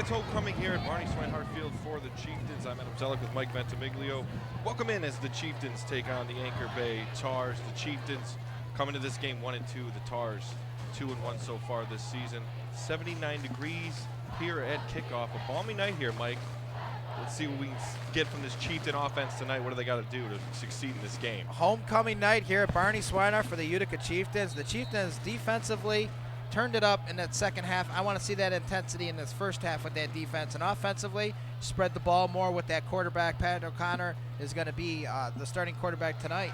homecoming here at Barney Swinehart Field for the Chieftains. I'm Adam Zellick with Mike Ventimiglio. Welcome in as the Chieftains take on the Anchor Bay Tars. The Chieftains coming to this game 1-2. The Tars 2-1 so far this season. 79 degrees here at kickoff. A balmy night here, Mike. Let's see what we can get from this Chieftain offense tonight. What do they got to do to succeed in this game? Homecoming night here at Barney Swinehart for the Utica Chieftains. The Chieftains defensively turned it up in that second half. I want to see that intensity in this first half with that defense. And offensively, spread the ball more with that quarterback. Pat O'Connor is going to be the starting quarterback tonight.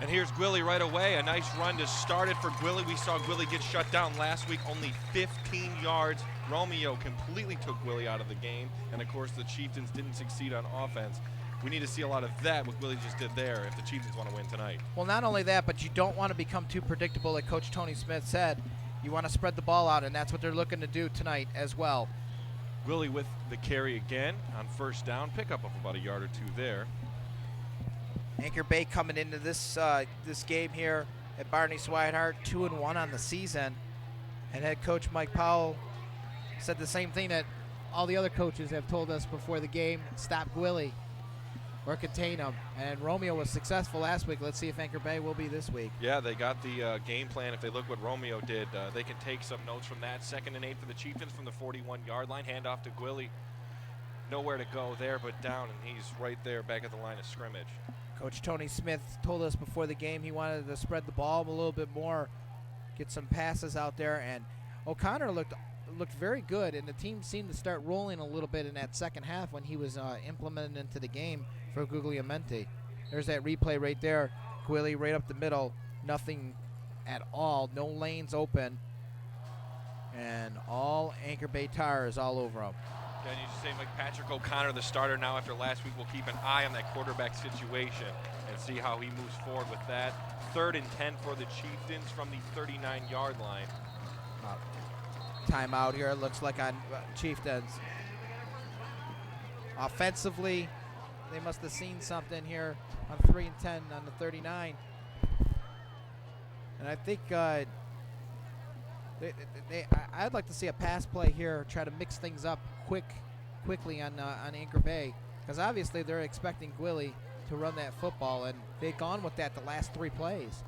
And here's Gwilly right away. A nice run to start it for Gwilly. We saw Gwilly get shut down last week, only 15 yards. Romeo completely took Gwilly out of the game. And, of course, the Chieftains didn't succeed on offense. We need to see a lot of that, what Gwilly just did there, if the Chieftains want to win tonight. Well, not only that, but you don't want to become too predictable, like Coach Tony Smith said. You want to spread the ball out, and that's what they're looking to do tonight as well. Gwilly with the carry again on first down. Pickup of about a yard or two there. Anchor Bay coming into this game here at Barney Swinehart, 2-1 on the season. And head coach Mike Powell said the same thing that all the other coaches have told us before the game: stop Gwilly or contain him. And Romeo was successful last week. Let's see if Anchor Bay will be this week. Yeah, they got the game plan. If they look what Romeo did, they can take some notes from that. 2nd and 8 for the Chieftains from the 41-yard line. Handoff to Gwilly. Nowhere to go there but down, and he's right there back at the line of scrimmage. Coach Tony Smith told us before the game he wanted to spread the ball a little bit more, get some passes out there, and O'Connor looked very good, and the team seemed to start rolling a little bit in that second half when he was implemented into the game for Guglielmente. There's that replay right there. Gwilly right up the middle, nothing at all, no lanes open, and all Anchor Bay Tars all over him. And you say, Mike, Patrick O'Connor, the starter now after last week, will keep an eye on that quarterback situation and see how he moves forward with that. 3rd and 10 for the Chieftains from the 39-yard line. Timeout here, it looks like on Chieftains. Offensively, they must have seen something here on 3 and 10 on the 39. And I think I'd like to see a pass play here, try to mix things up quickly on Anchor Bay, because obviously they're expecting Gwilly to run that football, and they've gone with that the last 3 plays.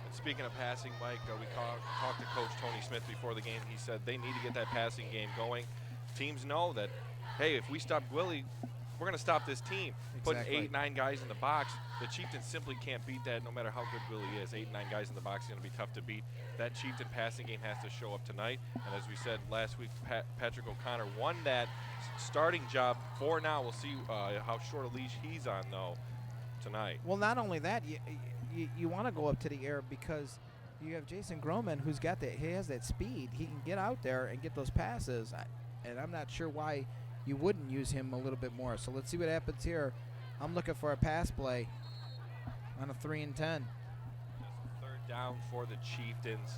And speaking of passing, Mike, we talked to Coach Tony Smith before the game. He said they need to get that passing game going. Teams know that, hey, if we stop Gwilly, we're going to stop this team. Exactly. Putting 8-9 guys in the box, the Chieftains simply can't beat that no matter how good Gwilly is. 8-9 guys in the box is going to be tough to beat. That Chieftain passing game has to show up tonight. And as we said last week, Patrick O'Connor won that starting job for now. We'll see how short a leash he's on, though, tonight. Well, not only that, you want to go up to the air because you have Jason Groman, who's got that. He has that speed. He can get out there and get those passes. And I'm not sure why you wouldn't use him a little bit more. So let's see what happens here. I'm looking for a pass play on a 3 and 10. 3rd down for the Chieftains.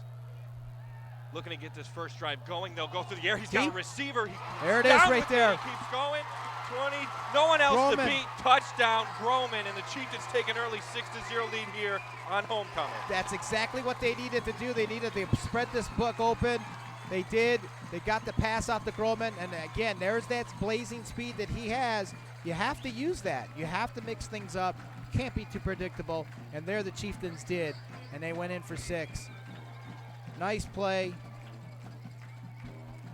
Looking to get this first drive going. They'll go through the air. He's got a receiver. There it is right there. He keeps going. 20. No one else to beat. Touchdown, Groman, and the Chieftains take an early 6-0 lead here on homecoming. That's exactly what they needed to do. They needed to spread this book open. They did. They got the pass out to Groman, and again, there's that blazing speed that he has. You have to use that. You have to mix things up. Can't be too predictable, and there the Chieftains did, and they went in for 6. Nice play.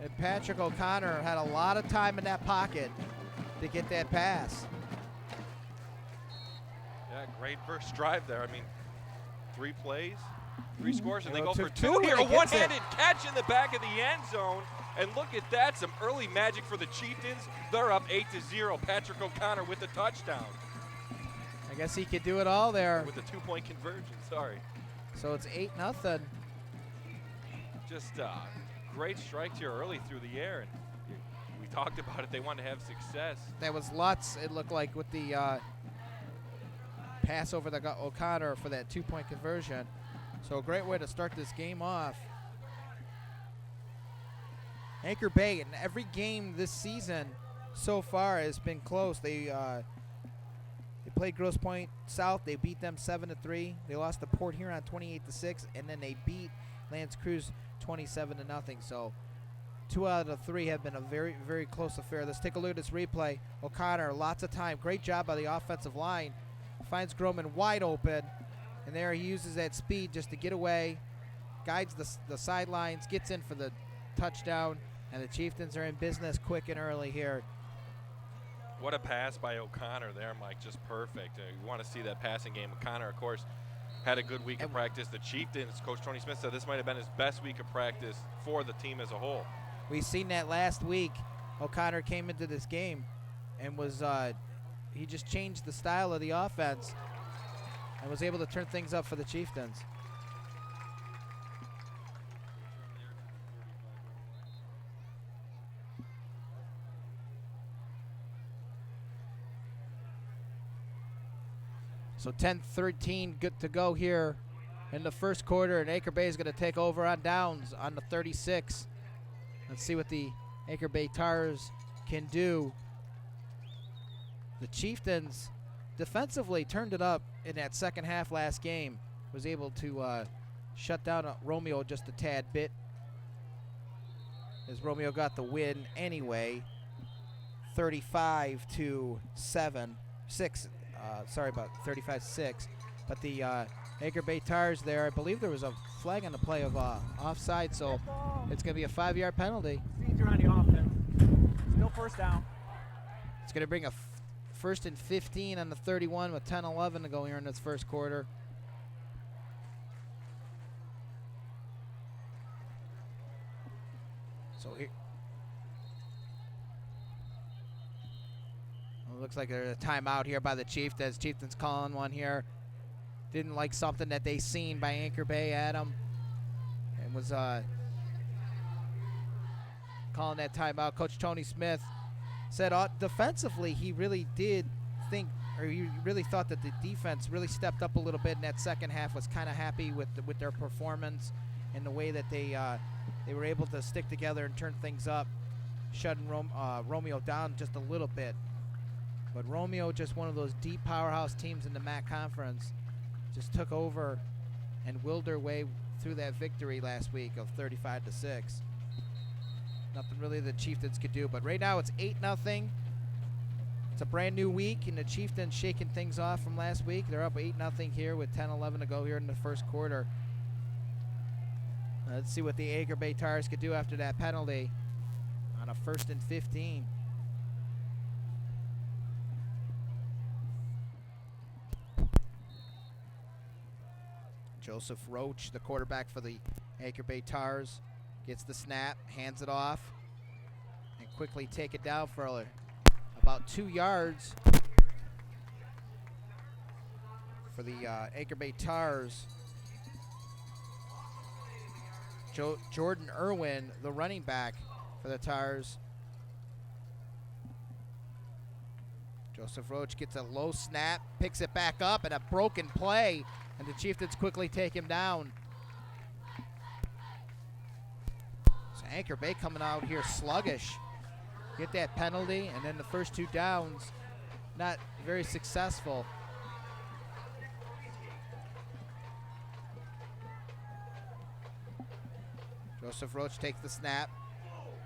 And Patrick O'Connor had a lot of time in that pocket to get that pass. Yeah, great first drive there. I mean, 3 plays, 3 scores, and they go for 2 two here. and A it gets one-handed catch in the back of the end zone. And look at that, some early magic for the Chieftains. They're up 8-0. Patrick O'Connor with the touchdown. I guess he could do it all there. With the 2-point conversion, sorry. So it's 8-0. Just great strikes here early through the air. And we talked about it. They wanted to have success. That was Lutz, it looked like, with the pass over the O'Connor for that 2-point conversion. So a great way to start this game off. Anchor Bay, in every game this season so far has been close. They played Grosse Pointe South. They beat them 7-3. They lost to Port Huron 28-6, and then they beat L'Anse Creuse 27-0. So 2 out of 3 have been a very, very close affair. Let's take a look at this replay. O'Connor, lots of time. Great job by the offensive line. Finds Groman wide open, and there he uses that speed just to get away, guides the sidelines, gets in for the touchdown, and the Chieftains are in business quick and early here. What a pass by O'Connor there, Mike. Just perfect. You want to see that passing game. O'Connor, of course, had a good week of practice. The Chieftains, Coach Tony Smith said this might have been his best week of practice for the team as a whole. We've seen that last week. O'Connor came into this game and was he just changed the style of the offense and was able to turn things up for the Chieftains. So 10-13 good to go here in the first quarter, and Anchor Bay is going to take over on downs on the 36. Let's see what the Anchor Bay Tars can do. The Chieftains defensively turned it up in that second half last game. Was able to shut down Romeo just a tad bit, as Romeo got the win anyway, 35-6. Sorry about 35-6. But the Anchor Bay Tars there, I believe there was a flag on the play of offside, so it's going to be a 5-yard penalty. Procedure on the offense. Still first down. It's going to bring a first and 15 on the 31 with 10-11 to go here in this first quarter. So here, it looks like there's a timeout here by the Chieftains. Chieftains calling one here. Didn't like something that they seen by Anchor Bay, Adam, and was calling that timeout. Coach Tony Smith said defensively he really did think, or he really thought that the defense really stepped up a little bit in that second half. Was kind of happy with their performance and the way that they were able to stick together and turn things up, shutting Romeo down just a little bit. But Romeo, just one of those deep powerhouse teams in the MAC conference, just took over and willed their way through that victory last week of 35-6. Nothing really the Chieftains could do, but right now it's 8-0. It's a brand new week, and the Chieftains shaking things off from last week. They're up 8-0 here with 10-11 to go here in the first quarter. Let's see what the Anchor Bay Tars could do after that penalty on a 1st and 15. Joseph Roach, the quarterback for the Anchor Bay Tars, gets the snap, hands it off, and quickly take it down for about 2 yards for the Anchor Bay Tars. Jordan Irwin, the running back for the Tars. Joseph Roach gets a low snap, picks it back up, and a broken play, and the Chieftains quickly take him down. So Anchor Bay coming out here sluggish. Get that penalty, and then the first 2 downs, not very successful. Joseph Roach takes the snap.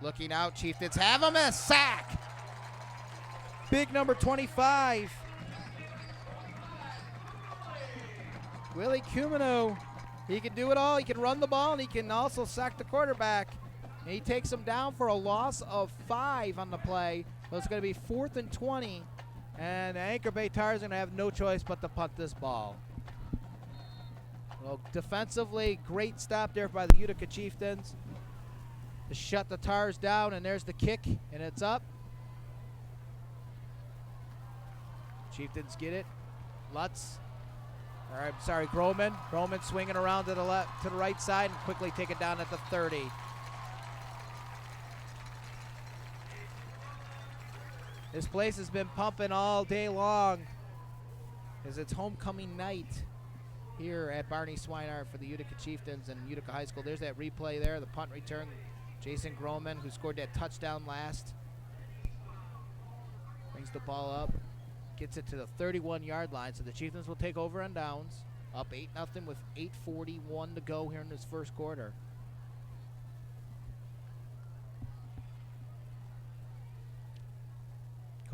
Looking out, Chieftains have him, and a sack. Big number 25. Willie Cumino. He can do it all. He can run the ball, and he can also sack the quarterback. And he takes him down for a loss of 5 on the play. So it's going to be 4th and 20. And the Anchor Bay Tars are going to have no choice but to punt this ball. Well, defensively, great stop there by the Utica Chieftains to shut the Tars down, and there's the kick, and it's up. Chieftains get it. Lutz. Or I'm sorry, Groman. Groman swinging around to the left, to the right side, and quickly take it down at the 30. This place has been pumping all day long as it's homecoming night here at Barney Swinehart for the Utica Chieftains and Utica High School. There's that replay there, the punt return. Jason Groman, who scored that touchdown last, brings the ball up, gets it to the 31-yard line. So the Chieftains will take over on downs, up 8-0 with 8:41 to go here in this first quarter.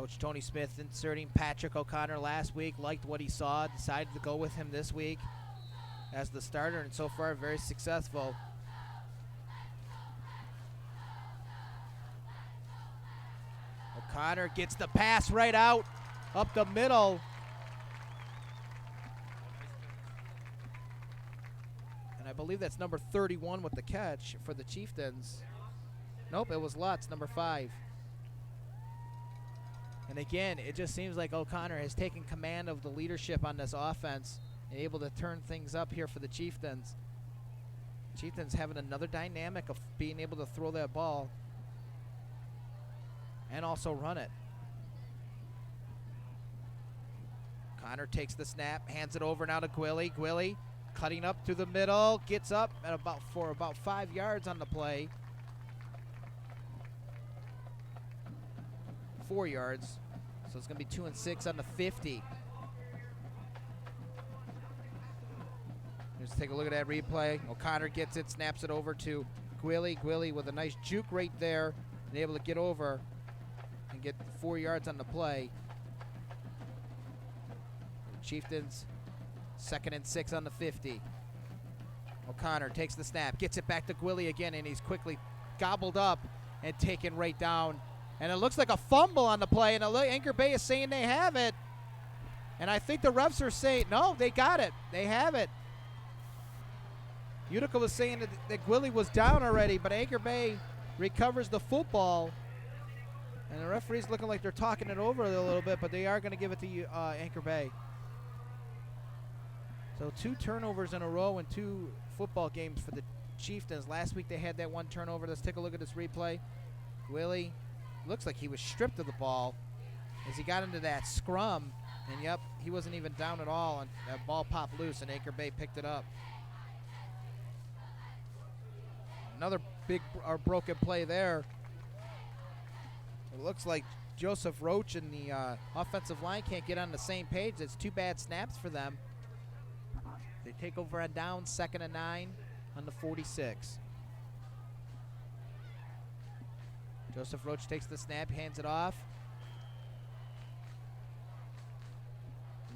Coach Tony Smith inserting Patrick O'Connor last week, liked what he saw, decided to go with him this week as the starter, and so far very successful. O'Connor gets the pass right out, up the middle. And I believe that's number 31 with the catch for the Chieftains. Nope, it was Lutz, number 5. And again, it just seems like O'Connor has taken command of the leadership on this offense and able to turn things up here for the Chieftains. Chieftains having another dynamic of being able to throw that ball and also run it. O'Connor takes the snap, hands it over now to Gwilly. Gwilly cutting up through the middle, gets up at about 5 yards on the play. 4 yards. So it's going to be 2 and 6 on the 50. Let's take a look at that replay. O'Connor gets it, snaps it over to Gwilly. Gwilly with a nice juke right there and able to get over and get 4 yards on the play. Chieftains 2nd and 6 on the 50. O'Connor takes the snap, gets it back to Gwilly again, and he's quickly gobbled up and taken right down. And it looks like a fumble on the play, and Anchor Bay is saying they have it. And I think the refs are saying, no, they got it. They have it. Utica was saying that Gwilly was down already, but Anchor Bay recovers the football. And the referee's looking like they're talking it over a little bit, but they are going to give it to Anchor Bay. So 2 turnovers in a row in 2 football games for the Chieftains. Last week they had that 1 turnover. Let's take a look at this replay. Gwilly looks like he was stripped of the ball as he got into that scrum. And, yep, he wasn't even down at all. And that ball popped loose, and Anchor Bay picked it up. Another big broken play there. It looks like Joseph Roach and the offensive line can't get on the same page. It's 2 bad snaps for them. They take over on down, 2nd and 9 on the 46. Joseph Roach takes the snap, hands it off.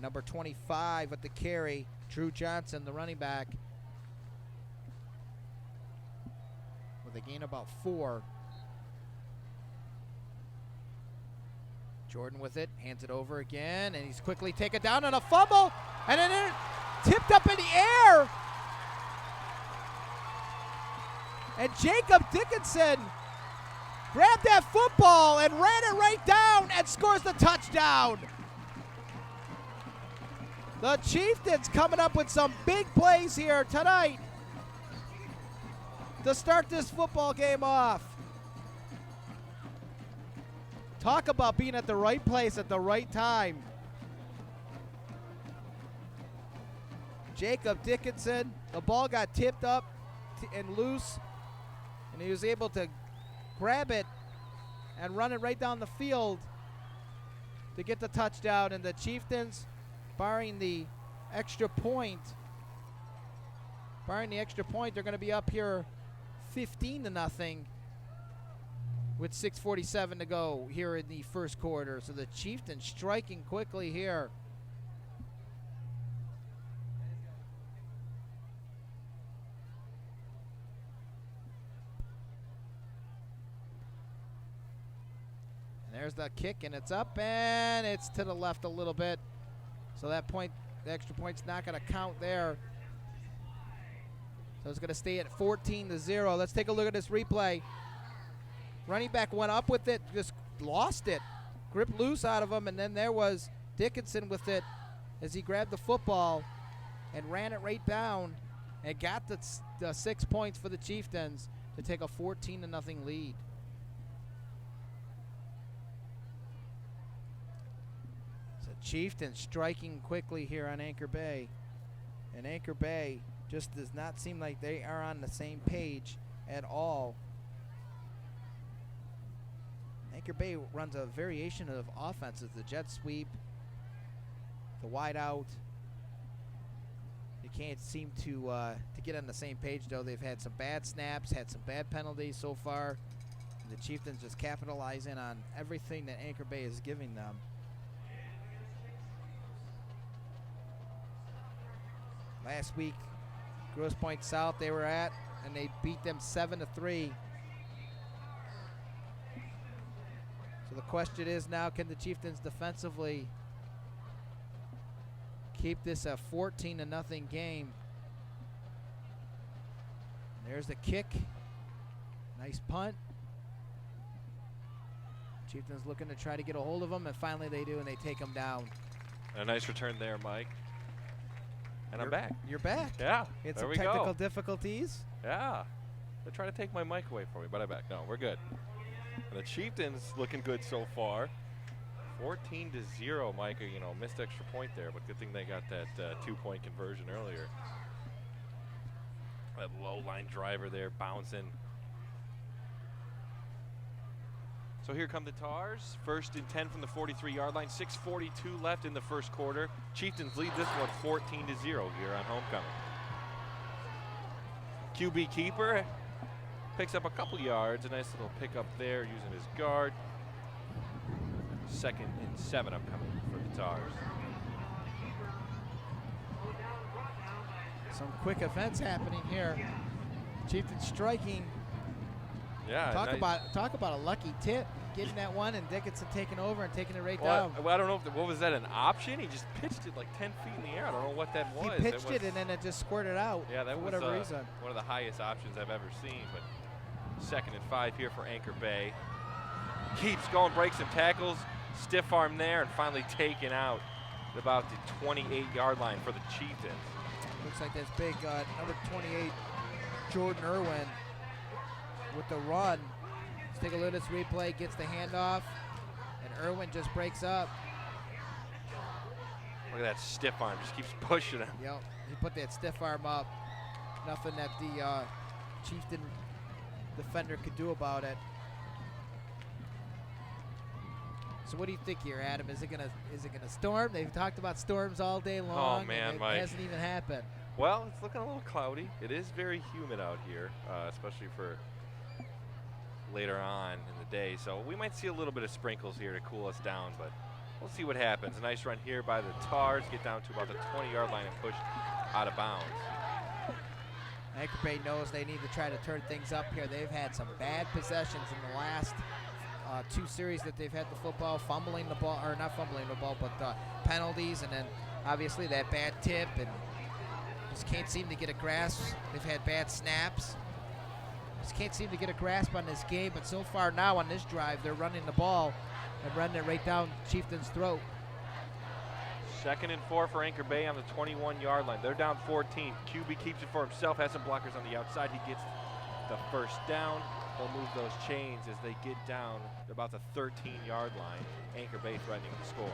Number 25 at the carry, Drew Johnson, the running back, with a gain about 4. Jordan with it, hands it over again, and he's quickly taken down on a fumble, and then tipped up in the air. And Jacob Dickinson grabbed that football and ran it right down and scores the touchdown. The Chieftains coming up with some big plays here tonight to start this football game off. Talk about being at the right place at the right time. Jacob Dickinson, the ball got tipped up and loose, and he was able to grab it and run it right down the field to get the touchdown. And the Chieftains, barring the extra point, they're going to be up here 15-0 with 6:47 to go here in the first quarter. So the Chieftains striking quickly here. There's the kick, and it's up, and it's to the left a little bit. So that point, the extra point's not going to count there. So it's going to stay at 14-0. Let's take a look at this replay. Running back went up with it, just lost it. Gripped loose out of him, and then there was Dickinson with it as he grabbed the football and ran it right down and got the 6 points for the Chieftains to take a 14-0 lead. Chieftains striking quickly here on Anchor Bay. And Anchor Bay just does not seem like they are on the same page at all. Anchor Bay runs a variation of offenses, the jet sweep, the wide out. They can't seem to get on the same page, though. They've had some bad snaps, had some bad penalties so far. The Chieftains just capitalizing on everything that Anchor Bay is giving them. Last week, Grosse Pointe South they were at, and they beat them 7-3. So the question is now, can the Chieftains defensively keep this a 14-0 game? There's the kick. Nice punt. Chieftains looking to try to get a hold of them, and finally they do, and they take them down. A nice return there, Mike. And I'm back. You're back. Yeah, It's there some we technical go. difficulties. Yeah, they're trying to take my mic away from me, but I'm back. No, we're good. And the Chieftains looking good so far. 14-0, Mike. You know, missed extra point there, but good thing they got that 2-point conversion earlier. That low line driver there bouncing. So here come the Tars. 1st and 10 from the 43-yard line. 6:42 left in the first quarter. Chieftains lead this one 14-0 here on homecoming. QB keeper picks up a couple yards. A nice little pickup there using his guard. 2nd and 7 upcoming for the Tars. Some quick events happening here. Chieftains striking. Yeah. Talk about a lucky tip. Getting that one and Dickinson taking over and taking it right Well, down. I don't know what was that, an option? He just pitched it like 10 feet in the air. I don't know what that was. He pitched it and then it just squirted out. Yeah, that for was whatever reason. one of the highest options I've ever seen. But 2nd and 5 here for Anchor Bay. Keeps going, breaks some tackles, stiff arm there, and finally taken out at about the 28-yard line for the Chieftains. Looks like this big number 28 Jordan Irwin with the run. Let's take a look at this replay. Gets the handoff, and Irwin just breaks up. Look at that stiff arm, just keeps pushing him. Yep, he put that stiff arm up. Nothing that the Chieftain defender could do about it. So what do you think here, Adam? Is it gonna storm? They've talked about storms all day long. Oh man, and Mike. it hasn't even happened. Well, it's looking a little cloudy. It is very humid out here, especially for later on in the day. So we might see a little bit of sprinkles here to cool us down, but we'll see what happens. A nice run here by the Tars. Get down to about the 20-yard line and push out of bounds. Anchor Bay knows they need to try to turn things up here. They've had some bad possessions in the last 2 series that they've had the football, fumbling the ball, or not fumbling the ball, but penalties, and then obviously that bad tip, and just can't seem to get a grasp. They've had bad snaps. Just can't seem to get a grasp on this game, but so far now on this drive, they're running the ball and running it right down Chieftain's throat. 2nd and 4 for Anchor Bay on the 21-yard line. They're down 14. QB keeps it for himself, has some blockers on the outside. He gets the first down. They'll move those chains as they get down about the 13-yard line. Anchor Bay threatening to score.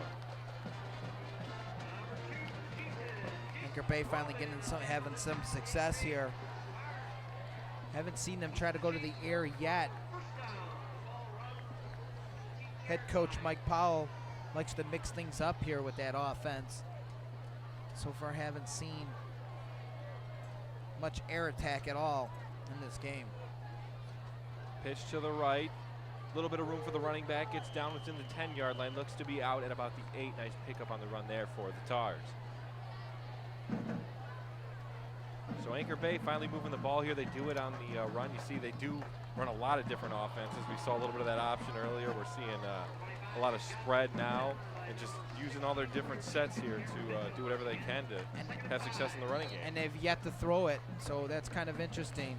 Anchor Bay finally having some success here. Haven't seen them try to go to the air yet. Head coach Mike Powell likes to mix things up here with that offense. So far haven't seen much air attack at all in this game. Pitch to the right. A little bit of room for the running back. Gets down within the 10-yard line. Looks to be out at about the 8. Nice pickup on the run there for the Tars. So Anchor Bay finally moving the ball here. They do it on the run. You see they do run a lot of different offenses. We saw a little bit of that option earlier. We're seeing a lot of spread now and just using all their different sets here to do whatever they can to have success in the running game. And they've yet to throw it, so that's kind of interesting.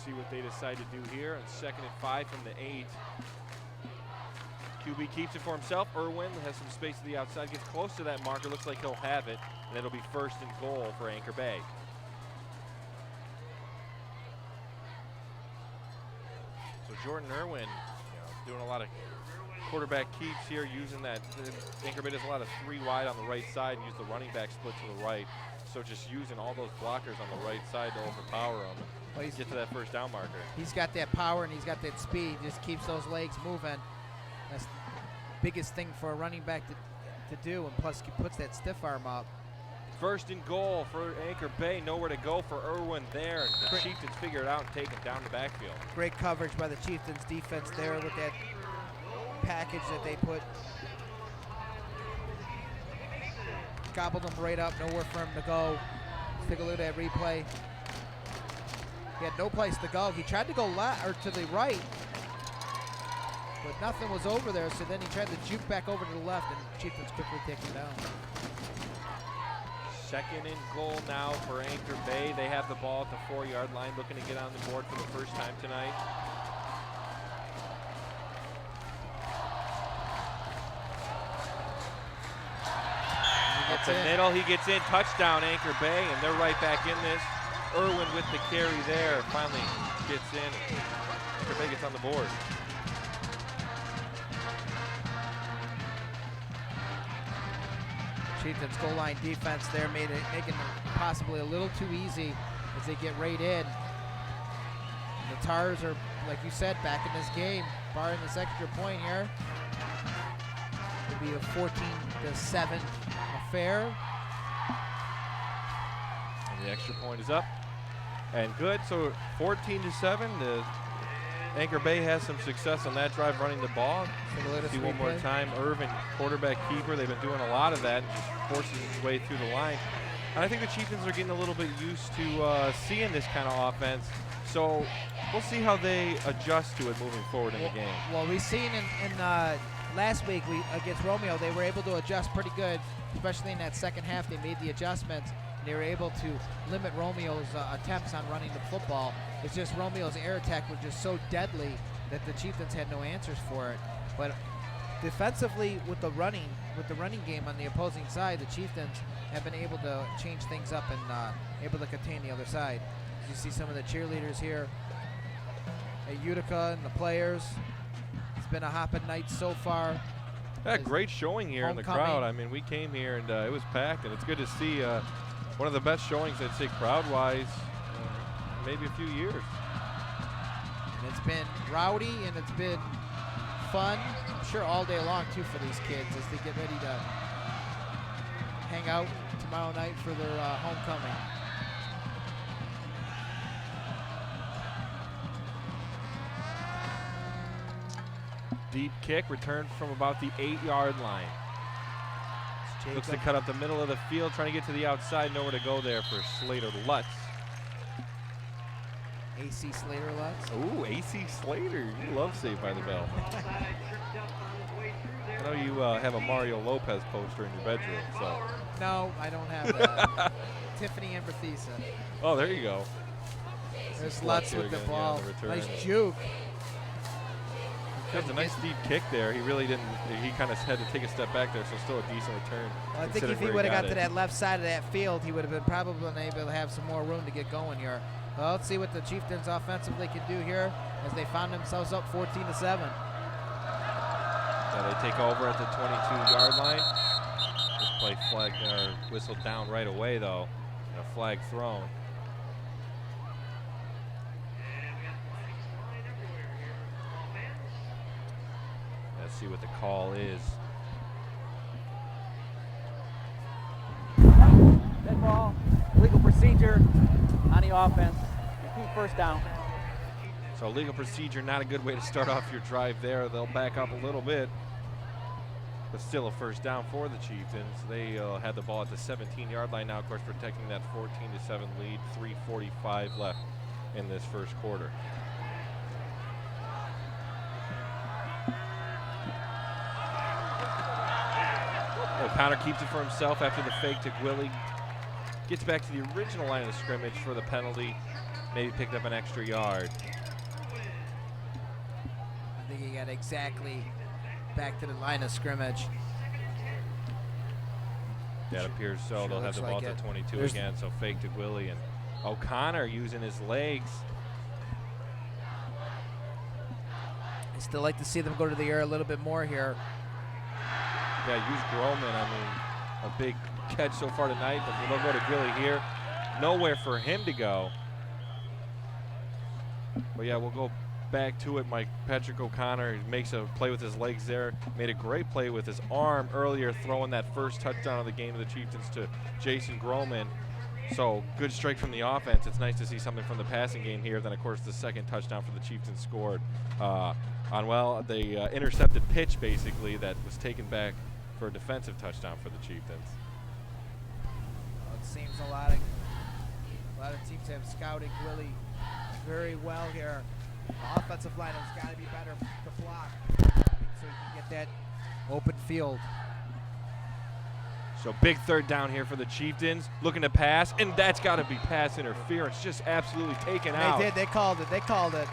See what they decide to do here on 2nd and 5 from the 8. QB keeps it for himself. Irwin has some space to the outside, gets close to that marker, looks like he'll have it, and it'll be 1st and goal for Anchor Bay. So Jordan Irwin, doing a lot of quarterback keeps here, using that. Anchor Bay does a lot of 3 wide on the right side and use the running back split to the right. So just using all those blockers on the right side to overpower them. Well, Get to that 1st down marker. He's got that power and he's got that speed. Just keeps those legs moving. That's the biggest thing for a running back to do. And plus, he puts that stiff arm up. First and goal for Anchor Bay. Nowhere to go for Irwin there. And the Chieftains figure it out and take him down the backfield. Great coverage by the Chieftains defense there with that package that they put. Gobbled him right up, nowhere for him to go. Let's take a look at that replay. He had no place to go. He tried to go left or to the right, but nothing was over there. So then he tried to juke back over to the left, and Chieftains quickly take him down. Second and goal now for Anchor Bay. They have the ball at the 4-yard line, looking to get on the board for the first time tonight. Up the middle, he gets in, touchdown Anchor Bay, and they're right back in this. Irwin with the carry there, finally gets in. Anchor Bay gets on the board. Chieftains goal line defense there making it possibly a little too easy as they get right in. And the Tars are, like you said, back in this game, barring this extra point here. It'll be a 14-7 affair. And the extra point is up and good. So 14-7. The Anchor Bay has some success on that drive running the ball. See one more time. Irvin, quarterback keeper. They've been doing a lot of that, just forcing its way through the line. And I think the Chieftains are getting a little bit used to seeing this kind of offense. So we'll see how they adjust to it moving forward in the game. Well, we've seen in last week against Romeo, they were able to adjust pretty good, especially in that second half. They made the adjustments. They were able to limit Romeo's attempts on running the football. It's just Romeo's air attack was just so deadly that the Chieftains had no answers for it. But defensively, with the running game on the opposing side, the Chieftains have been able to change things up and able to contain the other side. You see some of the cheerleaders here at Utica and the players. It's been a hopping night so far. Yeah, great showing here in the crowd. I mean, we came here and it was packed, and it's good to see one of the best showings, I'd say, crowd-wise, maybe a few years. And it's been rowdy and it's been fun, I'm sure, all day long, too, for these kids as they get ready to hang out tomorrow night for their homecoming. Deep kick returned from about the 8-yard line. Looks to cut up the middle of the field, trying to get to the outside. Nowhere to go there for Slater Lutz. AC Slater Lutz. Ooh, AC Slater. You love Saved by the Bell. I know you have a Mario Lopez poster in your bedroom, so. No, I don't have that. Tiffany Amberthisa. Oh, there you go. There's Lutz with the ball. Nice juke. That was a nice deep kick there. He really didn't. He kind of had to take a step back there, so still a decent return. Well, I think if he would have got to that left side of that field, he would have been probably able to have some more room to get going here. Well, let's see what the Chieftains offensively can do here as they found themselves up 14-7. Yeah, they take over at the 22-yard line. This play flag whistled down right away, though. And a flag thrown. Let's see what the call is. Dead ball, legal procedure on the offense. Keep first down. So legal procedure, not a good way to start off your drive there. They'll back up a little bit, but still a first down for the Chieftains. They had the ball at the 17-yard line now, of course, protecting that 14-7 lead. 3:45 left in this first quarter. O'Connor keeps it for himself after the fake to Gwilly. Gets back to the original line of the scrimmage for the penalty. Maybe picked up an extra yard. I think he got exactly back to the line of scrimmage. That appears so. They'll have the ball at 22 again, so fake to Gwilly. And O'Connor using his legs. I still like to see them go to the air a little bit more here. Yeah, use Groman. I mean, a big catch so far tonight, but they'll go to Gwilly here. Nowhere for him to go. But yeah, we'll go back to it. Patrick O'Connor makes a play with his legs there. Made a great play with his arm earlier, throwing that first touchdown of the game of the Chieftains to Jason Groman. So good strike from the offense. It's nice to see something from the passing game here. Then, of course, the second touchdown for the Chieftains scored on, the intercepted pitch, basically, that was taken back for a defensive touchdown for the Chieftains. Well, it seems a lot of teams have scouted really very well here. The offensive line has got to be better to block so you can get that open field. So big third down here for the Chieftains, looking to pass, and that's got to be pass interference, just absolutely taken out. They did. They called it.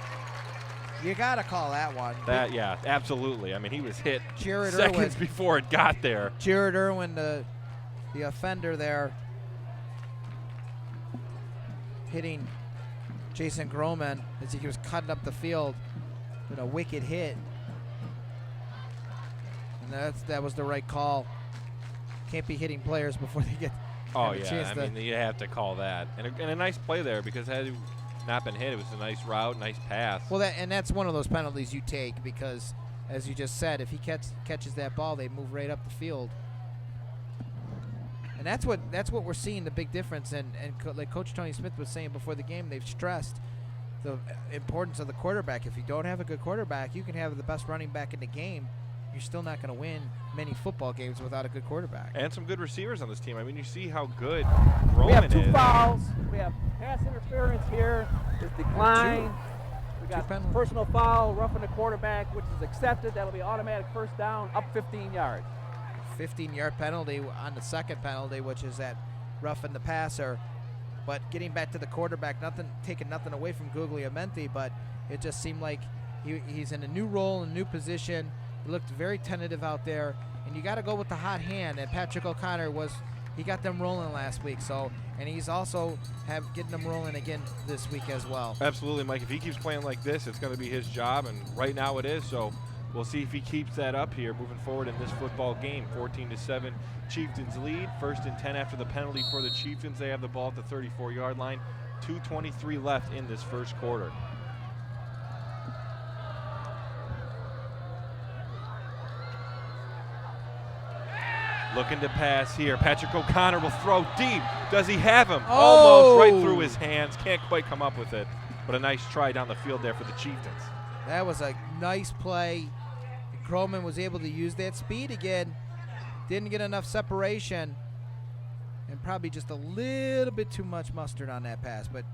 You got to call that one. Yeah, absolutely. I mean, he was hit Jared seconds Irwin. before it got there. Jared Irwin, the offender there, hitting Jason Groman as he was cutting up the field with a wicked hit. And that was the right call. Can't be hitting players before they get Oh, have a yeah. chance I to- mean, you have to call that. And a nice play there, because had he not been hit, it was a nice route, nice pass. Well, that's one of those penalties you take because, as you just said, if he catches that ball, they move right up the field. And that's what we're seeing, the big difference. And like Coach Tony Smith was saying before the game, they've stressed the importance of the quarterback. If you don't have a good quarterback, you can have the best running back in the game. You're still not going to win many football games without a good quarterback. And some good receivers on this team. I mean, you see how good We have Groman two is. fouls. We have pass interference here. There's decline. We got penalties. personal foul, roughing the quarterback, which is accepted. That'll be automatic first down, up 15 yards. 15-yard penalty on the second penalty, which is that roughing the passer. But getting back to the quarterback, taking nothing away from Guglielmenti, but it just seemed like he's in a new role, in a new position. He looked very tentative out there, and you got to go with the hot hand. And Patrick O'Connor he got them rolling last week, and he's also getting them rolling again this week as well. Absolutely, Mike. If he keeps playing like this, it's going to be his job, and right now it is. So we'll see if he keeps that up here moving forward in this football game. 14-7, Chieftains lead. 1st and 10 after the penalty for the Chieftains. They have the ball at the 34-yard line. 2:23 left in this first quarter. Looking to pass here. Patrick O'Connor will throw deep. Does he have him? Almost right through his hands. Can't quite come up with it. But a nice try down the field there for the Chieftains. That was a nice play. Groman was able to use that speed again. Didn't get enough separation. And probably just a little bit too much mustard on that pass. But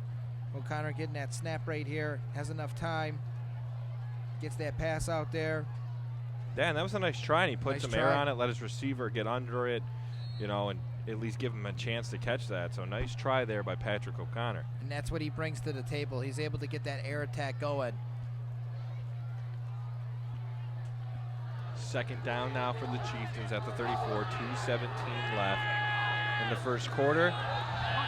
O'Connor getting that snap right here. Has enough time. Gets that pass out there. Yeah, and that was a nice try, and he put Nice some air try. on it, let his receiver get under it, and at least give him a chance to catch that. So nice try there by Patrick O'Connor. And that's what he brings to the table. He's able to get that air attack going. 2nd down now for the Chieftains at the 34, 2:17 left in the first quarter.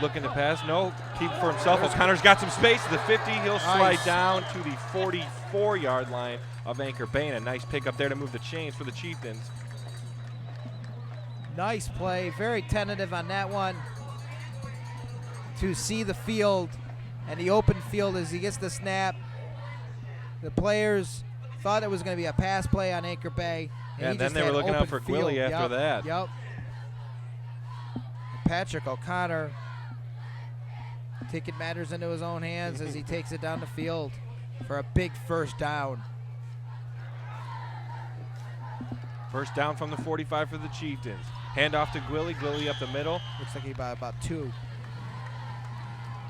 Looking to pass, no, keep it for himself. O'Connor's got some space to the 50. He'll slide Nice. down to the 44-yard line of Anchor Bay, and a nice pickup there to move the chains for the Chieftains. Nice play. Very tentative on that one. To see the field and the open field as he gets the snap. The players thought it was going to be a pass play on Anchor Bay. And he then just they were had looking out open for field. Gwilly after that. Yep. Patrick O'Connor taking matters into his own hands as he takes it down the field for a big first down. First down from the 45 for the Chieftains. Hand off to Gwilly. Gwilly up the middle. Looks like he about 2.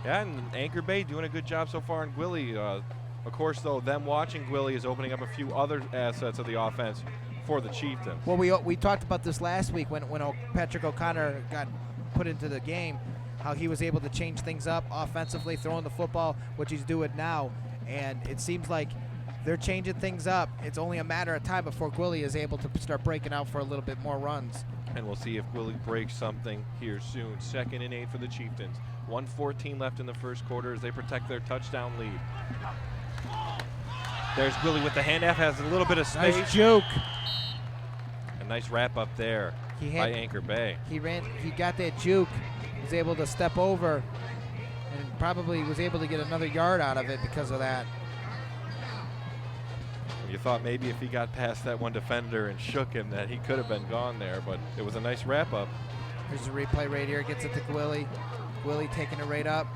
Yeah, and Anchor Bay doing a good job so far in Gwilly. Of course, though, them watching Gwilly is opening up a few other assets of the offense for the Chieftains. Well, we talked about this last week when Patrick O'Connor got put into the game, how he was able to change things up offensively, throwing the football, which he's doing now. And it seems like they're changing things up. It's only a matter of time before Gwilly is able to start breaking out for a little bit more runs. And we'll see if Gwilly breaks something here soon. 2nd and 8 for the Chieftains. 1:14 left in the first quarter as they protect their touchdown lead. There's Gwilly with the handoff, has a little bit of space. Nice juke. A nice wrap up there by Anchor Bay. He got that juke. Was able to step over and probably was able to get another yard out of it because of that. You thought maybe if he got past that one defender and shook him that he could have been gone there, but it was a nice wrap-up. Here's a replay right here. Gets it to Gwilly. Gwilly taking it right up.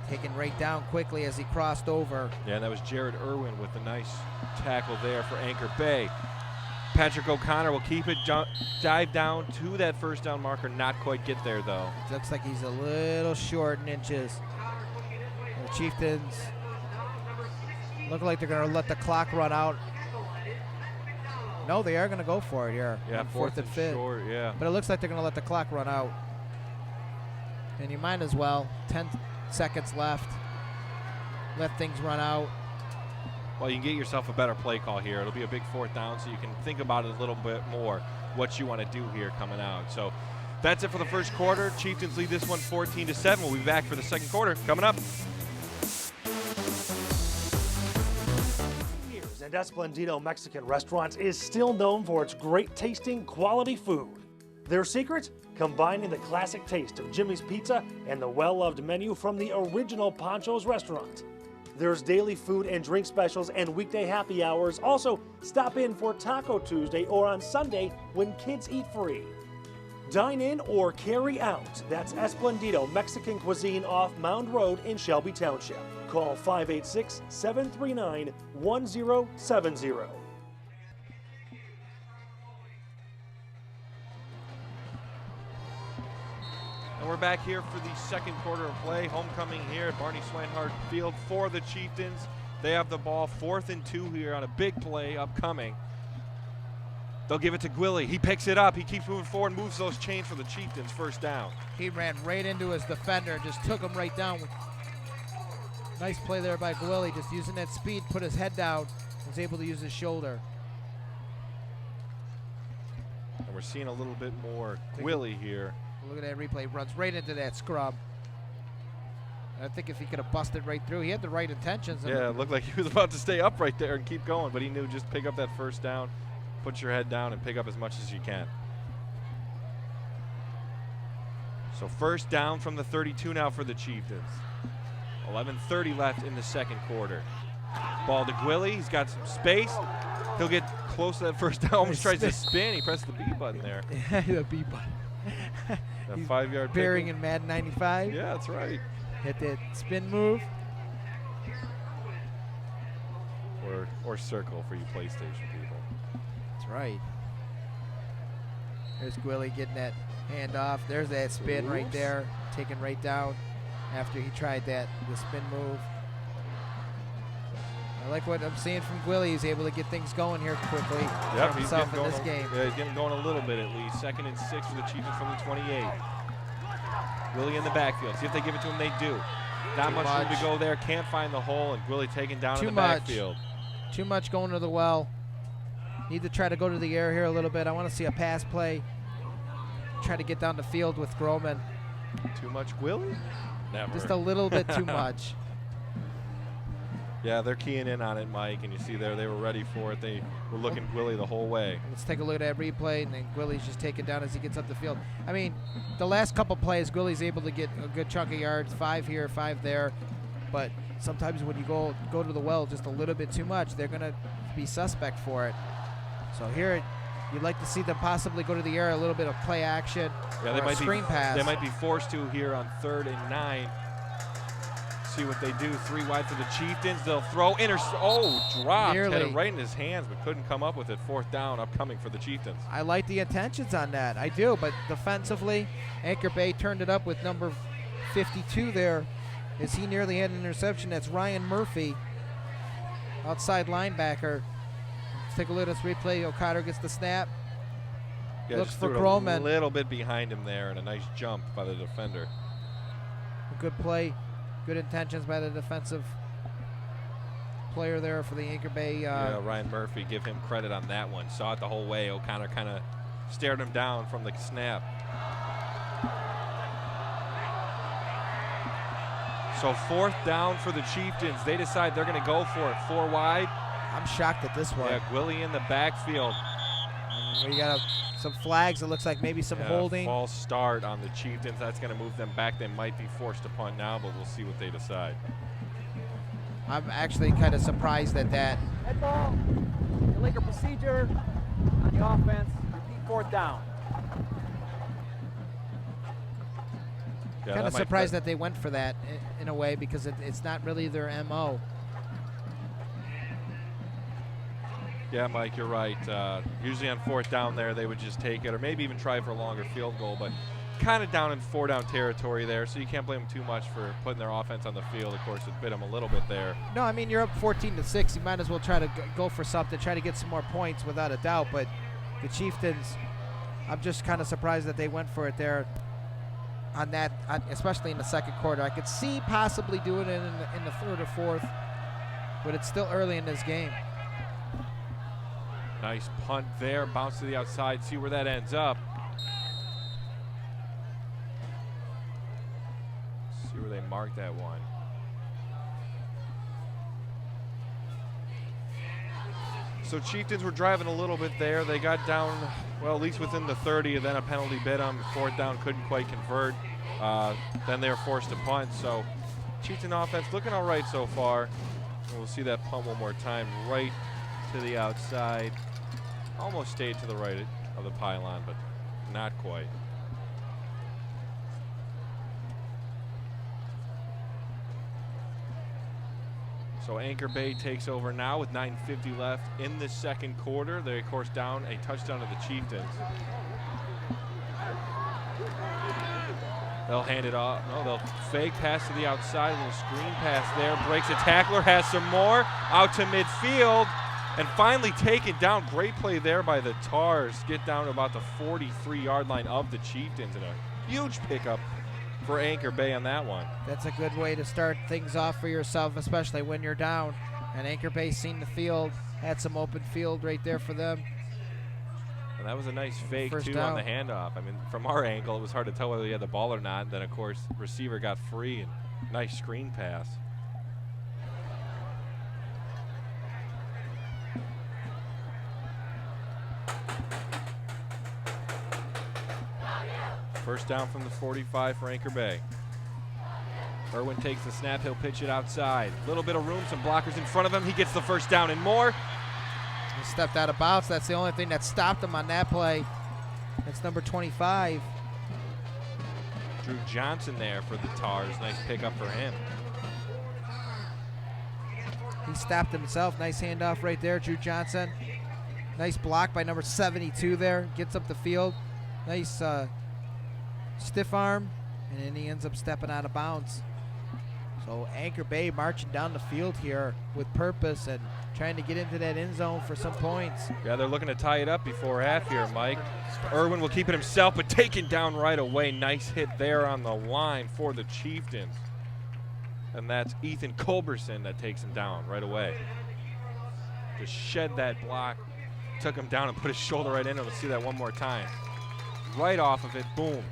Taken right down quickly as he crossed over. Yeah, and that was Jared Irwin with a nice tackle there for Anchor Bay. Patrick O'Connor will keep it, dive down to that first down marker, not quite get there though. Looks like he's a little short in inches. The Chieftains look like they're going to let the clock run out. No, they are going to go for it here. Yeah, fourth and fifth. short, yeah. But it looks like they're going to let the clock run out. And you might as well. 10 seconds left. Let things run out. Well, you can get yourself a better play call here. It'll be a big fourth down, so you can think about it a little bit more, what you want to do here coming out. So that's it for the first quarter. Chieftains lead this one 14-7. We'll be back for the second quarter coming up. And Esplendito Mexican Restaurant is still known for its great tasting, quality food. Their secret? Combining the classic taste of Jimmy's Pizza and the well-loved menu from the original Pancho's restaurant. There's daily food and drink specials and weekday happy hours. Also, stop in for Taco Tuesday or on Sunday when kids eat free. Dine in or carry out. That's Esplendito Mexican Cuisine off Mound Road in Shelby Township. Call 586-739-1070. And we're back here for the second quarter of play. Homecoming here at Barney Swinehart Field for the Chieftains. They have the ball 4th and 2 here on a big play upcoming. They'll give it to Gwilly. He picks it up. He keeps moving forward, moves those chains for the Chieftains. First down. He ran right into his defender, just took him right down. Nice play there by Gwilly, just using that speed, put his head down, was able to use his shoulder. And we're seeing a little bit more Gwilly here. Look at that replay, runs right into that scrub. I think if he could have busted right through, he had the right intentions. Yeah, it looked like he was about to stay up right there and keep going, but he knew just pick up that first down, put your head down, and pick up as much as you can. So first down from the 32 now for the Chieftains. 11:30 left in the second quarter. Ball to Gwilly. He's got some space. He'll get close to that first down. Almost tries to spin. He pressed the B button there. The B button. That 5-yard Bearing pick. in Madden 95. Yeah, that's right. Hit that spin move. Or circle for you PlayStation people. That's right. There's Gwilly getting that hand off. There's that spin right there, taken right down after he tried the spin move. I like what I'm seeing from Gwilly. He's able to get things going here quickly Yep, for he's himself getting in going this game. Yeah, he's getting going a little bit at least. 2nd and 6 for the Chieftains from the 28. Gwilly in the backfield. See if they give it to him. They do. Not much room to go there. Can't find the hole, and Gwilly taken down in the backfield. Too much going to the well. Need to try to go to the air here a little bit. I want to see a pass play. Try to get down the field with Groman. Too much Gwilly? Never. Just a little bit too much. Yeah, they're keying in on it, Mike, and you see there they were ready for it. They were looking Gwilly the whole way. Let's take a look at that replay, and then Gwilly's just taken down as he gets up the field. I mean, the last couple plays, Gwilly's able to get a good chunk of yards, 5 here, 5 there. But sometimes when you go to the well just a little bit too much, they're going to be suspect for it. So here, you'd like to see them possibly go to the air, a little bit of play action, Yeah, or a screen pass. They might be forced to here on 3rd and 9. See what they do. 3 wide for the Chieftains. They'll throw. Dropped. Nearly. Had it right in his hands, but couldn't come up with it. 4th down upcoming for the Chieftains. I like the intentions on that. I do, but defensively, Anchor Bay turned it up with number 52 there. As he nearly had an interception. That's Ryan Murphy, outside linebacker. Let's take a look at this replay. O'Connor gets the snap. Yeah, Looks just for threw it Groman. a little bit behind him there, and a nice jump by the defender. A good play. Good intentions by the defensive player there for the Anchor Bay. Yeah, Ryan Murphy, give him credit on that one. Saw it the whole way. O'Connor kind of stared him down from the snap. So 4th down for the Chieftains. They decide they're going to go for it. 4 wide. I'm shocked at this one. Yeah, Gwilly in the backfield. We got some flags. It looks like maybe some holding. False start on the Chieftains. That's going to move them back. They might be forced to punt now, but we'll see what they decide. I'm actually kind of surprised at that. Head ball, illegal procedure on the offense. Repeat 4th down. Yeah, Kind of surprised that they went for that in a way, because it's not really their MO. Yeah, Mike, you're right. Usually on 4th down there, they would just take it, or maybe even try for a longer field goal, but kind of down in 4-down territory there, so you can't blame them too much for putting their offense on the field. Of course, it bit them a little bit there. No, I mean, you're up 14-6. You might as well try to go for something, try to get some more points without a doubt, but the Chieftains, I'm just kind of surprised that they went for it there on that, especially in the second quarter. I could see possibly doing it in the 3rd or 4th, but it's still early in this game. Nice punt there, bounce to the outside, see where that ends up. See where they mark that one. So Chieftains were driving a little bit there. They got down, well, at least within the 30, and then a penalty bit them. 4th down, couldn't quite convert. Then they were forced to punt. So Chieftain offense looking all right so far. And we'll see that punt one more time, right to the outside. Almost stayed to the right of the pylon, but not quite. So Anchor Bay takes over now with 9:50 left in the second quarter. They, of course, down a touchdown to the Chieftains. They'll hand it off. No, they'll fake pass to the outside. A little screen pass there. Breaks a tackler, has some more. Out to midfield. And finally taken down. Great play there by the Tars. Get down to about the 43-yard line of the Chieftains. And a huge pickup for Anchor Bay on that one. That's a good way to start things off for yourself, especially when you're down. And Anchor Bay seen the field, had some open field right there for them. And that was a nice fake, First too, down. on the handoff. I mean, from our angle, it was hard to tell whether he had the ball or not. Then, of course, receiver got free, and nice screen pass. First down from the 45 for Anchor Bay. Irwin takes the snap. He'll pitch it outside. Little bit of room, some blockers in front of him. He gets the first down and more. He stepped out of bounds. That's the only thing that stopped him on that play. That's number 25. Drew Johnson there for the Tars. Nice pickup for him. He stopped himself. Nice handoff right there, Drew Johnson. Nice block by number 72 there. Gets up the field. Nice stiff arm, and then he ends up stepping out of bounds. So Anchor Bay marching down the field here with purpose and trying to get into that end zone for some points. Yeah, they're looking to tie it up before half here, Mike. Irwin will keep it himself, but taken down right away. Nice hit there on the line for the Chieftains. And that's Ethan Culberson that takes him down right away. Just shed that block, took him down and put his shoulder right in it. Let's see that one more time. Right off of it, boom.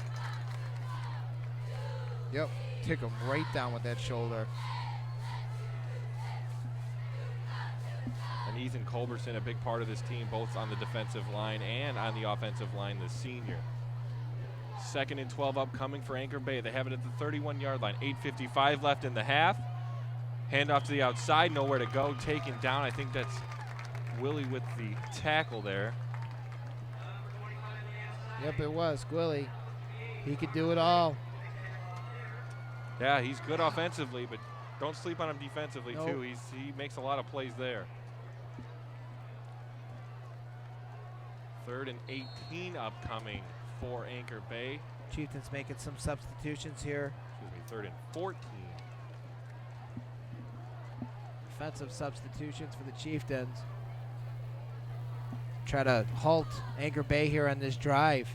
Yep, took him right down with that shoulder. And Ethan Culberson, a big part of this team, both on the defensive line and on the offensive line, the senior. 2nd and 12 upcoming for Anchor Bay. They have it at the 31-yard line. 8:55 left in the half. Handoff to the outside, nowhere to go. Taken down. I think that's Willie with the tackle there. Yep, it was Gwilly. He could do it all. Yeah, he's good offensively, but don't sleep on him defensively, Nope. too. He makes a lot of plays there. 3rd and 18 upcoming for Anchor Bay. Chieftains making some substitutions here. Excuse me, 3rd and 14. Defensive substitutions for the Chieftains. Try to halt Anchor Bay here on this drive.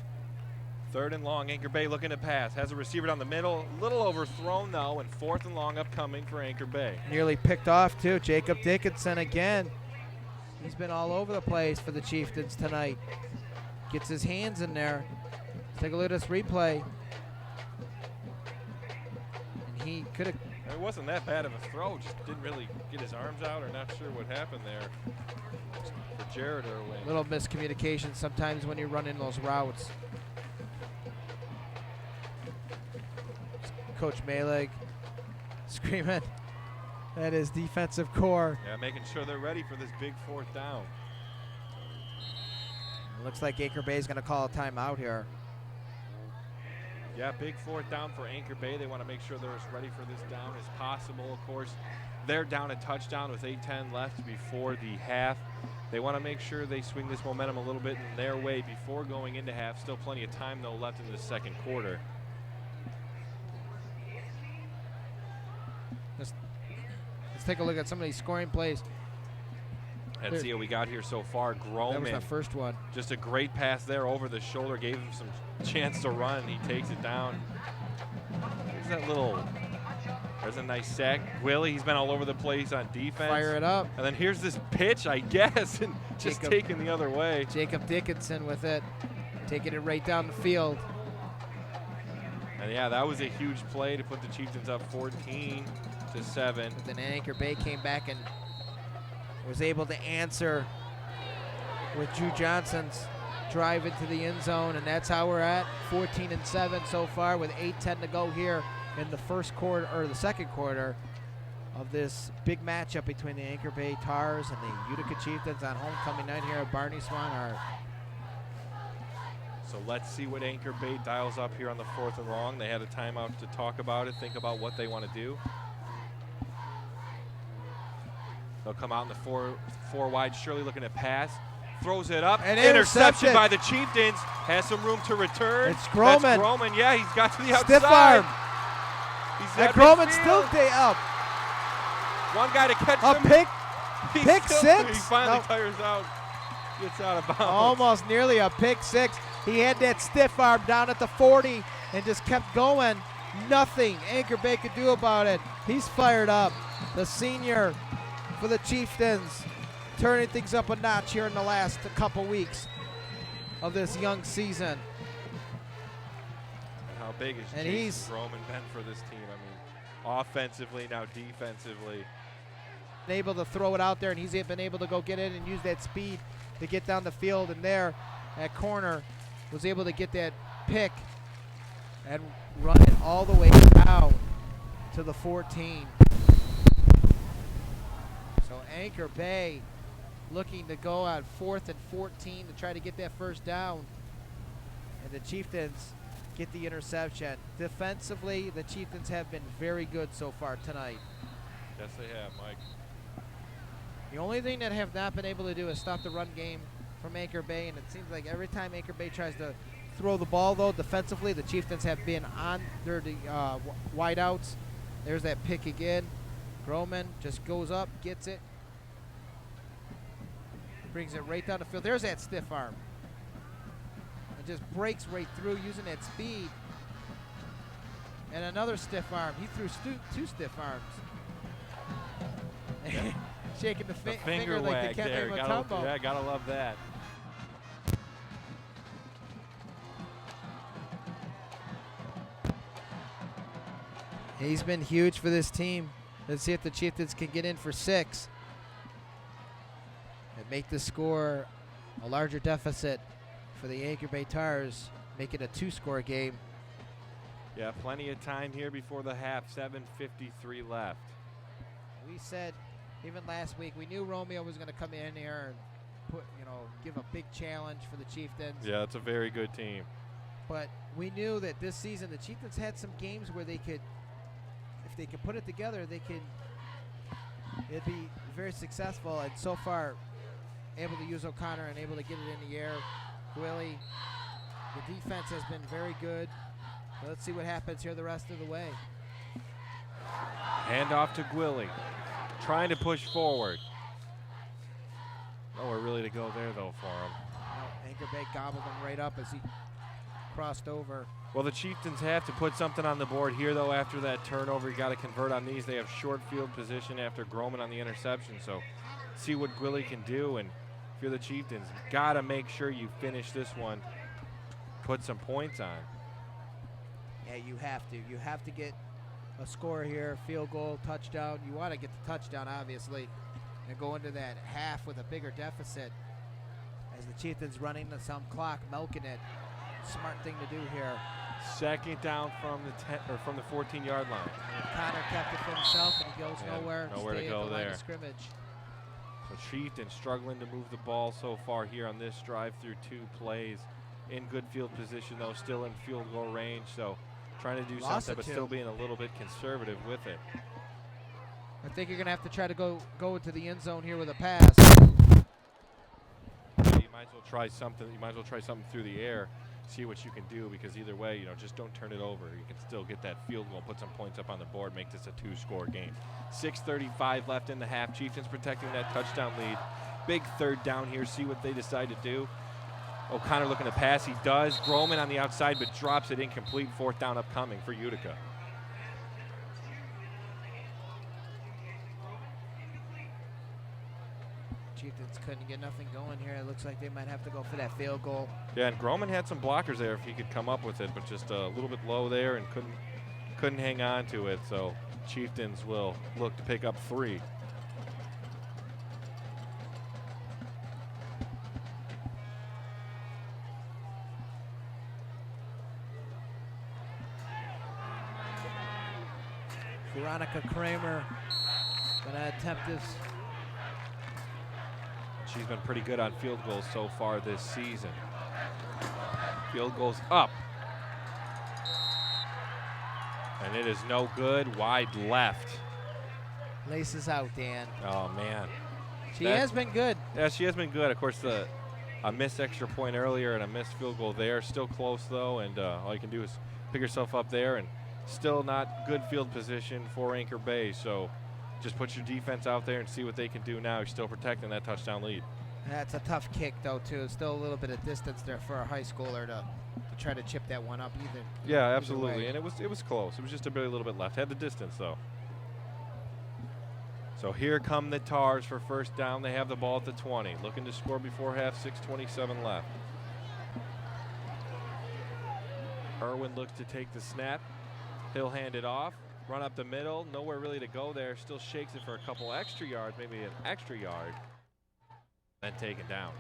3rd and long, Anchor Bay looking to pass. Has a receiver down the middle. A little overthrown, though, and 4th and long upcoming for Anchor Bay. Nearly picked off, too. Jacob Dickinson again. He's been all over the place for the Chieftains tonight. Gets his hands in there. Let's take a look at this replay. And he could have. It wasn't that bad of a throw. Just didn't really get his arms out, or not sure what happened there for Jared Irwin. Little miscommunication sometimes when you're running those routes. Coach Maleg screaming That is defensive core. Yeah, making sure they're ready for this big 4th down. It looks like Anchor Bay is going to call a timeout here. Yeah, big 4th down for Anchor Bay. They want to make sure they're as ready for this down as possible. Of course, they're down a touchdown with 8:10 left before the half. They want to make sure they swing this momentum a little bit in their way before going into half. Still plenty of time, though, left in the second quarter. Let's take a look at some of these scoring plays. Let's see what we got here so far. Groman. That was the first one. Just a great pass there over the shoulder. Gave him some chance to run. He takes it down. There's that little... There's a nice sack. Willie, he's been all over the place on defense. Fire it up. And then here's this pitch, I guess, and just taken the other way. Jacob Dickinson with it, taking it right down the field. And yeah, that was a huge play to put the Chieftains up 14-7. But then Anchor Bay came back and was able to answer with Drew Johnson's drive into the end zone, and that's how we're at 14-7 so far with 8:10 to go here in the first quarter or the second quarter of this big matchup between the Anchor Bay Tars and the Utica Chieftains on homecoming night here at Barney Swanhart. So let's see what Anchor Bay dials up here on the 4th and long. They had a timeout to talk about it, think about what they want to do. They'll come out in the four wide. Shirley looking to pass. Throws it up. And interception intercepted by the Chieftains. Has some room to return. It's Groman. That's Groman. Yeah, he's got to the outside. Stiff arm. He's And at Groman midfield. still stay up. One guy to catch A him. pick six. He finally Nope. tires out. Gets out of bounds. Almost nearly a pick six. He had that stiff arm down at the 40 and just kept going. Nothing Anchor Bay could do about it. He's fired up. The senior for the Chieftains, turning things up a notch here in the last couple weeks of this young season. How big is And Jason Groman been for this team? I mean, offensively, now defensively. Able to throw it out there, and he's been able to go get it and use that speed to get down the field. And there, at corner, was able to get that pick and run it all the way down to the 14. So Anchor Bay looking to go on 4th and 14 to try to get that first down. And the Chieftains get the interception. Defensively, the Chieftains have been very good so far tonight. Yes, they have, Mike. The only thing that have not been able to do is stop the run game from Anchor Bay, and it seems like every time Anchor Bay tries to throw the ball, though, defensively, the Chieftains have been on their wideouts. There's that pick again. Groman just goes up, gets it, brings it right down the field. There's that stiff arm. It just breaks right through using that speed. And another stiff arm. He threw two stiff arms. Yeah. Shaking the finger like wag the there. Gotta love that. He's been huge for this team. Let's see if the Chieftains can get in for 6 and make the score a larger deficit for the Anchor Bay Tars, make it a 2-score game. Yeah, plenty of time here before the half. 7:53 left. We said even last week we knew Romeo was going to come in here and give a big challenge for the Chieftains. Yeah, it's a very good team. But we knew that this season the Chieftains had some games where they could, if they could put it together, it'd be very successful. And so far, able to use O'Connor and able to get it in the air. Willie, the defense has been very good. So let's see what happens here the rest of the way. Hand off to Gwilly. Trying to push forward. Nowhere really to go there, though, for him. No, Anchor Bay gobbled him right up as he crossed over. Well, the Chieftains have to put something on the board here, though, after that turnover. You got to convert on these. They have short field position after Groman on the interception. So see what Gwilly can do. And if you're the Chieftains, got to make sure you finish this one. Put some points on. Yeah, you have to. You have to get a score here, field goal, touchdown. You want to get the touchdown, obviously, and go into that half with a bigger deficit as the Chieftains running some clock, milking it. Smart thing to do here. Second down from the 14-yard line. Connor kept it for himself, and he goes nowhere. Nowhere to Stay go at the line there. of scrimmage. So Chieftains struggling to move the ball so far here on this drive through 2 plays. In good field position, though, still in field goal range. So trying to do something, but still being a little bit conservative with it. I think you're going to have to try to go into the end zone here with a pass. You might as well try something. You might as well try something through the air, see what you can do, because either way, just don't turn it over. You can still get that field goal, put some points up on the board, make this a 2-score game. 6:35 left in the half. Chieftains protecting that touchdown lead. Big third down here. See what they decide to do. O'Connor looking to pass. He does. Groman on the outside, but drops it incomplete. 4th down upcoming for Utica. Chieftains couldn't get nothing going here. It looks like they might have to go for that field goal. Yeah, and Groman had some blockers there if he could come up with it, but just a little bit low there and couldn't hang on to it. So Chieftains will look to pick up 3. Veronica Kramer gonna attempt this. She's been pretty good on field goals so far this season. Field goals up. And it is no good. Wide left. Laces out, Dan. Oh, man. She has been good. Yeah, she has been good. Of course, a missed extra point earlier and a missed field goal there. Still close, though, and all you can do is pick yourself up there, and still not good field position for Anchor Bay. So just put your defense out there and see what they can do now. You're still protecting that touchdown lead. That's a tough kick, though, too. Still a little bit of distance there for a high schooler to try to chip that one up either. Yeah, absolutely. And it was close. It was just a little bit left. Had the distance, though. So here come the Tars for first down. They have the ball at the 20. Looking to score before half, 6:27 left. Irwin looks to take the snap. He'll hand it off. Run up the middle. Nowhere really to go there. Still shakes it for a couple extra yards, maybe an extra yard. Then taken down.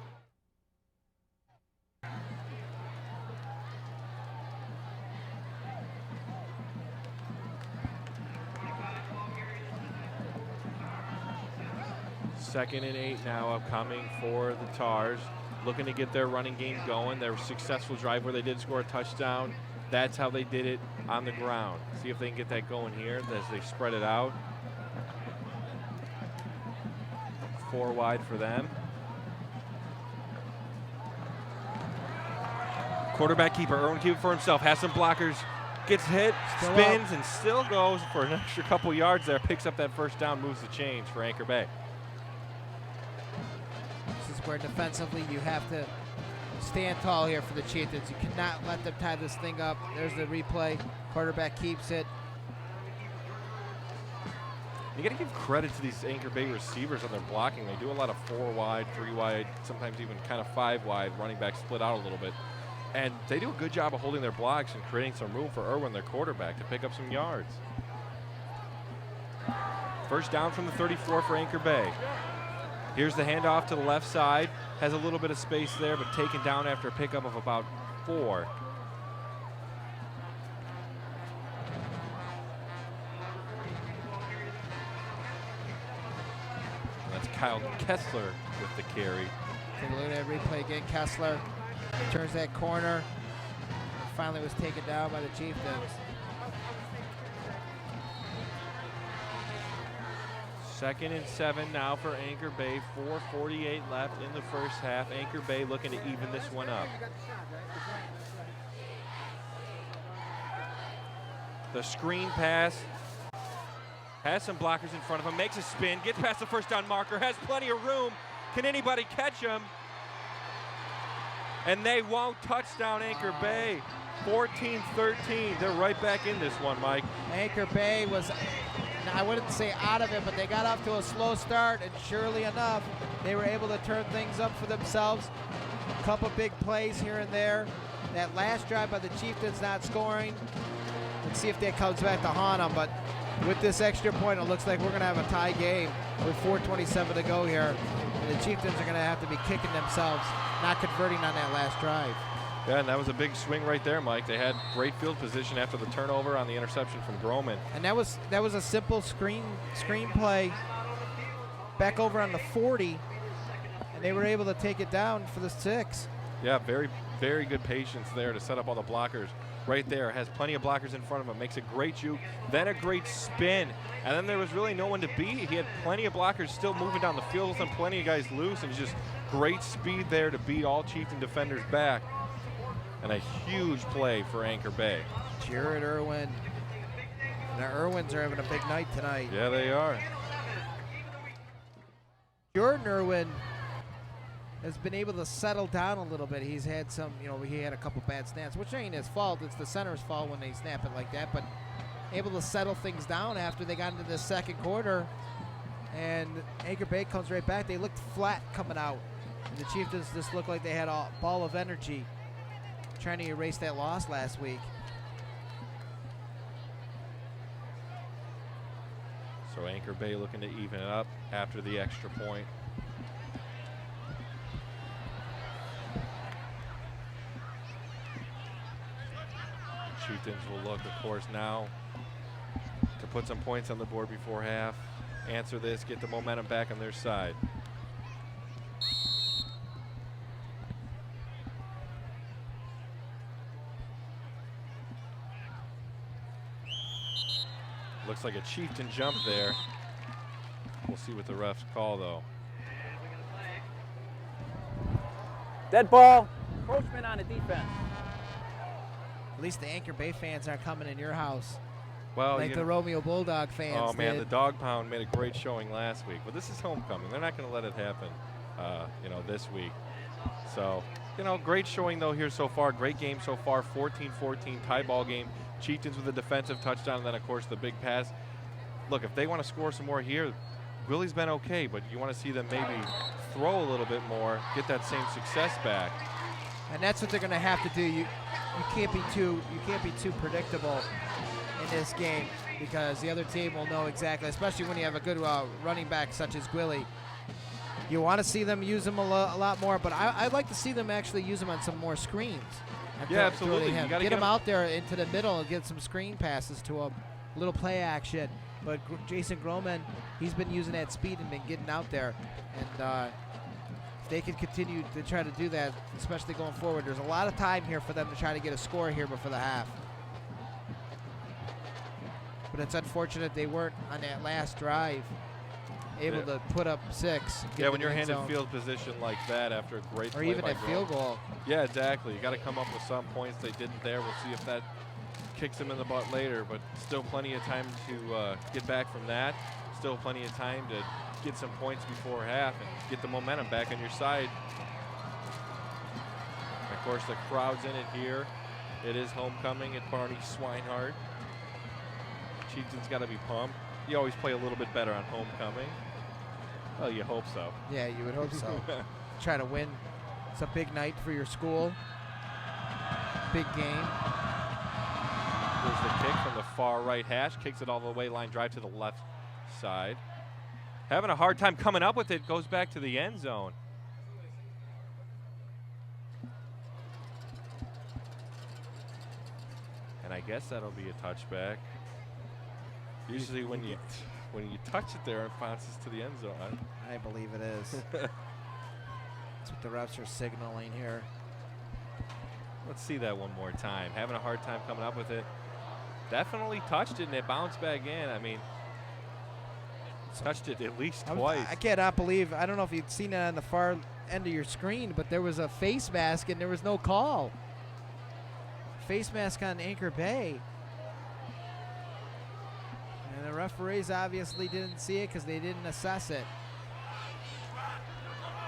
Second and 8 now upcoming for the Tars. Looking to get their running game going. Their successful drive where they did score a touchdown. That's how they did it on the ground. See if they can get that going here as they spread it out. 4 wide for them. Quarterback keeper, Irwin keeper for himself, has some blockers, gets hit, spins, and still goes for an extra couple yards there. Picks up that first down, moves the chains for Anchor Bay. This is where defensively you have to stand tall here for the Chieftains. You cannot let them tie this thing up. There's the replay. Quarterback keeps it. You got to give credit to these Anchor Bay receivers on their blocking. They do a lot of 4 wide, 3 wide, sometimes even kind of 5 wide. Running back split out a little bit. And they do a good job of holding their blocks and creating some room for Irwin, their quarterback, to pick up some yards. First down from the 34 for Anchor Bay. Here's the handoff to the left side. Has a little bit of space there, but taken down after a pickup of about 4. That's Kyle Kessler with the carry. Take a look at that replay again. Kessler turns that corner. Finally was taken down by the Chieftains. Second and 7 now for Anchor Bay. 4:48 left in the first half. Anchor Bay looking to even this one up. The screen pass. Has some blockers in front of him. Makes a spin. Gets past the first down marker. Has plenty of room. Can anybody catch him? And they won't. Touchdown Anchor Bay. 14-13. They're right back in this one, Mike. Anchor Bay was, I wouldn't say out of it, but they got off to a slow start, and surely enough, they were able to turn things up for themselves. A couple big plays here and there. That last drive by the Chieftains not scoring. Let's see if that comes back to haunt them, but with this extra point, it looks like we're going to have a tie game with 4:27 to go here. And the Chieftains are going to have to be kicking themselves, not converting on that last drive. Yeah, and that was a big swing right there, Mike. They had great field position after the turnover on the interception from Groman. And that was a simple screen play back over on the 40, and they were able to take it down for the 6. Yeah, very, very good patience there to set up all the blockers. Right there, has plenty of blockers in front of him, makes a great juke, then a great spin, and then there was really no one to beat. He had plenty of blockers still moving down the field and plenty of guys loose, and just great speed there to beat all Chieftain defenders back. And a huge play for Anchor Bay. Jared Irwin. The Irwins are having a big night tonight. Yeah, they are. Jordan Irwin has been able to settle down a little bit. He's had some, he had a couple bad snaps, which ain't his fault. It's the center's fault when they snap it like that, but able to settle things down after they got into the second quarter. And Anchor Bay comes right back. They looked flat coming out. And the Chieftains just looked like they had a ball of energy trying to erase that loss last week. So Anchor Bay looking to even it up after the extra point. Chieftains will look, of course, now to put some points on the board before half. Answer this, get the momentum back on their side. Looks like a Chieftain jump there. We'll see what the refs call, though. Dead ball. Encroachment on the defense. At least the Anchor Bay fans aren't coming in your house Well, like the Romeo Bulldog fans. Oh man, did. the Dog Pound made a great showing last week. But this is homecoming. They're not going to let it happen, this week. So, great showing though here so far. Great game so far. 14-14 tie ball game. Chieftains with a defensive touchdown, and then of course the big pass. Look, if they want to score some more here, Willie's been okay, but you want to see them maybe throw a little bit more, get that same success back. And that's what they're going to have to do. You can't be too predictable in this game, because the other team will know exactly, especially when you have a good running back such as Gwilly. You want to see them use him a lot more, but I'd like to see them actually use him on some more screens. Yeah, absolutely. You gotta get him out there into the middle and get some screen passes to him, a little play action. But Jason Groman, he's been using that speed and been getting out there. And if they can continue to try to do that, especially going forward, there's a lot of time here for them to try to get a score here before the half. But it's unfortunate they weren't on that last drive able to put up 6. Yeah, when you're handed field position like that after a great or play even by a field goal. Yeah, exactly. You got to come up with some points. They didn't there. We'll see if that kicks them in the butt later, but still plenty of time to get back from that. Still plenty of time to get some points before half and get the momentum back on your side. And of course, the crowd's in it here. It is homecoming at Barney Swinehart. Chieftains got to be pumped. You always play a little bit better on homecoming. Well, you hope so. Yeah, you would hope so. Try to win. It's a big night for your school. Big game. There's the kick from the far right hash. Kicks it all the way, line drive to the left side. Having a hard time coming up with it. Goes back to the end zone. And I guess that'll be a touchback. Usually when you touch it there, it bounces to the end zone. I believe it is. That's what the refs are signaling here. Let's see that one more time. Having a hard time coming up with it. Definitely touched it, and it bounced back in. I mean, touched it at least twice. I cannot believe, I don't know if you'd seen it on the far end of your screen, but there was a face mask and there was no call. Face mask on Anchor Bay. And the referees obviously didn't see it because they didn't assess it.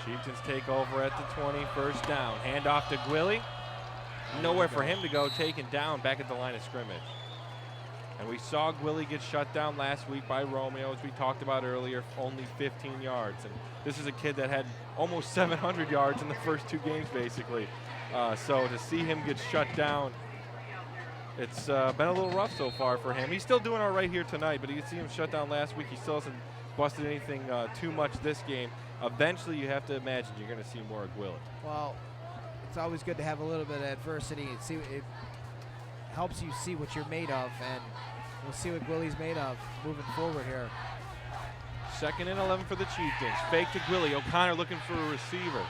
Chieftains take over at the 20, first down. Hand off to Gwilly. Nowhere for him to go, taken down back at the line of scrimmage. And we saw Gwilly get shut down last week by Romeo, as we talked about earlier, only 15 yards. And this is a kid that had almost 700 yards in the first 2 games, basically. So to see him get shut down, it's been a little rough so far for him. He's still doing all right here tonight, but you can see him shut down last week. He still hasn't busted anything too much this game. Eventually, you have to imagine you're going to see more of Gwilly. Well, it's always good to have a little bit of adversity and see it helps you see what you're made of, and we'll see what Gwilly's made of moving forward here. 2nd and 11 for the Chieftains. Fake to Gwilly. O'Connor looking for a receiver.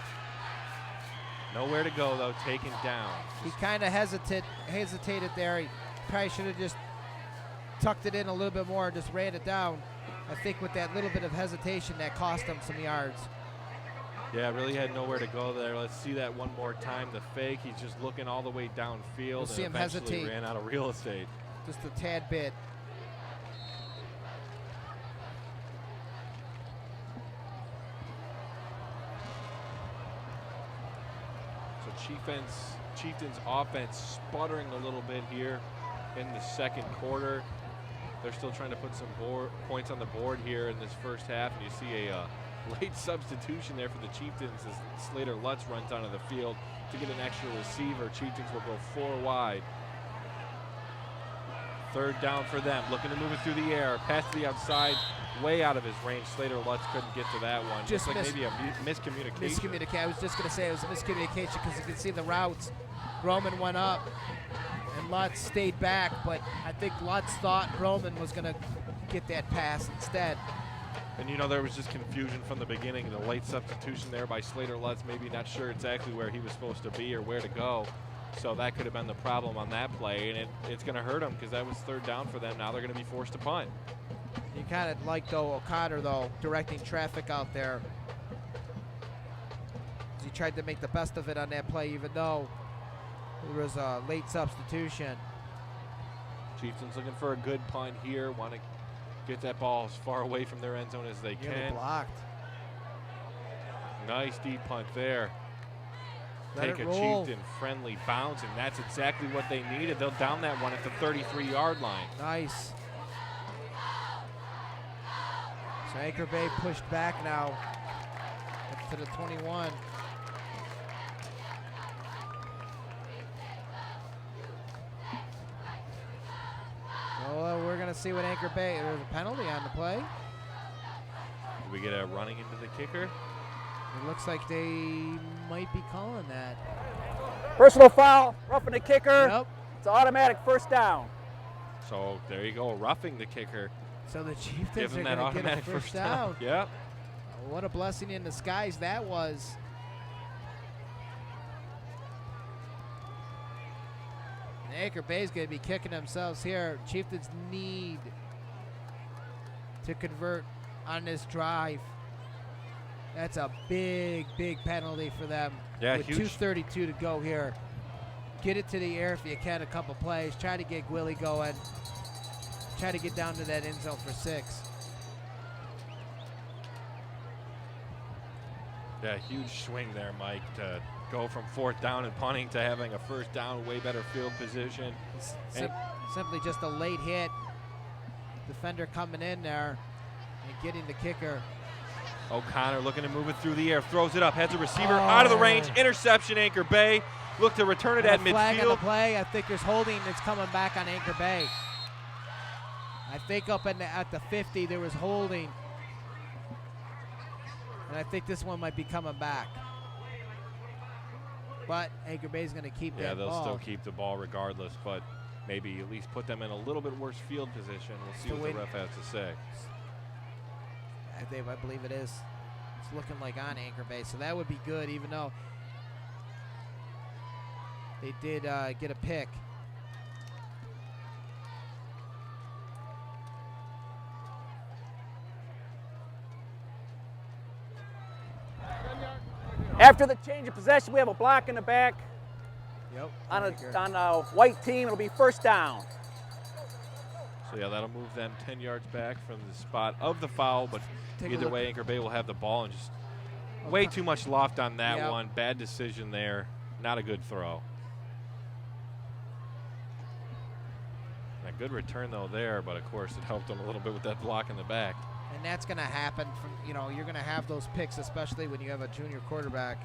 Nowhere to go though. Taken down. He kind of hesitated there. He probably should have just tucked it in a little bit more and just ran it down. I think with that little bit of hesitation, that cost him some yards. Yeah, really had nowhere to go there. Let's see that one more time. The fake. He's just looking all the way downfield We'll see him eventually hesitate. ran out of real estate. Just a tad bit. So Chieftains offense sputtering a little bit here in the 2nd quarter. They're still trying to put some points on the board here in this first half, and you see a late substitution there for the Chieftains as Slater Lutz runs onto the field to get an extra receiver. Chieftains will go 4 wide. 3rd down for them, looking to move it through the air. Pass to the outside, way out of his range. Slater Lutz couldn't get to that one. Just looks like maybe a miscommunication. I was just going to say it was a miscommunication because you can see the routes. Roman went up and Lutz stayed back, but I think Lutz thought Roman was going to get that pass instead. And you know, there was just confusion from the beginning. The late substitution there by Slater Lutz, maybe not sure exactly where he was supposed to be or where to go. So that could have been the problem on that play, and it's going to hurt them because that was 3rd down for them. Now they're going to be forced to punt. You kind of like, though, O'Connor, though, directing traffic out there. He tried to make the best of it on that play, even though there was a late substitution. Chieftains looking for a good punt here. Want to get that ball as far away from their end zone as they Nearly can. blocked. Nice deep punt there. Let Take it a roll. Chieftain friendly bounce, and that's exactly what they needed. They'll down that one at the 33-yard line. Nice. So Anchor Bay pushed back now up to the 21. Well, we're going to see what Anchor Bay, there's a penalty on the play. Do we get a running into the kicker? It looks like they might be calling that. Personal foul, roughing the kicker. Yep. It's an automatic 1st down. So there you go, roughing the kicker. So the Give Chieftains him are that going to get a automatic first down. Yep. What a blessing in disguise that was. And Anchor Bay's going to be kicking themselves here. Chieftains need to convert on this drive. That's a big, big penalty for them. Yeah, with huge. 2:32 to go here. Get it to the air if you can, a couple plays. Try to get Gwilly going. Try to get down to that end zone for 6. Yeah, huge swing there, Mike, to go from 4th down and punting to having a 1st down, way better field position. Simply just a late hit. Defender coming in there and getting the kicker. O'Connor looking to move it through the air, throws it up, has a receiver out of the range, interception. Anchor Bay look to return it at And a flag on the midfield. play. I think there's holding that's coming back on Anchor Bay. I think up at the 50 there was holding. And I think this one might be coming back. But Anchor Bay's going to keep Yeah, that they'll ball. still keep the ball regardless, but maybe at least put them in a little bit worse field position. We'll see Still what the waiting. ref has to say. I believe it is. It's looking like on Anchor Bay, so that would be good, even though they did get a pick. After the change of possession, we have a block in the back. Yep. On a white team, it'll be 1st down. So yeah, that'll move them 10 yards back from the spot of the foul, but Take a either look. way, Anchor Bay will have the ball, and just way too much loft on that Yep. one. Bad decision there. Not a good throw. A good return though there, but of course it helped them a little bit with that block in the back. And that's going to happen. You're going to have those picks, especially when you have a junior quarterback.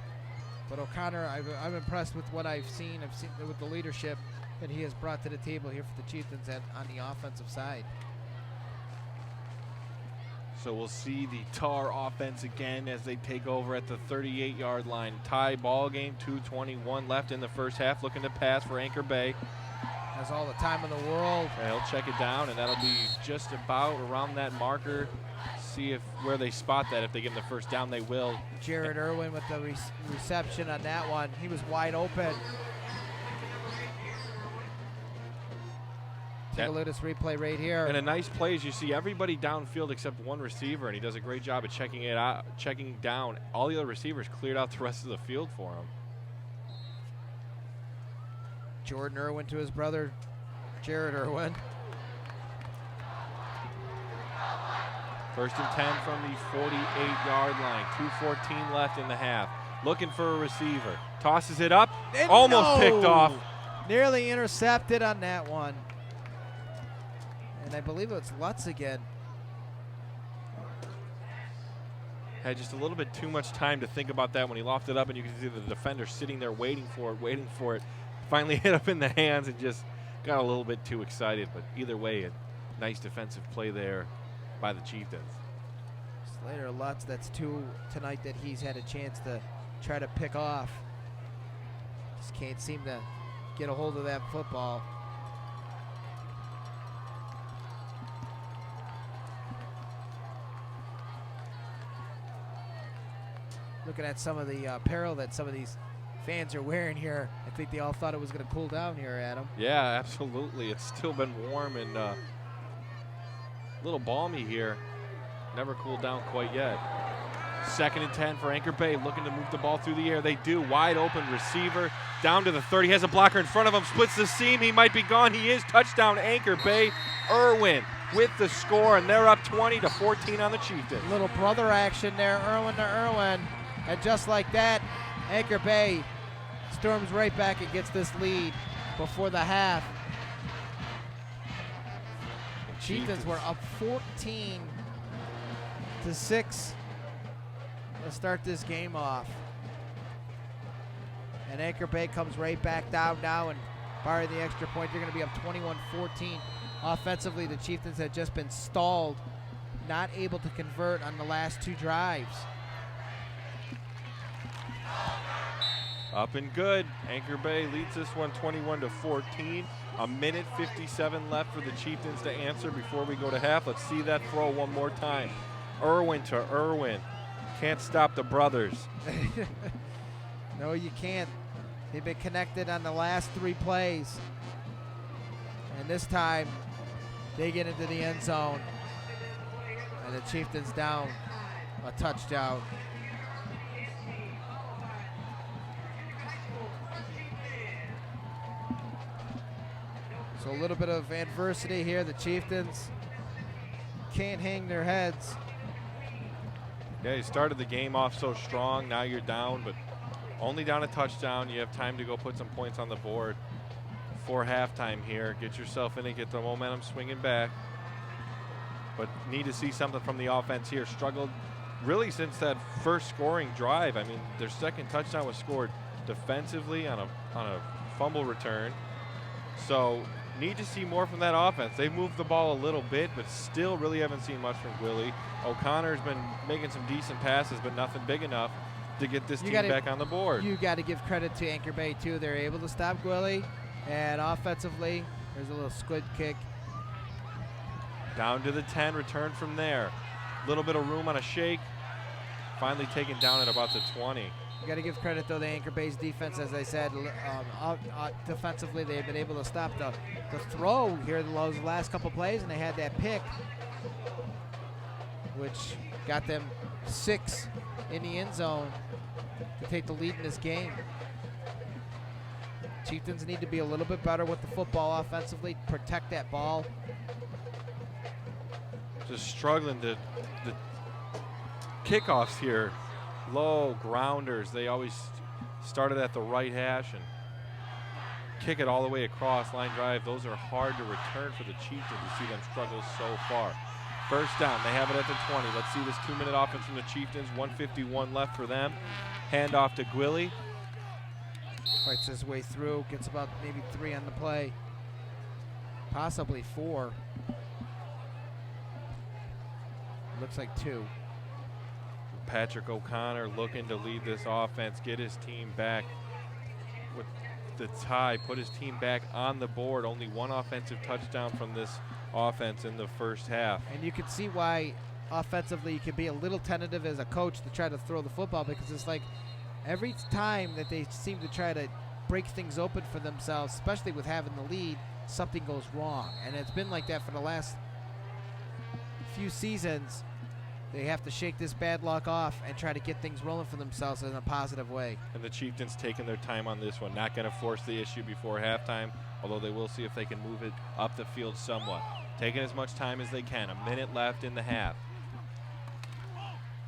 But O'Connor, I'm impressed with what I've seen. With the leadership that he has brought to the table here for the Chieftains on the offensive side. So we'll see the Tar offense again as they take over at the 38-yard line. Tie ball game, 2:21 left in the first half. Looking to pass for Anchor Bay. Has all the time in the world. And he'll check it down, and that'll be just about around that marker. See if where they spot that. If they get him the first down, they will. Jared Irwin with the reception on that one. He was wide open. Take a look at this replay right here. And a nice play is you see everybody downfield except one receiver, and he does a great job of checking it out, checking down. All the other receivers cleared out the rest of the field for him. Jordan Irwin to his brother, Jared Irwin. First and 10 from the 48-yard line. 2:14 left in the half. Looking for a receiver. Tosses it up. And almost picked off. Nearly intercepted on that one. And I believe it's Lutz again. Had just a little bit too much time to think about that when he lofted it up, and you can see the defender sitting there waiting for it. Finally hit up in the hands and just got a little bit too excited. But either way, a nice defensive play there by the Chieftains. Slater Lutz, that's two tonight that he's had a chance to try to pick off. Just can't seem to get a hold of that football. Looking at some of the apparel that some of these fans are wearing here, I think they all thought it was going to cool down here, Adam. Yeah, absolutely. It's still been warm and a little balmy here. Never cooled down quite yet. 2nd and 10 for Anchor Bay, looking to move the ball through the air. They do. Wide open receiver down to the 30. Has a blocker in front of him. Splits the seam. He might be gone. He is. Touchdown, Anchor Bay. Irwin with the score, and they're up 20-14 on the Chieftains. Little brother action there, Irwin to Irwin. And just like that, Anchor Bay storms right back and gets this lead before the half. Chieftains were up 14-6 to start this game off. And Anchor Bay comes right back down now, and barring the extra point, they're going to be up 21-14. Offensively, the Chieftains had just been stalled, not able to convert on the last two drives. Up and good. Anchor Bay leads this one 21-14. A minute 57 left for the Chieftains to answer before we go to half. Let's see that throw one more time. Irwin to Irwin. Can't stop the brothers. No, you can't. They've been connected on the last three plays. And this time, they get into the end zone. And the Chieftains down a touchdown. So a little bit of adversity here. The Chieftains can't hang their heads. Yeah, you started the game off so strong. Now you're down, but only down a touchdown. You have time to go put some points on the board for halftime here. Get yourself in and get the momentum swinging back. But need to see something from the offense here. Struggled really since that first scoring drive. I mean, their second touchdown was scored defensively on a fumble return. So need to see more from that offense. They've moved the ball a little bit, but still really haven't seen much from Gwilly. O'Connor's been making some decent passes, but nothing big enough to get this team back on the board. You got to give credit to Anchor Bay, too. They're able to stop Gwilly, and offensively, there's a little squid kick. Down to the 10, return from there. Little bit of room on a shake. Finally taken down at about the 20. You got to give credit, though, to Anchor Bay's defense. As I said, defensively, they've been able to stop the throw here those last couple plays, and they had that pick, which got them 6 in the end zone to take the lead in this game. Chieftains need to be a little bit better with the football offensively, protect that ball. Just struggling to the kickoffs here. Low grounders. They always started at the right hash and kick it all the way across. Line drive. Those are hard to return for the Chieftains. You see them struggle so far. First down. They have it at the 20. Let's see this 2-minute offense from the Chieftains. 1:51 left for them. Handoff to Gwilly. Fights his way through. Gets about maybe 3 on the play. Possibly 4. looks like 2. Patrick O'Connor looking to lead this offense, get his team back with the tie, put his team back on the board. Only 1 offensive touchdown from this offense in the first half. And you can see why offensively you can be a little tentative as a coach to try to throw the football, because it's like every time that they seem to try to break things open for themselves, especially with having the lead, something goes wrong. And it's been like that for the last few seasons. They have to shake this bad luck off and try to get things rolling for themselves in a positive way. And the Chieftains taking their time on this one. Not going to force the issue before halftime, although they will see if they can move it up the field somewhat. Taking as much time as they can. A minute left in the half.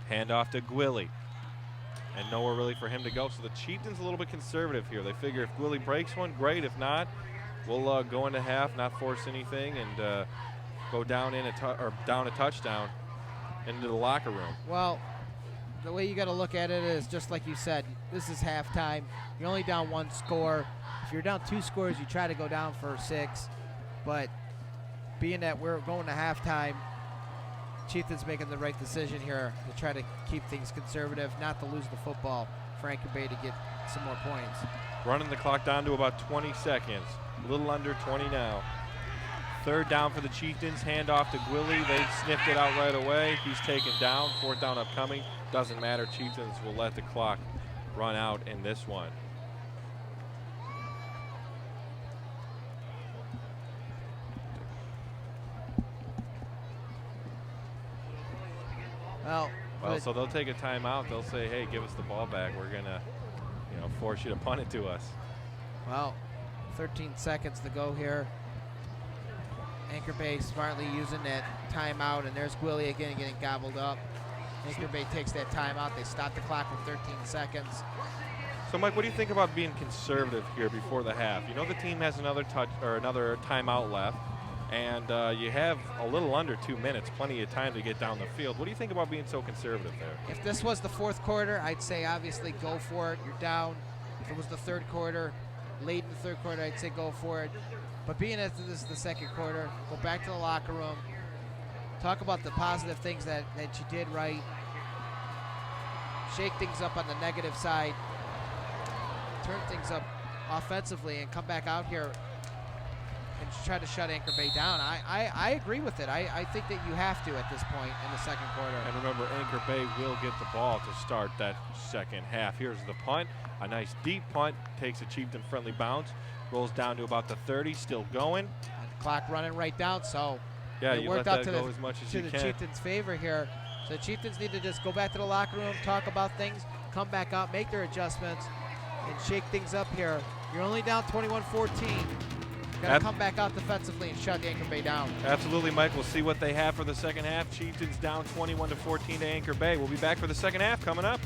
Hand off to Gwilly. And nowhere really for him to go. So the Chieftains a little bit conservative here. They figure if Gwilly breaks one, great. If not, we'll go into half, not force anything, and go down down a touchdown into the locker room. Well, the way you got to look at it is just like you said, this is halftime. You're only down 1 score. If you're down 2 scores, you try to go down for 6. But being that we're going to halftime, Chieftains making the right decision here to try to keep things conservative, not to lose the football for Anchor Bay to get some more points. Running the clock down to about 20 seconds. A little under 20 now. 3rd down for the Chieftains. Hand off to Gwilly. They sniffed it out right away. He's taken down. 4th down upcoming. Doesn't matter. Chieftains will let the clock run out in this one. Well, so they'll take a timeout. They'll say, hey, give us the ball back. We're going to force you to punt it to us. Well, 13 seconds to go here. Anchor Bay smartly using that timeout, and there's Gwilly again getting gobbled up. Anchor Bay takes that timeout. They stop the clock with 13 seconds. So, Mike, what do you think about being conservative here before the half? You know the team has another timeout left, and you have a little under 2 minutes, plenty of time to get down the field. What do you think about being so conservative there? If this was the 4th quarter, I'd say obviously go for it. You're down. If it was the 3rd quarter, late in the 3rd quarter, I'd say go for it. But being as this is the 2nd quarter, go back to the locker room, talk about the positive things that you did right, shake things up on the negative side, turn things up offensively, and come back out here and try to shut Anchor Bay down. I agree with it. I think that you have to at this point in the 2nd quarter. And remember, Anchor Bay will get the ball to start that 2nd half. Here's the punt. A nice deep punt. Takes a Chieftain-friendly bounce. Rolls down to about the 30. Still going. And the clock running right down, so yeah, it you worked let out that to go as much as you the can. Chieftains' favor here. So the Chieftains need to just go back to the locker room, talk about things, come back out, make their adjustments, and shake things up here. You're only down 21-14. Got to come back out defensively and shut Anchor Bay down. Absolutely, Mike. We'll see what they have for the 2nd half. Chieftains down 21-14 to Anchor Bay. We'll be back for the 2nd half coming up.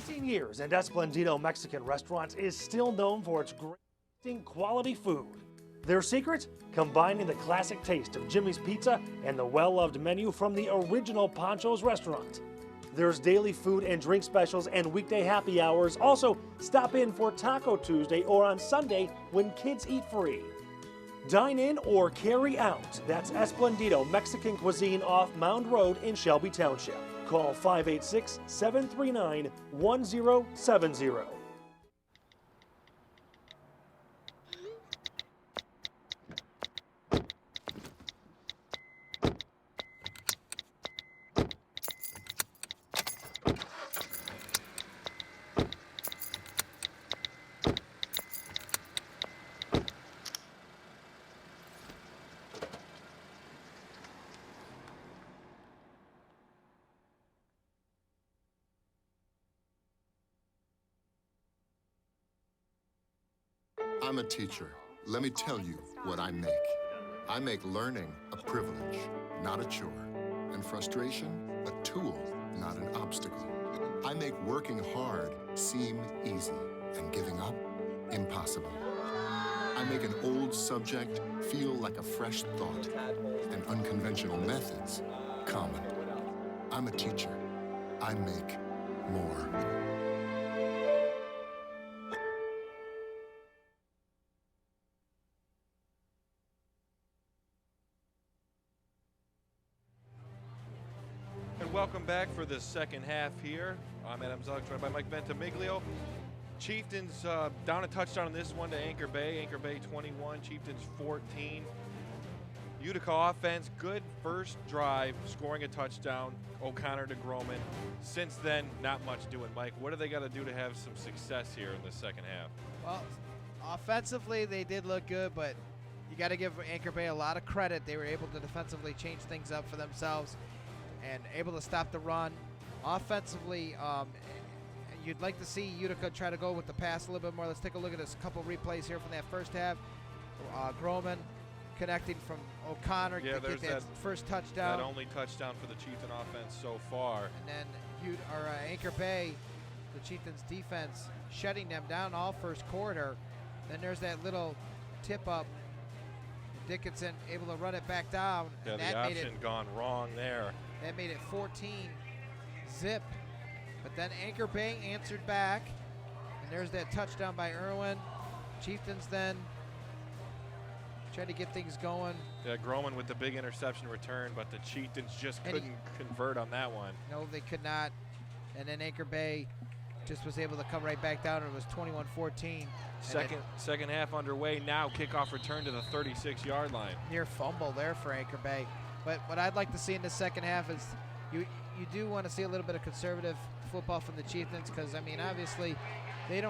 15 years, and Esplendito Mexican Restaurants is still known for its great quality food. Their secret? Combining the classic taste of Jimmy's Pizza and the well-loved menu from the original Pancho's restaurant. There's daily food and drink specials and weekday happy hours. Also, stop in for Taco Tuesday or on Sunday when kids eat free. Dine in or carry out. That's Esplendito Mexican Cuisine off Mound Road in Shelby Township. Call 586-739-1070. I'm a teacher. Let me tell you what I make. I make learning a privilege, not a chore, and frustration a tool, not an obstacle. I make working hard seem easy and giving up impossible. I make an old subject feel like a fresh thought and unconventional methods common. I'm a teacher. I make more. welcome back for the second half here. I'm Adam Zellick, joined by Mike Ventimiglia. Chieftains down a touchdown on this one to Anchor Bay. Anchor Bay 21, Chieftains 14. Utica offense, good first drive, scoring a touchdown. O'Connor to Groman. Since then, not much doing. Mike, what do they got to do to have some success here in the second half? Well, offensively, they did look good, but you got to give Anchor Bay a lot of credit. They were able to defensively change things up for themselves and able to stop the run. Offensively, you'd like to see Utica try to go with the pass a little bit more. Let's take a look at this couple replays here from that first half. Groman connecting from O'Connor to get that first touchdown. That only touchdown for the Chieftain offense so far. And then Anchor Bay, the Chieftains defense, shutting them down all first quarter. Then there's that little tip up. Dickinson able to run it back down. Yeah, and the option gone wrong there. That made it 14 zip. But then Anchor Bay answered back. And there's that touchdown by Irwin. Chieftains then tried to get things going. Yeah, Groman with the big interception return, but the Chieftains just couldn't convert on that one. No, they could not. And then Anchor Bay just was able to come right back down. It was 21-14. Second half underway now. Kickoff return to the 36-yard line. Near fumble there for Anchor Bay. But what I'd like to see in the second half is you do want to see a little bit of conservative football from the Chieftains, because I mean obviously they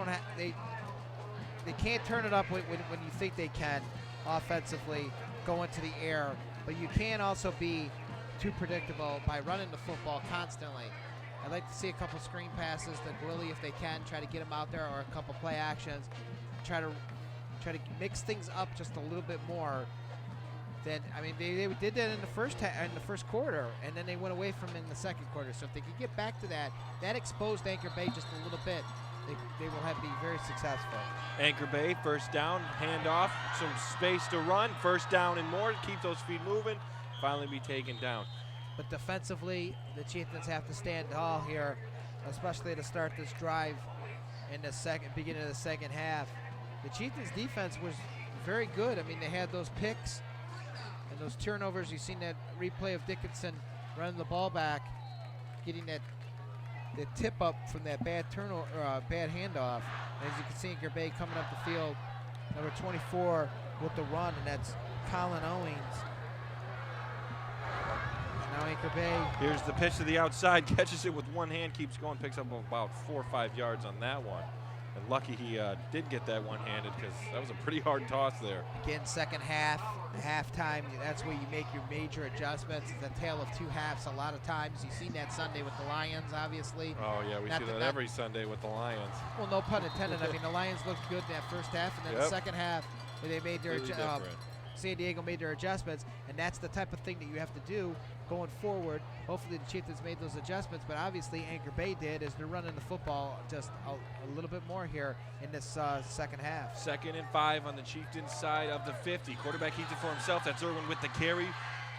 can't turn it up when you think they can offensively go into the air, but you can also be too predictable by running the football constantly. I'd like to see a couple screen passes to Gwilly if they can, try to get him out there, or a couple play actions, try to mix things up just a little bit more. Then I mean they did that in the first quarter, and then they went away from it in the second quarter. So if they could get back to that exposed Anchor Bay just a little bit, they will have to be very successful. Anchor Bay, first down, handoff, some space to run, first down and more, keep those feet moving, finally be taken down. But defensively, the Chieftains have to stand tall here, especially to start this drive in the beginning of the second half. The Chieftains defense was very good. I mean, they had those picks and those turnovers. You've seen that replay of Dickinson running the ball back, getting that tip up from that bad bad handoff. And as you can see, Anchor Bay coming up the field, number 24 with the run, and that's Colin Owings. Now Anchor Bay. Here's the pitch to the outside, catches it with one hand, keeps going, picks up about 4 or 5 yards on that one. And lucky he did get that one-handed, because that was a pretty hard toss there. Again, second half, halftime, that's where you make your major adjustments. It's a tale of two halves a lot of times. You've seen that Sunday with the Lions, obviously. Oh, yeah, we see that every Sunday with the Lions. Well, no pun intended. I mean, the Lions looked good in that first half, and then the second half, they made their San Diego made their adjustments, and that's the type of thing that you have to do going forward. Hopefully the Chieftains made those adjustments, but obviously Anchor Bay did, as they're running the football just a little bit more here in this second half. 2nd and 5 on the Chieftains side of the 50. Quarterback keeps it for himself. That's Irwin with the carry.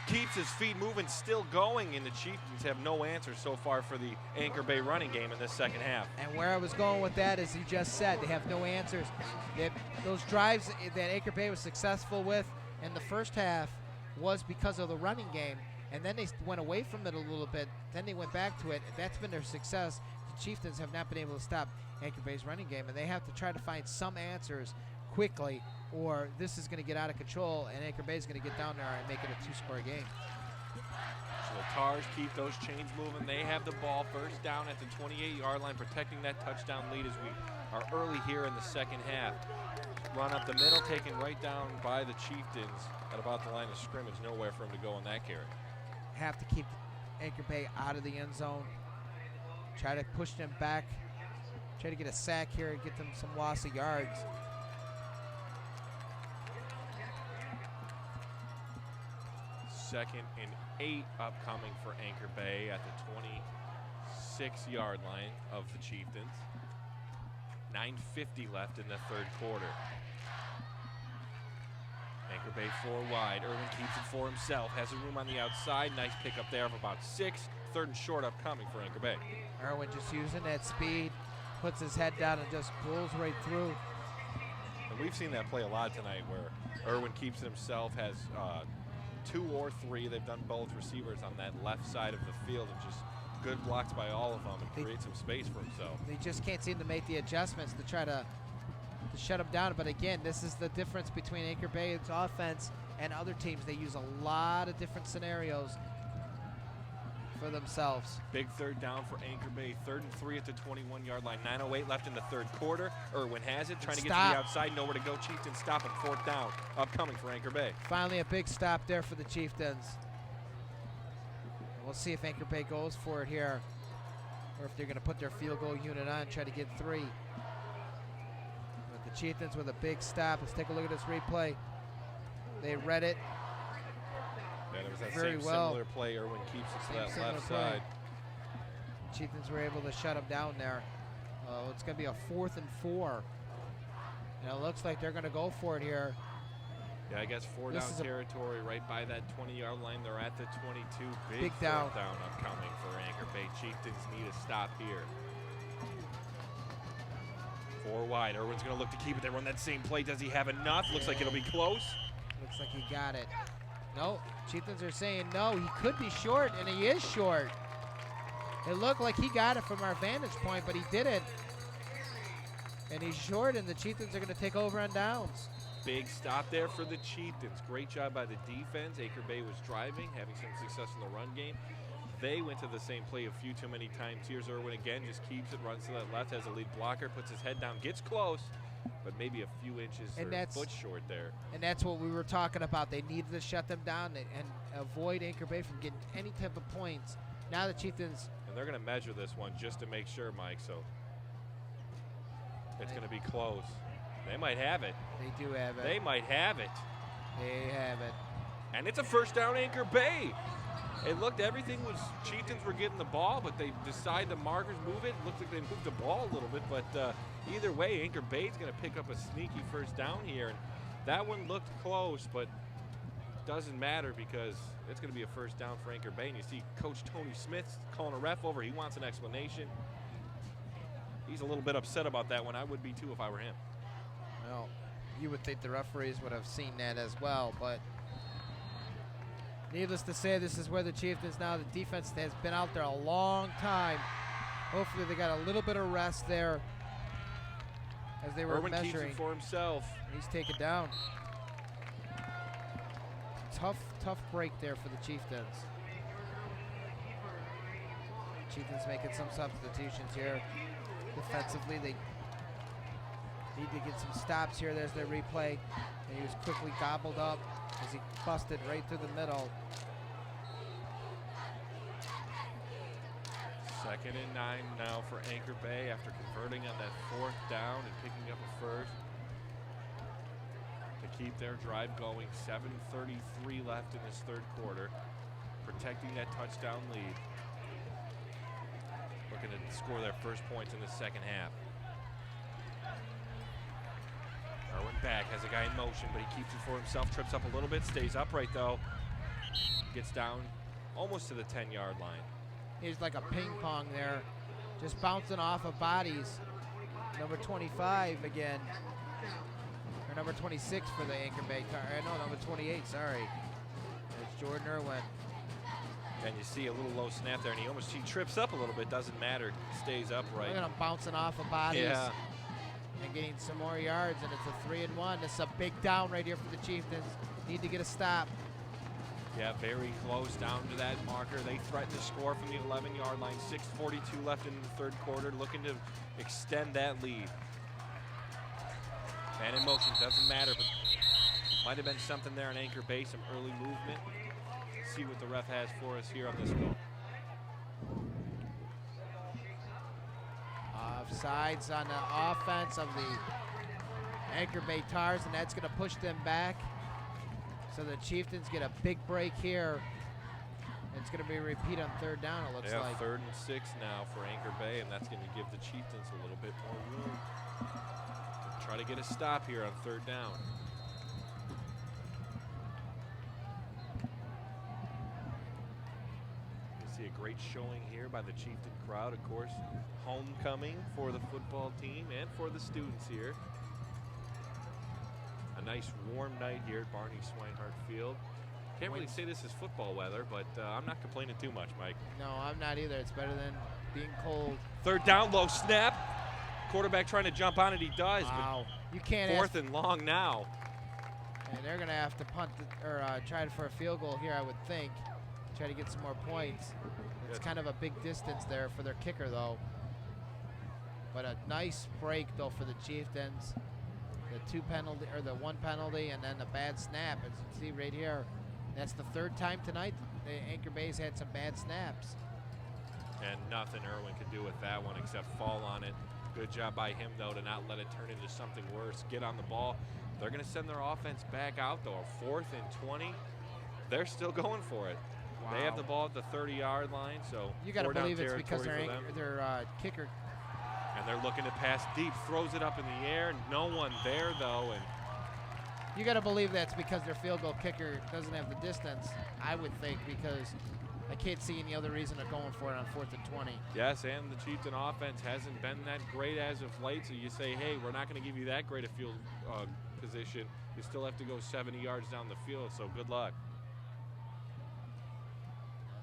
Keeps his feet moving, still going, and the Chieftains have no answers so far for the Anchor Bay running game in this second half. And where I was going with that is, you just said, they have no answers. Those drives that Anchor Bay was successful with in the first half was because of the running game, and then they went away from it a little bit, then they went back to it. That's been their success. The Chieftains have not been able to stop Anchor Bay's running game, and they have to try to find some answers quickly, or this is going to get out of control, and Anchor Bay is going to get down there and make it a 2-score game. So the Tars keep those chains moving. They have the ball, first down at the 28-yard line, protecting that touchdown lead as we are early here in the second half. Run up the middle, taken right down by the Chieftains at about the line of scrimmage. Nowhere for him to go on that carry. Have to keep Anchor Bay out of the end zone. Try to push them back. Try to get a sack here and get them some loss of yards. Second and 8 upcoming for Anchor Bay at the 26-yard line of the Chieftains. 9:50 left in the third quarter. Anchor Bay 4 wide. Irwin keeps it for himself. Has a room on the outside. Nice pickup there of about 6. 3rd and short upcoming for Anchor Bay. Irwin just using that speed. Puts his head down and just pulls right through. And we've seen that play a lot tonight, where Irwin keeps it himself, has 2 or 3. They've done both receivers on that left side of the field, and just good blocks by all of them and create some space for himself. They just can't seem to make the adjustments to try to shut him down. But again, this is the difference between Anchor Bay's offense and other teams. They use a lot of different scenarios for themselves. Big third down for Anchor Bay. 3rd and 3 at the 21-yard line. 9:08 left in the third quarter. Irwin has it, trying to get to the outside. Nowhere to go. Chieftains stop at 4th down. Upcoming for Anchor Bay. Finally a big stop there for the Chieftains. We'll see if Anchor Bay goes for it here, or if they're going to put their field goal unit on and try to get 3. But the Chieftains with a big stop. Let's take a look at this replay. They read it. Yeah, there was that very same well. similar play. Irwin keeps it to that Similar left play. side. Chieftains were able to shut him down there. It's going to be a 4th and 4. And it looks like they're going to go for it here. Yeah, I guess 4 down territory right by that 20-yard line. They're at the 22. Big down. 4th down upcoming for Anchor Bay. Chieftains need a stop here. 4 wide. Irwin's going to look to keep it. They run that same play. Does he have enough? Looks like it'll be close. Looks like he got it. No, Chieftains are saying no. He could be short, and he is short. It looked like he got it from our vantage point, but he didn't. And he's short, and the Chieftains are going to take over on downs. Big stop there for the Chieftains. Great job by the defense. Anchor Bay was driving, having some success in the run game. They went to the same play a few too many times. Here's Irwin again, just keeps it, runs to that left, has a lead blocker, puts his head down, gets close, but maybe a few inches or a foot short there. And that's what we were talking about. They needed to shut them down and avoid Anchor Bay from getting any type of points. Now the Chieftains... And they're going to measure this one just to make sure, Mike, so it's going to be close. They might have it. They do have it. They might have it. They have it. And it's a 1st down Anchor Bay. It looked, everything was, Chieftains were getting the ball, but they decide the markers move it. Looks like they moved the ball a little bit, but either way, Anchor Bay's going to pick up a sneaky 1st down here. And that one looked close, but doesn't matter because it's going to be a 1st down for Anchor Bay. And you see Coach Tony Smith calling a ref over. He wants an explanation. He's a little bit upset about that one. I would be too if I were him. Well, you would think the referees would have seen that as well, but needless to say, this is where the Chieftains now, the defense has been out there a long time. Hopefully they got a little bit of rest there as they were Irwin measuring. keeps it for himself. He's taken down. Tough break there for the Chieftains. Chieftains making some substitutions here. Defensively, they need to get some stops here. There's their replay. And he was quickly gobbled up as he busted right through the middle. 2nd and 9 now for Anchor Bay after converting on that 4th down and picking up a 1st. To keep their drive going. 7:33 left in this 3rd quarter. Protecting that touchdown lead. Looking to score their 1st points in the 2nd half. Irwin back, has a guy in motion, but he keeps it for himself. Trips up a little bit, stays upright though. Gets down almost to the 10-yard line. He's like a ping pong there, just bouncing off of bodies. Number 25 again, or number 26 for the Anchor Bay. No, number 28, sorry. It's Jordan Irwin. And you see a little low snap there, and he trips up a little bit, doesn't matter, stays upright. Look at him bouncing off of bodies. Yeah. And getting some more yards, and it's a 3-and-1. This is a big down right here for the Chieftains. Need to get a stop. Yeah, very close down to that marker. They threaten to score from the 11-yard line. 6:42 left in the 3rd quarter, looking to extend that lead. Man in motion, doesn't matter, but might have been something there on Anchor Bay, some early movement. See what the ref has for us here on this one. Offsides on the offense of the Anchor Bay Tars, and that's going to push them back. So the Chieftains get a big break here. It's going to be a repeat on 3rd down, it looks like. 3rd and 6 now for Anchor Bay, and that's going to give the Chieftains a little bit more room to try to get a stop here on 3rd down. You see a great showing here by the Chieftain crowd, of course. Homecoming for the football team and for the students here. A nice warm night here at Barney Swinehart Field. Can't really say this is football weather, but I'm not complaining too much, Mike. No, I'm not either. It's better than being cold. Third down, low snap. Quarterback trying to jump on it, he does. Wow. You can't Fourth and long now. And they're going to have to punt or try for a field goal here, I would think. Try to get some more points. It's kind of a big distance there for their kicker, though. But a nice break, though, for the Chieftains. The one penalty, and then the bad snap, as you can see right here. That's the third time tonight the Anchor Bay's had some bad snaps. And nothing Irwin could do with that one except fall on it. Good job by him, though, to not let it turn into something worse. Get on the ball. They're going to send their offense back out, though. 4th and 20. They're still going for it. Wow. They have the ball at the 30-yard line, so you got to believe it's because their kicker. And they're looking to pass deep, throws it up in the air. No one there, though. And you got to believe that's because their field goal kicker doesn't have the distance, I would think, because I can't see any other reason of going for it on 4th and 20. yes, and the Chieftain offense hasn't been that great as of late, so you say, hey, we're not going to give you that great a field position. You still have to go 70 yards down the field, so good luck.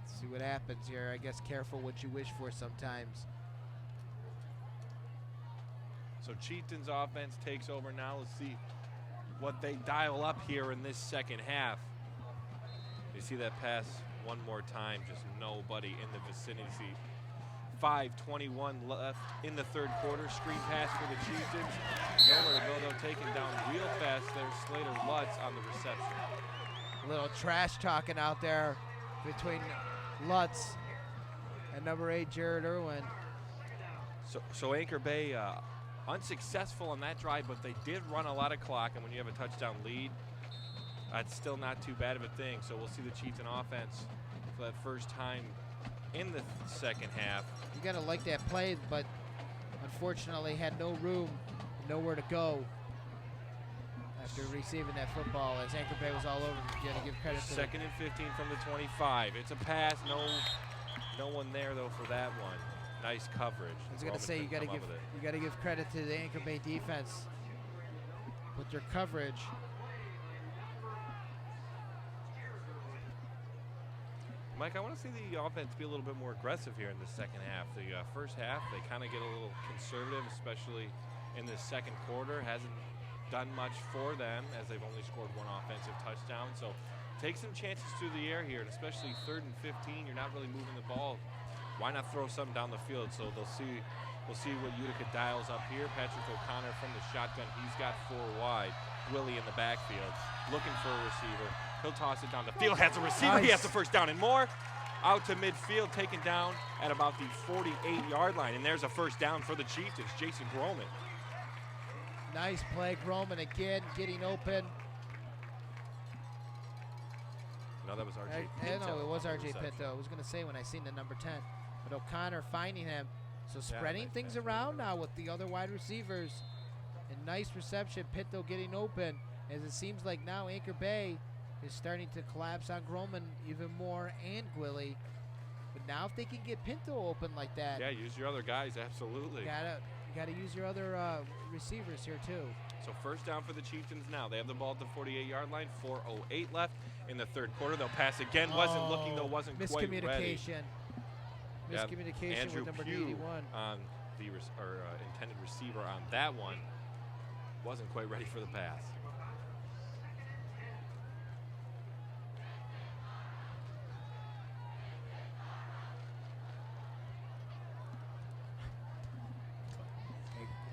Let's see what happens here. I guess careful what you wish for sometimes. So Chieftain's offense takes over now. Let's see what they dial up here in this second half. You see that pass one more time, just nobody in the vicinity. 5:21 left in the third quarter. Screen pass for the Chieftains. Nowhere to go, though, taken down real fast there. Slater Lutz on the reception. A little trash talking out there between Lutz and number 8, Jared Irwin. So Anchor Bay unsuccessful on that drive, but they did run a lot of clock, and when you have a touchdown lead, that's still not too bad of a thing. So we'll see the Chieftain offense for that first time in the second half. You got to like that play, but unfortunately had no room, nowhere to go after receiving that football, as Anchor Bay was all over. You got to give credit to Second and 15 from the 25. It's a pass. No one there, though, for that one. Nice coverage. I was going to say, you got to give credit to the Anchor Bay defense with their coverage. Mike, I want to see the offense be a little bit more aggressive here in the second half. The first half, they kind of get a little conservative, especially in the second quarter. Hasn't done much for them, as they've only scored one offensive touchdown. So take some chances through the air here, and especially 3rd and 15. You're not really moving the ball. Why not throw something down the field? So we'll see what Utica dials up here. Patrick O'Connor from the shotgun. He's got 4 wide. Willie in the backfield, looking for a receiver. He'll toss it down the field. Has a receiver. Nice. He has the first down and more. Out to midfield, taken down at about the 48-yard line. And there's a first down for the Chieftains. Jason Groman. Nice play. Groman again getting open. No, that was R.J. Pinto. No, it was R.J. Pinto. I was going to say when I seen the number 10. But O'Connor finding him. So spreading things around now with the other wide receivers. And nice reception. Pinto getting open. As it seems like now Anchor Bay is starting to collapse on Groman even more, and Gwilly. But now if they can get Pinto open like that. Yeah, use your other guys, absolutely. You gotta use your other receivers here too. So first down for the Chieftains now. They have the ball at the 48-yard line. 4:08 left in the third quarter. They'll pass again. Wasn't looking, though, wasn't quite ready. Miscommunication. Yeah, Miscommunication Andrew with number Pugh 81. on the intended receiver on that one. Wasn't quite ready for the pass.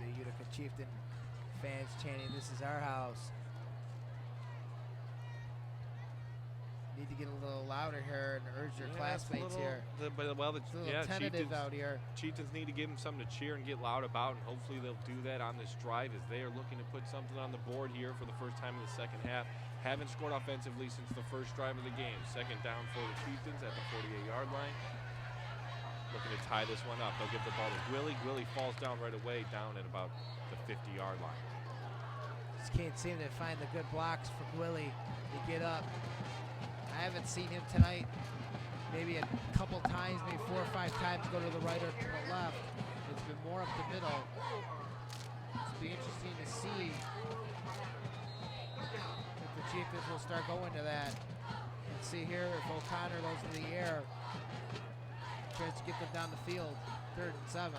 The Utica Chieftain fans chanting, "This is our house." Need to get a little louder here and urge your classmates here. It's a little tentative out here. Chieftains need to give them something to cheer and get loud about, and hopefully they'll do that on this drive as they are looking to put something on the board here for the first time in the second half. Haven't scored offensively since the first drive of the game. Second down for the Chieftains at the 48-yard line. Looking to tie this one up. They'll give the ball to Gwilly. Gwilly falls down right away, down at about the 50-yard line. Just can't seem to find the good blocks for Gwilly to get up. I haven't seen him tonight. Maybe a couple times, maybe 4 or 5 times go to the right or to the left. It's been more up the middle. It'll be interesting to see if the Chieftains will start going to that. Let's see here if O'Connor goes to the air. Tries to get them down the field. 3rd and 7.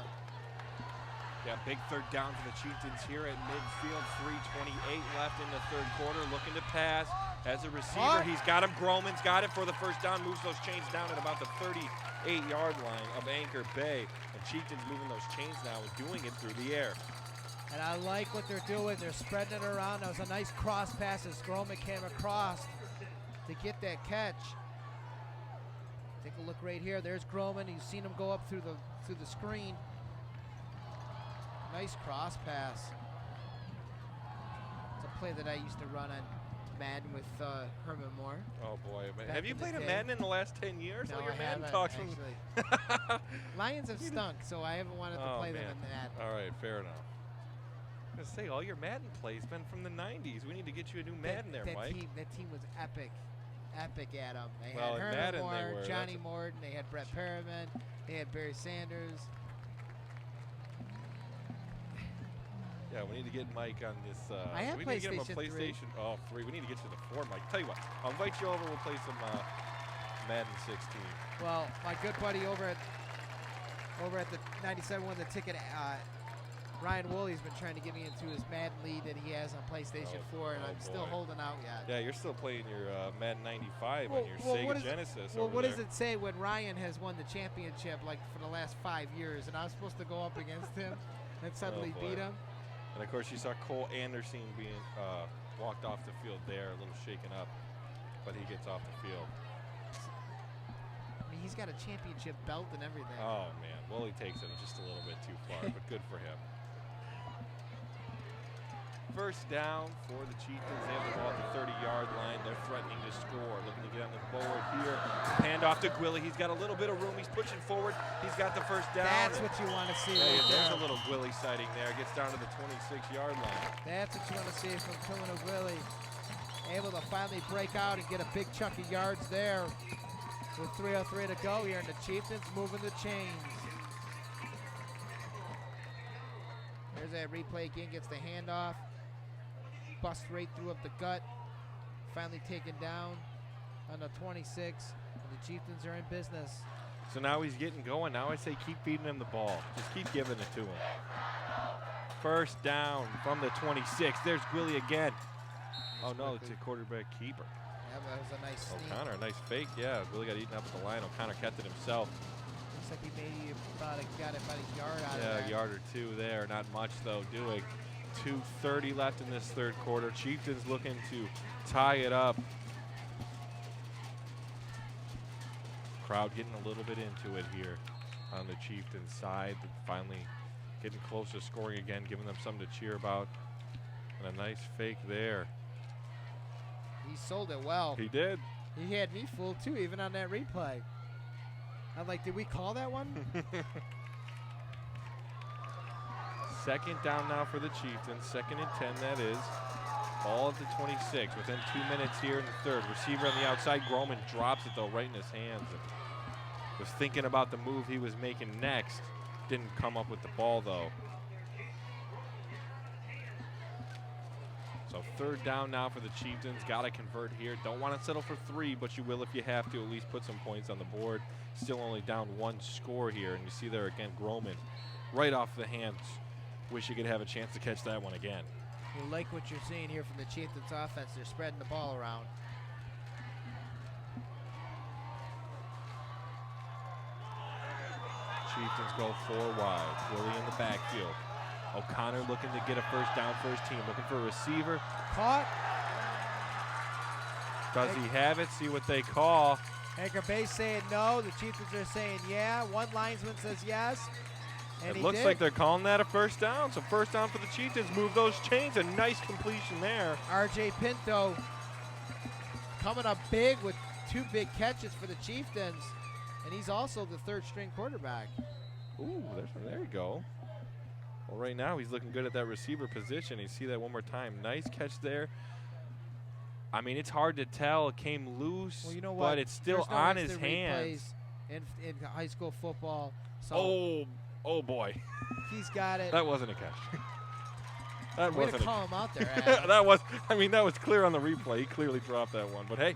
Yeah, big third down for the Chieftains here at midfield. 3:28 left in the third quarter. Looking to pass. As a receiver, he's got him. Groman's got it for the first down. Moves those chains down at about the 38-yard line of Anchor Bay. And Chieftains moving those chains now and doing it through the air. And I like what they're doing. They're spreading it around. That was a nice cross pass as Groman came across to get that catch. Take a look right here. There's Groman. You've seen him go up through the screen. Nice cross pass. It's a play that I used to run on Madden with Herman Moore. Oh boy, man. Back Have you in the played a day. Madden in the last 10 years? No, All your I Madden haven't, talks actually. Lions have stunk, so I haven't wanted to play them in that. All right, fair enough. I was gonna say, all your Madden plays been from the 90s. We need to get you a new Madden there, Mike. That team was epic. Epic, Adam. They Well, had in Herman Madden Moore, they were. Johnny Morton, they had Brett Perriman, they had Barry Sanders. Yeah, we need to get Mike on this. I have we need to get him a PlayStation 3. PlayStation 3. We need to get you the 4, Mike. Tell you what, I'll invite you over. We'll play some Madden 16. Well, my good buddy over at the 97 won the ticket. Ryan Woolley's been trying to get me into his Madden lead that he has on PlayStation 4, and I'm still holding out yet. Yeah, you're still playing your Madden 95 on your Sega Genesis. Well, over what there. does it say when Ryan has won the championship like for the last 5 years, and I was supposed to go up against him and suddenly boy. beat him? And of course, you saw Cole Anderson being walked off the field there, a little shaken up, but he gets off the field. I mean, he's got a championship belt and everything. Oh man, well he takes it just a little bit too far, but good for him. First down for the Chieftains. They have the ball at the 30-yard line. They're threatening to score. Looking to get on the board here. Hand off to Gwilly. He's got a little bit of room. He's pushing forward. He's got the first down. That's what you want to see Hey, right there's there. a little Gwilly sighting there. Gets down to the 26-yard line. That's what you want to see from Criminal Willie. Able to finally break out and get a big chunk of yards there. With 3:03 to go here, and the Chieftains moving the chains. There's that replay again. Gets the handoff. Busts right through up the gut. Finally taken down on the 26. And the Chieftains are in business. So now he's getting going. Now I say keep feeding him the ball. Just keep giving it to him. First down from the 26. There's Gwilly again. Oh no, it's a quarterback keeper. Yeah, that was a nice sneak. O'Connor, nice fake. Yeah, Gwilly got eaten up at the line. O'Connor kept it himself. Looks like he maybe got it about a yard out of Yeah, that. a yard or two there. Not much though doing. 2:30 left in this third quarter. Chieftains looking to tie it up. Crowd getting a little bit into it here on the Chieftains side. Finally getting close to scoring again, giving them something to cheer about. And a nice fake there. He sold it well. He did. He had me fooled too, even on that replay. I'm like, did we call that one? Second down now for the Chieftains. 2nd and 10, that is. Ball at the 26. Within 2 minutes here in the third. Receiver on the outside. Groman drops it, though, right in his hands. And was thinking about the move he was making next. Didn't come up with the ball, though. So 3rd down now for the Chieftains. Got to convert here. Don't want to settle for 3, but you will if you have to. At least put some points on the board. Still only down 1 score here. And you see there again, Groman right off the hands. Wish you could have a chance to catch that one again. You like what you're seeing here from the Chieftains offense. They're spreading the ball around. Chieftains go 4 wide. Willie in the backfield. O'Connor looking to get a first down for his team. Looking for a receiver. Caught. Does he have it? See what they call. Anchor Bay saying no. The Chieftains are saying yeah. One linesman says yes. And It looks like they're calling that a first down. So first down for the Chieftains. Move those chains. A nice completion there. RJ Pinto coming up big with 2 big catches for the Chieftains. And he's also the 3rd string quarterback. Ooh, there you go. Well, right now he's looking good at that receiver position. You see that one more time. Nice catch there. I mean, it's hard to tell. It came loose, Well, you know what? but it's still There's no on his instant hands. replays in high school football. So Oh boy. he's got it. That wasn't a catch. That Way to wasn't a call him out there, catch. Adam. that was clear on the replay. He clearly dropped that one. But hey,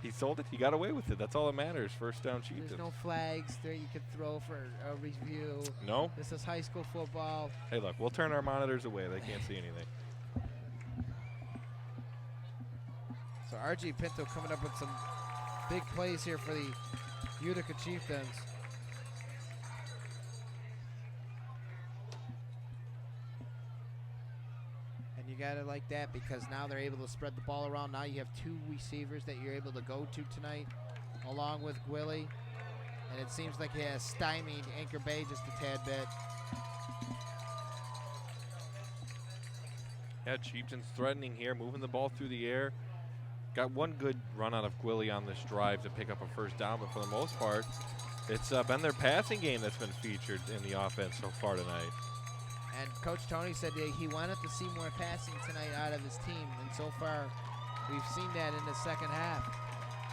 He sold it. He got away with it. That's all that matters. First down, Chieftains. There's no flags there you could throw for a review. No. This is high school football. Hey, look, we'll turn our monitors away. They can't see anything. So RG Pinto coming up with some big plays here for the Utica Chieftains. And you got it like that because now they're able to spread the ball around. Now you have two receivers that you're able to go to tonight, along with Gwilly. And it seems like he has stymied Anchor Bay just a tad bit. Yeah, Chieftains threatening here, moving the ball through the air. Got one good run out of Gwilly on this drive to pick up a first down, but for the most part, it's been their passing game that's been featured in the offense so far tonight. And Coach Tony said that he wanted to see more passing tonight out of his team, and so far we've seen that in the second half.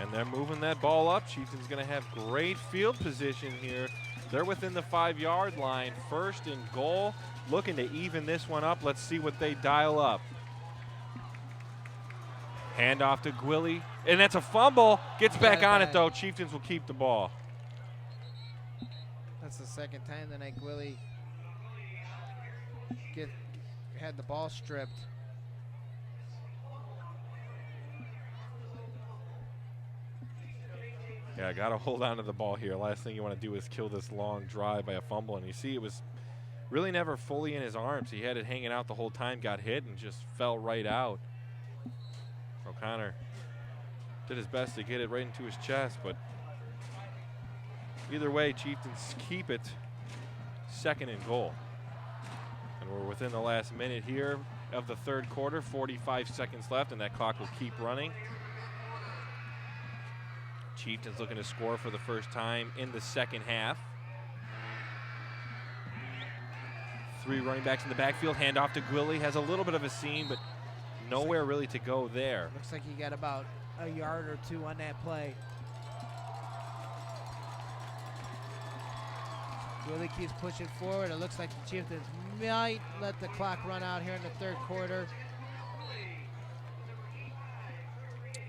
And they're moving that ball up. Chieftains going to have great field position here. They're within the 5-yard line, 1st and goal, looking to even this one up. Let's see what they dial up. Hand off to Gwilly, and that's a fumble. Gets back on it, though. Chieftains will keep the ball. That's the second time tonight Gwilly had the ball stripped. Yeah, got to hold on to the ball here. Last thing you want to do is kill this long drive by a fumble, and you see it was really never fully in his arms. He had it hanging out the whole time, got hit, and just fell right out. O'Connor did his best to get it right into his chest, but either way, Chieftains keep it, 2nd and goal. And we're within the last minute here of the 3rd quarter, 45 seconds left, and that clock will keep running. Chieftains looking to score for the first time in the second half. 3 running backs in the backfield, handoff to Gwilly, has a little bit of a seam, but nowhere really to go there. Looks like he got about a yard or two on that play. Gwilly keeps pushing forward. It looks like the Chieftains might let the clock run out here in the 3rd quarter.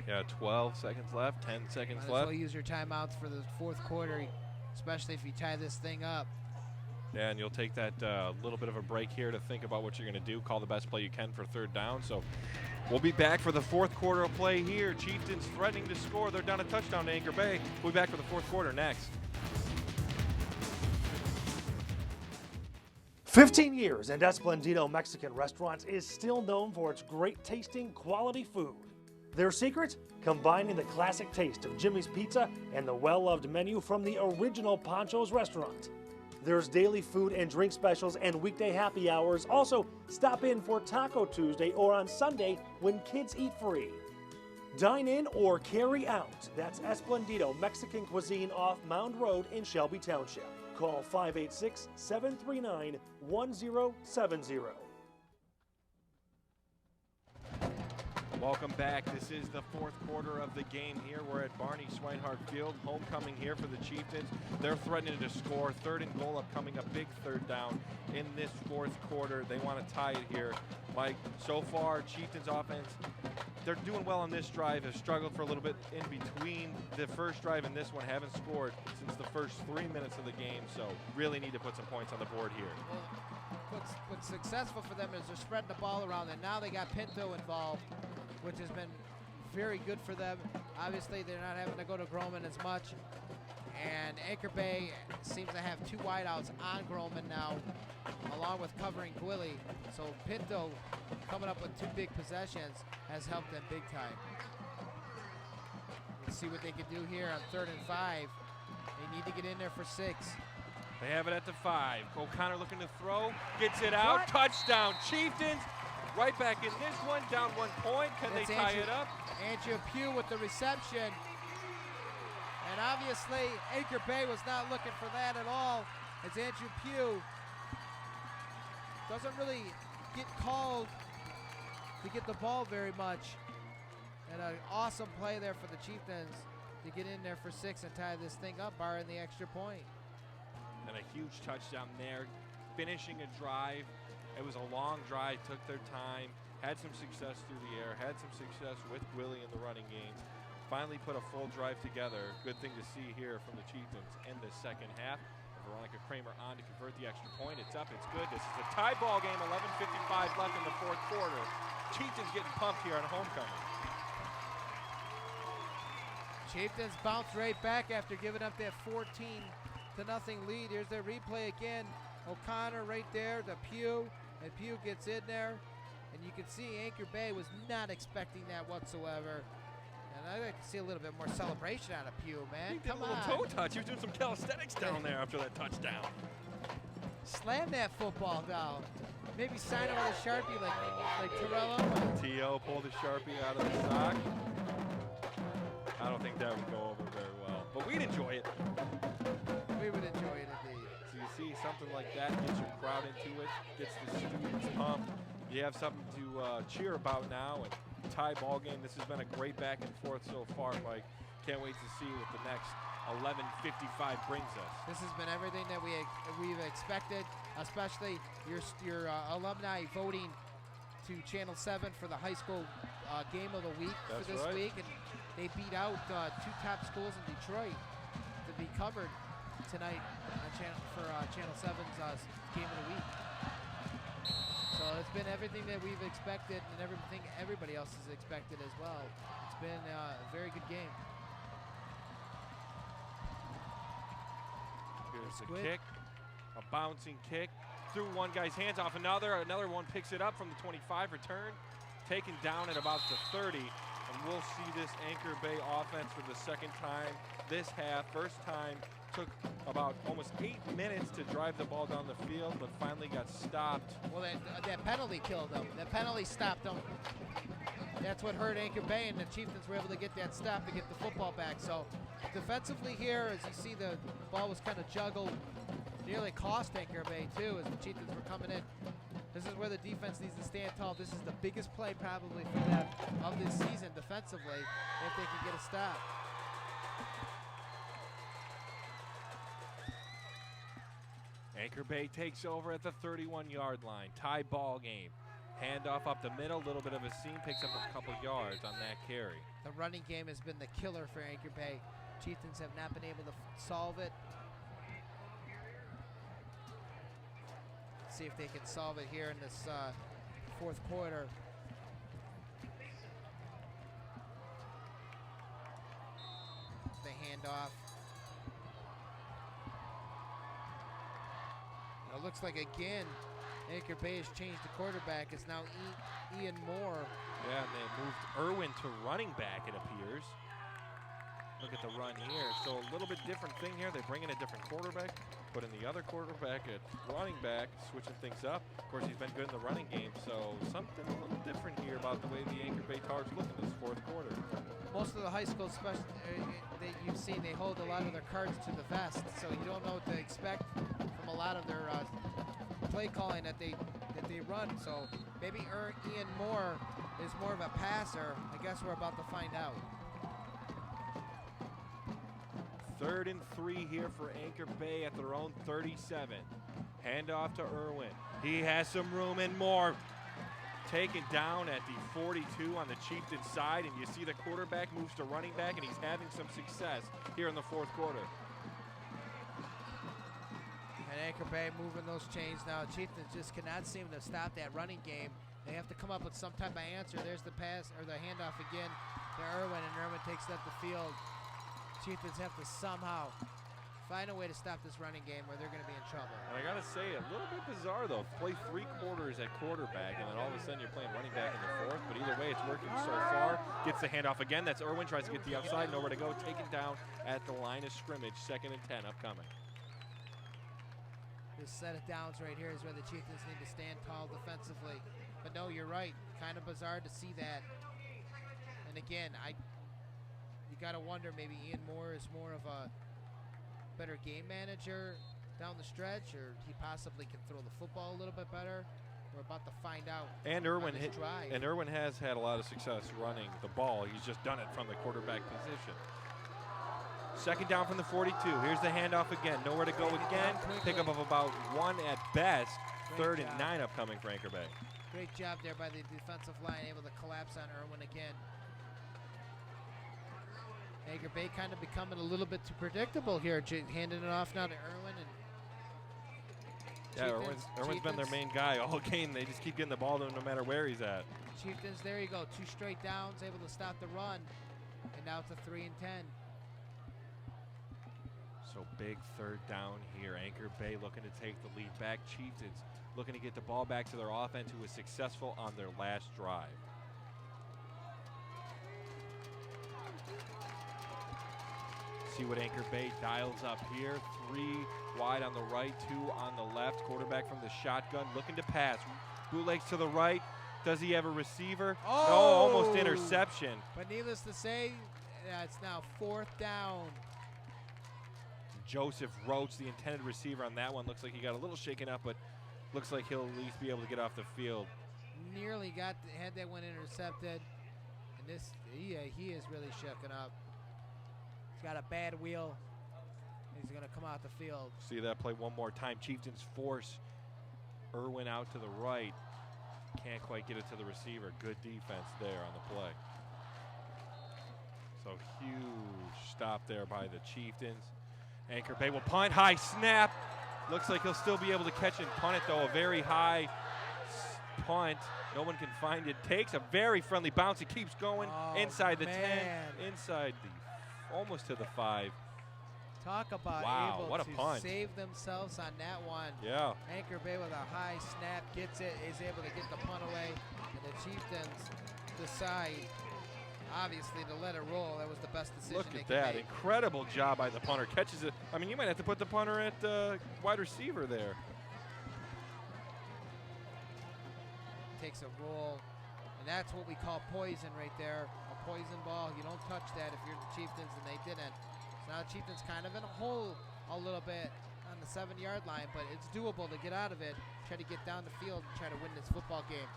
Yeah, 12 seconds left, 10 seconds Might as left. well use your timeouts for the 4th quarter, especially if you tie this thing up. Yeah, and you'll take that little bit of a break here to think about what you're going to do. Call the best play you can for 3rd down. So we'll be back for the 4th quarter of play here. Chieftains threatening to score. They're down a touchdown to Anchor Bay. We'll be back for the 4th quarter next. 15 years and Esplendito Mexican Restaurants is still known for its great tasting quality food. Their secret? Combining the classic taste of Jimmy's Pizza and the well-loved menu from the original Pancho's restaurant. There's daily food and drink specials and weekday happy hours. Also, stop in for Taco Tuesday or on Sunday when kids eat free. Dine in or carry out. That's Esplendito Mexican Cuisine off Mound Road in Shelby Township. Call 586-739-1070. Welcome back. This is the 4th quarter of the game here. We're at Barney Swinehart Field. Homecoming here for the Chieftains. They're threatening to score. 3rd and goal upcoming, a big 3rd down in this 4th quarter. They want to tie it here. Mike, so far, Chieftains offense, they're doing well on this drive. Have struggled for a little bit in between the first drive and this one. Haven't scored since the first 3 minutes of the game. So really need to put some points on the board here. Well, what's successful for them is they're spreading the ball around, and now they got Pinto involved, which has been very good for them. Obviously, they're not having to go to Groman as much. And Anchor Bay seems to have 2 wideouts on Groman now, along with covering Gwilly. So Pinto coming up with 2 big possessions has helped them big time. Let's see what they can do here on 3rd and 5. They need to get in there for 6. They have it at the 5. O'Connor looking to throw, gets it out, touchdown, Chieftains. Right back in this one, down 1 point. Can they tie it up? Andrew Pugh with the reception. And obviously, Anchor Bay was not looking for that at all. As Andrew Pugh doesn't really get called to get the ball very much. And an awesome play there for the Chieftains to get in there for 6 and tie this thing up, barring the extra point. And a huge touchdown there, finishing a drive. It was a long drive, took their time, had some success through the air, had some success with Gwilly in the running game. finally put a full drive together. Good thing to see here from the Chieftains in the second half. Veronica Kramer on to convert the extra point. It's up, it's good. This is a tie ball game, 11:55 left in the fourth quarter. Chieftains getting pumped here on homecoming. Chieftains bounce right back after giving up that 14-0 lead. Here's their replay again. O'Connor right there to Pugh, and Pugh gets in there. And you can see Anchor Bay was not expecting that whatsoever. And I'd like to see a little bit more celebration out of Pugh, man. He did Come a little on. toe touch. He was doing some calisthenics down there after that touchdown. Slam that football down. Maybe sign it with a Sharpie like Terrell Owens. T.O. pulled a Sharpie out of the sock. I don't think that would go over very well, but we'd enjoy it. We would enjoy it indeed. So you see something like that, gets your crowd into it, gets the students pumped. You have something to cheer about now, and tie ball game. This has been a great back and forth so far, Mike. Can't wait to see what the next 11:55 brings us. This has been everything that we've expected, especially your alumni voting to Channel 7 for the high school game of the week That's for this right. week, and they beat out two top schools in Detroit to be covered tonight on Channel 7's game of the week. So it's been everything that we've expected and everything everybody else has expected as well. It's been a very good game. Here's the Squid. kick, a bouncing kick. Through one guy's hands off another one picks it up from the 25 return, taken down at about the 30, and we'll see this Anchor Bay offense for the second time this half. First time took about almost 8 minutes to drive the ball down the field, but finally got stopped. Well, that penalty killed them. That penalty stopped them. That's what hurt Anchor Bay, and the Chieftains were able to get that stop to get the football back. So defensively here, as you see, the ball was kind of juggled. Nearly cost Anchor Bay, too, as the Chieftains were coming in. This is where the defense needs to stand tall. This is the biggest play probably for them of this season defensively, if they can get a stop. Anchor Bay takes over at the 31-yard line. Tie ball game. Handoff up the middle, little bit of a seam, picks up a couple yards on that carry. The running game has been the killer for Anchor Bay. Chieftains have not been able to solve it. Let's see if they can solve it here in this fourth quarter. The handoff. It looks like again Anchor Bay has changed the quarterback. It's now Ian Moore. Yeah, and they moved Irwin to running back, it appears. Look at the run here. So a little bit different thing here. They bring in a different quarterback, put in the other quarterback at running back, switching things up. Of course, he's been good in the running game, so something a little different here about the way the Anchor Bay Tars look in this fourth quarter. Most of the high schools that you've seen, they hold a lot of their cards to the vest, so you don't know what to expect from a lot of their play calling that they run. So maybe Ian Moore is more of a passer. I guess we're about to find out. 3rd and 3 here for Anchor Bay at their own 37. Handoff to Irwin. He has some room and more. Taken down at the 42 on the Chieftains side, and you see the quarterback moves to running back, and he's having some success here in the fourth quarter. And Anchor Bay moving those chains now. Chieftains just cannot seem to stop that running game. They have to come up with some type of answer. There's the pass, or the handoff again to Irwin, and Irwin takes it up the field. Chieftains have to somehow find a way to stop this running game or they're going to be in trouble. And I got to say, a little bit bizarre, though. Play 3 quarters at quarterback, and then all of a sudden you're playing running back in the fourth. But either way, it's working so far. Gets the handoff again. That's Irwin. Tries to get the outside. Nowhere to go. Taken down at the line of scrimmage. 2nd and 10 upcoming. This set of downs right here is where the Chieftains need to stand tall defensively. But no, you're right. Kind of bizarre to see that. And again, you got to wonder, maybe Ian Moore is more of a better game manager down the stretch, or he possibly can throw the football a little bit better. We're about to find out. And Irwin has had a lot of success running the ball. He's just done it from the quarterback position. 2nd down from the 42. Here's the handoff again. Nowhere to go again. Pickup of about 1 at best. 3rd and 9 upcoming for Anchor Bay. Great job there by the defensive line, able to collapse on Irwin again. Anchor Bay kind of becoming a little bit too predictable here. Handing it off now to Irwin. And Yeah, Chieftains- Irwin's been their Chieftains- main guy all game. They just keep getting the ball to him no matter where he's at. Chieftains, there you go. 2 straight downs, able to stop the run. And now it's a 3 and 10. So big 3rd down here. Anchor Bay looking to take the lead back. Chieftains looking to get the ball back to their offense, who was successful on their last drive. See what Anchor Bay dials up here. 3 wide on the right, 2 on the left. Quarterback from the shotgun looking to pass. Bootlegs to the right. Does he have a receiver? Oh! No, almost interception. But needless to say, it's now 4th down. Joseph Roach, the intended receiver on that one. Looks like he got a little shaken up, but looks like he'll at least be able to get off the field. Nearly had that one intercepted. And this, he is really shooken up. He's got a bad wheel. He's going to come out the field. See that play one more time. Chieftains force Irwin out to the right. Can't quite get it to the receiver. Good defense there on the play. So huge stop there by the Chieftains. Anchor Bay will punt. High snap. Looks like he'll still be able to catch and punt it, though. A very high punt. No one can find it. Takes a very friendly bounce. It keeps going inside the 10, inside the, almost to the 5. Talk about Wow, able what a to punt. save themselves on that one. Yeah. Anchor Bay with a high snap gets it, is able to get the punt away, and the Chieftains decide, obviously, to let it roll. That was the best decision Look they at could that. make. Incredible job by the punter. Catches it. I mean, you might have to put the punter at wide receiver there. Takes a roll, and that's what we call poison right there. A poison ball. You don't touch that if you're the Chieftains, and they didn't. So now the Chieftains kind of in a hole a little bit on the 7-yard line, but it's doable to get out of it, try to get down the field, and try to win this football game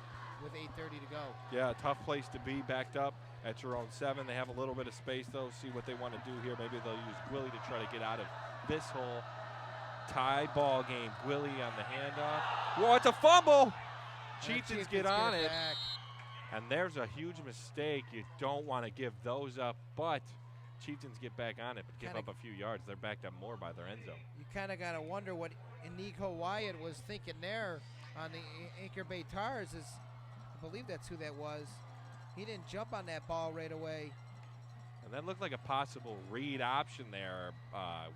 with 8:30 to go. Yeah, tough place to be, backed up at your own 7. They have a little bit of space, though. See what they want to do here. Maybe they'll use Gwilly to try to get out of this hole. Tie ball game. Gwilly on the handoff. Whoa, it's a fumble! Chieftains get on it. Back. And there's a huge mistake. You don't want to give those up, but Chieftains get back on it, but give up a few yards. They're backed up more by their end zone. You kind of got to wonder what Inigo Wyatt was thinking there on the Anchor Bay Tars. I believe that's who that was. He didn't jump on that ball right away. And that looked like a possible read option there.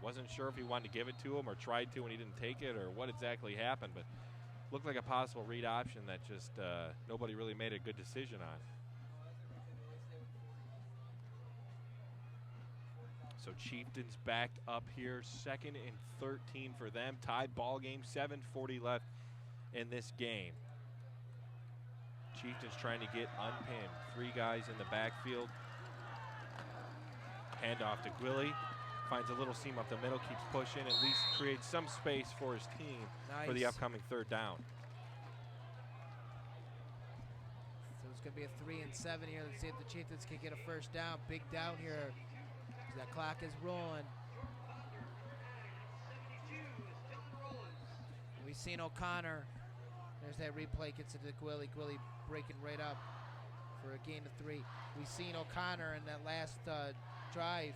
Wasn't sure if he wanted to give it to him or tried to and he didn't take it or what exactly happened, but looked like a possible read option that just nobody really made a good decision on. So Chieftains backed up here, 2nd and 13 for them. Tied ball game, 7:40 left in this game. Chieftains trying to get unpinned. 3 guys in the backfield. Handoff to Gwilly. Finds a little seam up the middle, keeps pushing, at least creates some space for his team for the upcoming 3rd down. So it's going to be a 3 and 7 here. Let's see if the Chieftains can get a first down. Big down here. That clock is rolling. We've seen O'Connor. There's that replay, gets it to Gwilly. Gwilly breaking right up for a gain of 3. We've seen O'Connor in that last drive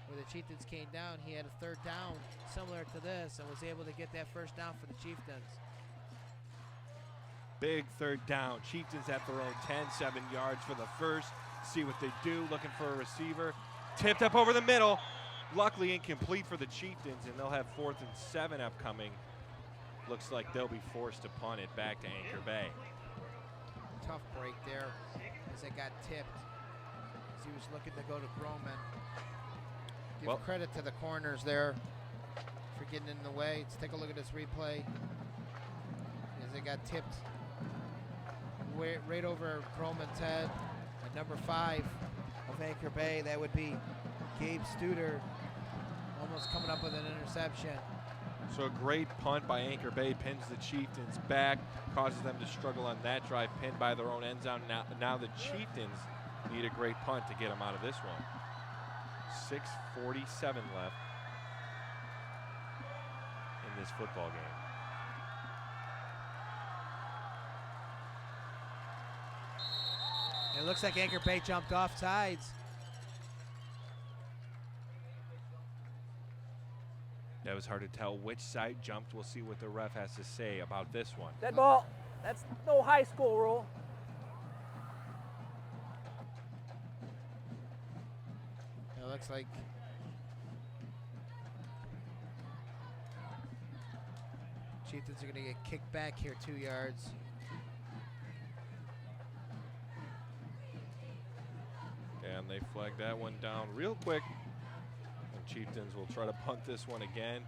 where the Chieftains came down. He had a 3rd down similar to this and was able to get that first down for the Chieftains. Big 3rd down. Chieftains at their own 10, 7 yards for the first. See what they do, looking for a receiver. Tipped up over the middle. Luckily incomplete for the Chieftains, and they'll have 4th and 7 upcoming. Looks like they'll be forced to punt it back to Anchor Bay. Tough break there as it got tipped. As he was looking to go to Groman. Give credit to the corners there for getting in the way. Let's take a look at this replay. As it got tipped right over Groman's head. At number 5 of Anchor Bay, that would be Gabe Studer, almost coming up with an interception. So a great punt by Anchor Bay pins the Chieftains back, causes them to struggle on that drive, pinned by their own end zone. Now the Chieftains need a great punt to get them out of this one. 6:47 left in this football game. It looks like Anchor Bay jumped off sides. That was hard to tell which side jumped. We'll see what the ref has to say about this one. Dead ball. That's no high school rule. It looks like Chieftains are going to get kicked back here 2 yards. And they flag that one down real quick. And Chieftains will try to punt this one again.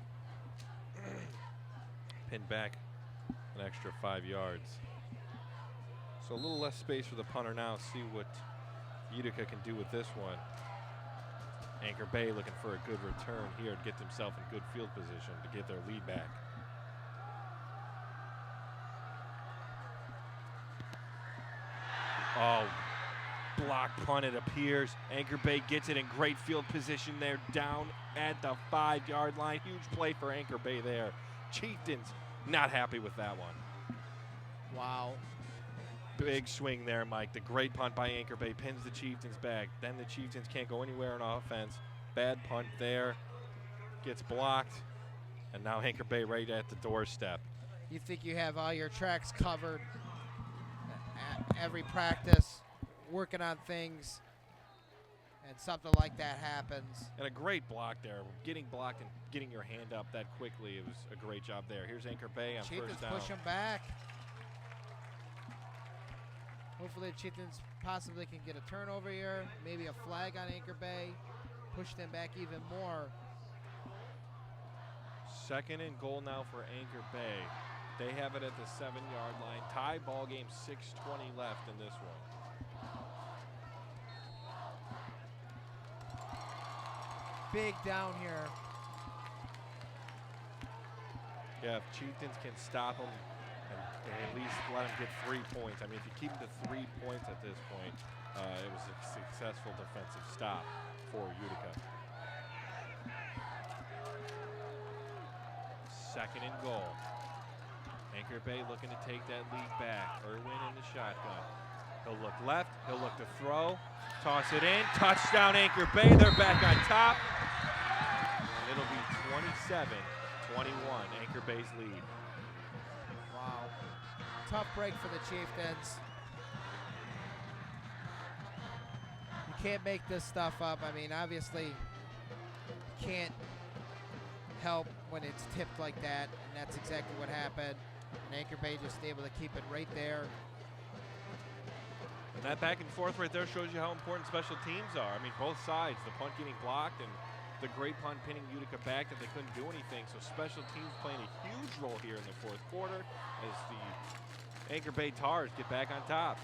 Pin back an extra 5 yards. So a little less space for the punter now. See what Utica can do with this one. Anchor Bay looking for a good return here to get themselves in good field position to get their lead back. Oh, block punt it appears. Anchor Bay gets it in great field position there down at the 5-yard line. Huge play for Anchor Bay there. Chieftains not happy with that one. Wow. Big swing there, Mike. The great punt by Anchor Bay pins the Chieftains back. Then the Chieftains can't go anywhere on offense. Bad punt there. Gets blocked. And now Anchor Bay right at the doorstep. You think you have all your tracks covered at every practice, working on things, and something like that happens. And a great block there. Getting blocked and getting your hand up that quickly. It was a great job there. Here's Anchor Bay on Chieftains first down. push them back. Hopefully the Chieftains possibly can get a turnover here, maybe a flag on Anchor Bay, push them back even more. Second and goal now for Anchor Bay. They have it at the 7-yard line. Tie ball game, 6:20 left in this one. Big down here. Yeah, if Chieftains can stop them and at least let them get 3 points. I mean, if you keep them to 3 points at this point, it was a successful defensive stop for Utica. Second and goal. Anchor Bay looking to take that lead back. Irwin in the shotgun. He'll look left. He'll look to throw. Toss it in. Touchdown Anchor Bay. They're back on top. And it'll be 27-21. Anchor Bay's lead. Wow. Tough break for the Chieftains. You can't make this stuff up. I mean, obviously, you can't help when it's tipped like that, and that's exactly what happened. And Anchor Bay just able to keep it right there. And that back and forth right there shows you how important special teams are. I mean, both sides, the punt getting blocked and the great punt pinning Utica back that they couldn't do anything. So special teams playing a huge role here in the fourth quarter as the Anchor Bay Tars get back on top.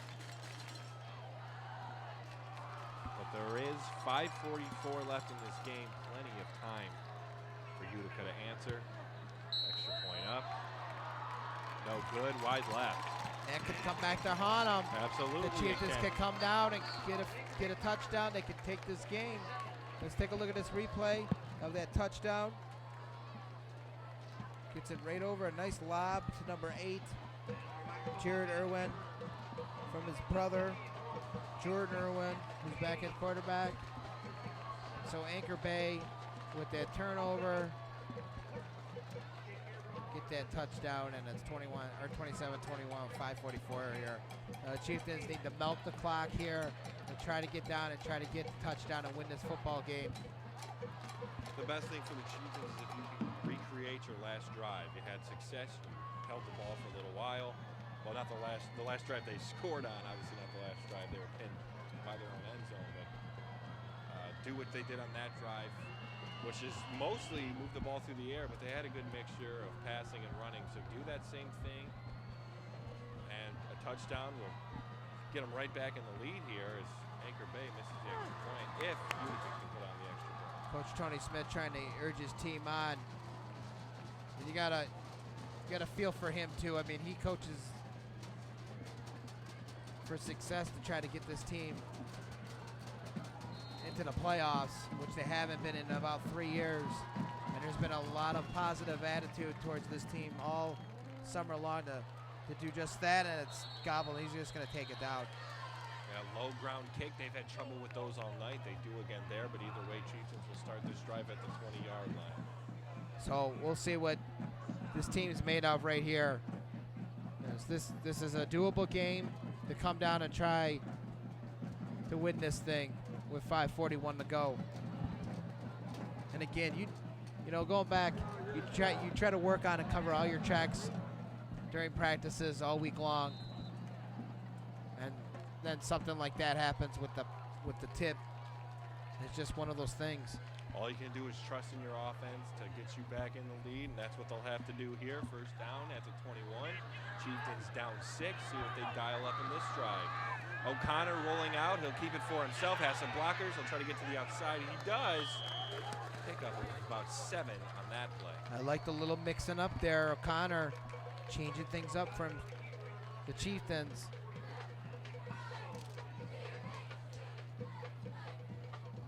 But there is 5:44 left in this game. Plenty of time for Utica to answer. Extra point up. No good. Wide left. That could come back to haunt them. Absolutely. The Chieftains can come down and get a touchdown. They can take this game. Let's take a look at this replay of that touchdown. Gets it right over. A nice lob to number 8, Jared Irwin, from his brother, Jordan Irwin, who's back at quarterback. So Anchor Bay with that turnover, get that touchdown, and it's 27-21, 5:44 here. Chieftains need to milk the clock here and try to get down and try to get the touchdown and win this football game. The best thing for the Chieftains is if you can recreate your last drive. You had success, you held the ball for a little while. Well, not the last drive they scored on, obviously not the last drive. They were pinned by their own end zone, but do what they did on that drive, which is mostly move the ball through the air, but they had a good mixture of passing and running. So do that same thing, and a touchdown will get them right back in the lead here as Anchor Bay misses the extra point, if Utica can put on the extra point. Coach Tony Smith trying to urge his team on. And you gotta feel for him too. I mean, he coaches for success to try to get this team into the playoffs, which they haven't been in about 3 years. And there's been a lot of positive attitude towards this team all summer long to do just that, and it's gobbled. He's just going to take it down. Yeah, low ground kick. They've had trouble with those all night. They do again there, but either way, Chieftains will start this drive at the 20-yard line. So we'll see what this team's made of right here. This is a doable game to come down and try to win this thing with 5:41 to go. And again, you know, going back, you try to work on and cover all your tracks during practices all week long, and then something like that happens with the tip. It's just one of those things. All you can do is trust in your offense to get you back in the lead, and that's what they'll have to do here. First down at the 21. Chieftains down 6. See what they dial up in this drive. O'Connor rolling out. He'll keep it for himself. Has some blockers. He'll try to get to the outside. He does. Pick up about 7 on that play. I like the little mixing up there. O'Connor changing things up from the Chieftains.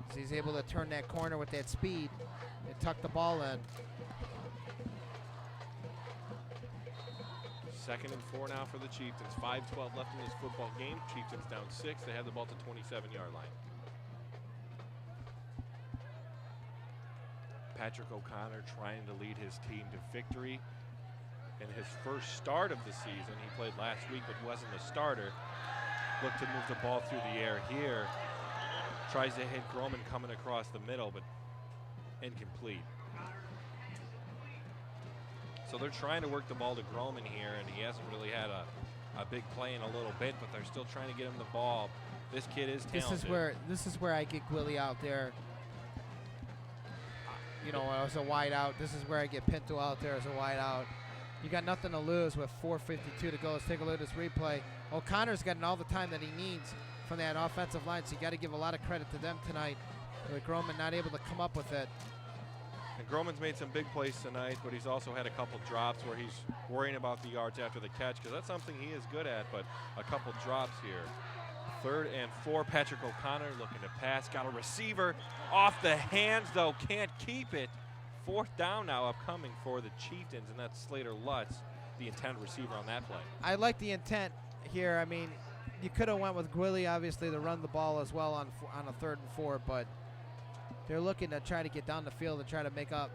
So he's able to turn that corner with that speed and tuck the ball in. 2nd and 4 now for the Chieftains. 5:12 left in this football game. Chieftains down 6. They have the ball to 27-yard line. Patrick O'Connor trying to lead his team to victory. In his first start of the season, he played last week but wasn't a starter. Looked to move the ball through the air here. Tries to hit Groman coming across the middle, but incomplete. So they're trying to work the ball to Groman here, and he hasn't really had a big play in a little bit, but they're still trying to get him the ball. This kid is talented. This is where I get Gwilly out there. You know, as a wide out. This is where I get Pinto out there as a wide out. You got nothing to lose with 4:52 to go. Let's take a look at this replay. O'Connor's getting all the time that he needs from that offensive line, so you got to give a lot of credit to them tonight. With Groman not able to come up with it. And Groman's made some big plays tonight, but he's also had a couple drops where he's worrying about the yards after the catch, because that's something he is good at, but a couple drops here. 3rd and 4, Patrick O'Connor looking to pass. Got a receiver off the hands, though. Can't keep it. 4th down now upcoming for the Chieftains, and that's Slater Lutz, the intended receiver on that play. I like the intent here. I mean, you could have went with Gwilly, obviously, to run the ball as well on a 3rd and 4, but they're looking to try to get down the field and try to make up,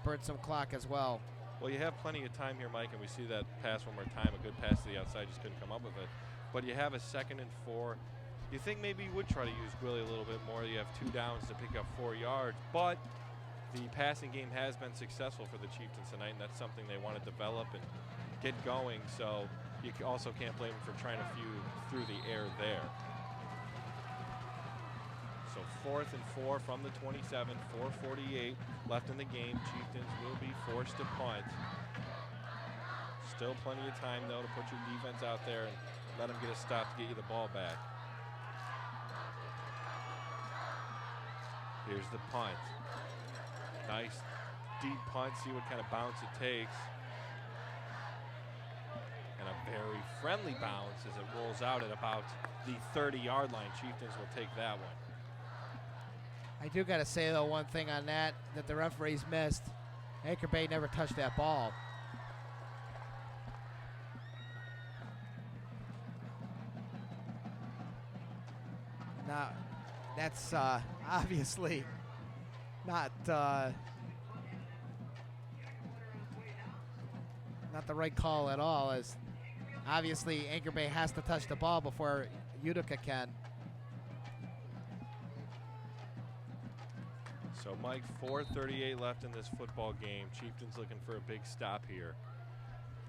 burn some clock as well. Well, you have plenty of time here, Mike, and we see that pass one more time. A good pass to the outside, just couldn't come up with it. But you have a 2nd and 4. You think maybe you would try to use Gwilly a little bit more. You have 2 downs to pick up 4 yards, but the passing game has been successful for the Chieftains tonight, and that's something they want to develop and get going. So you also can't blame them for trying a few through the air there. So 4th and 4 from the 27, 4:48 left in the game. Chieftains will be forced to punt. Still plenty of time, though, to put your defense out there and let them get a stop to get you the ball back. Here's the punt. Nice deep punt. See what kind of bounce it takes. And a very friendly bounce as it rolls out at about the 30-yard line. Chieftains will take that one. I do got to say, though, one thing on that the referees missed. Anchor Bay never touched that ball. Now, that's obviously not the right call at all, as obviously Anchor Bay has to touch the ball before Utica can. So, Mike, 4:38 left in this football game. Chieftains looking for a big stop here.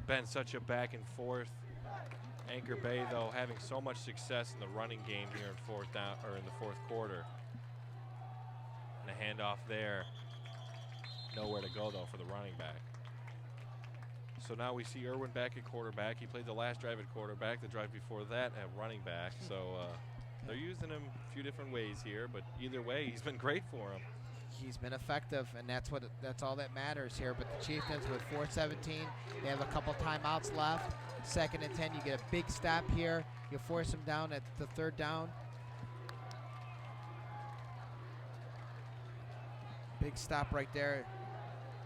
Been such a back and forth. Anchor Bay, though, having so much success in the running game here in in the 4th quarter. And a handoff there. Nowhere to go, though, for the running back. So now we see Irwin back at quarterback. He played the last drive at quarterback, the drive before that at running back. So they're using him a few different ways here, but either way, he's been great for him. He's been effective, and that's all that matters here. But the Chieftains with 4:17, they have a couple timeouts left. 2nd and 10, you get a big stop here. You force them down at the 3rd down. Big stop right there.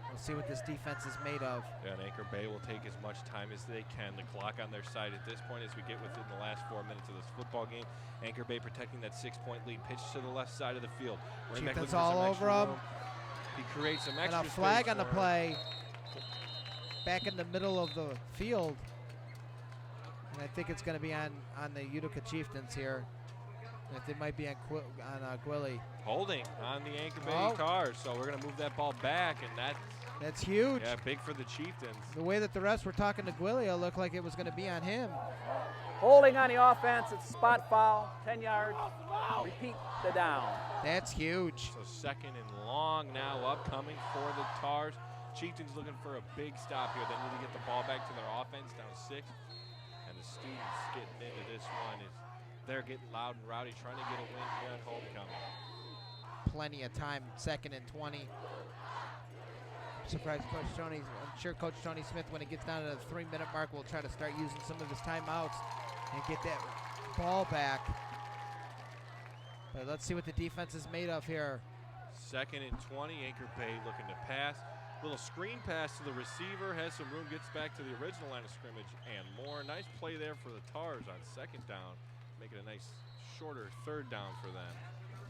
We'll see what this defense is made of. Yeah, and Anchor Bay will take as much time as they can. The clock on their side at this point as we get within the last 4 minutes of this football game. Anchor Bay protecting that 6-point lead. Pitch to the left side of the field. Chieftains all over them. He creates some And extra a flag space on the for- play. Back in the middle of the field. And I think it's going to be on the Utica Chieftains here. I think it might be on Gwilly. Holding on the Anchor Bay Oh. Tars, so we're going to move that ball back, and That's huge. yeah, big for the Chieftains. The way that the refs were talking to Gwilly, it looked like it was going to be on him. Holding on the offense, it's a spot foul, 10 yards. Repeat the down. That's huge. So second and long now upcoming for the Tars. Chieftains looking for a big stop here. They need to get the ball back to their offense, down 6. And the students getting into this one is they're getting loud and rowdy, trying to get a win here at homecoming. Plenty of time, 2nd and 20. I'm surprised I'm sure Coach Tony Smith, when it gets down to the 3-minute mark, will try to start using some of his timeouts and get that ball back. But let's see what the defense is made of here. 2nd and 20, Anchor Bay looking to pass. Little screen pass to the receiver, has some room, gets back to the original line of scrimmage and more. Nice play there for the Tars on 2nd down, making a nice shorter 3rd down for them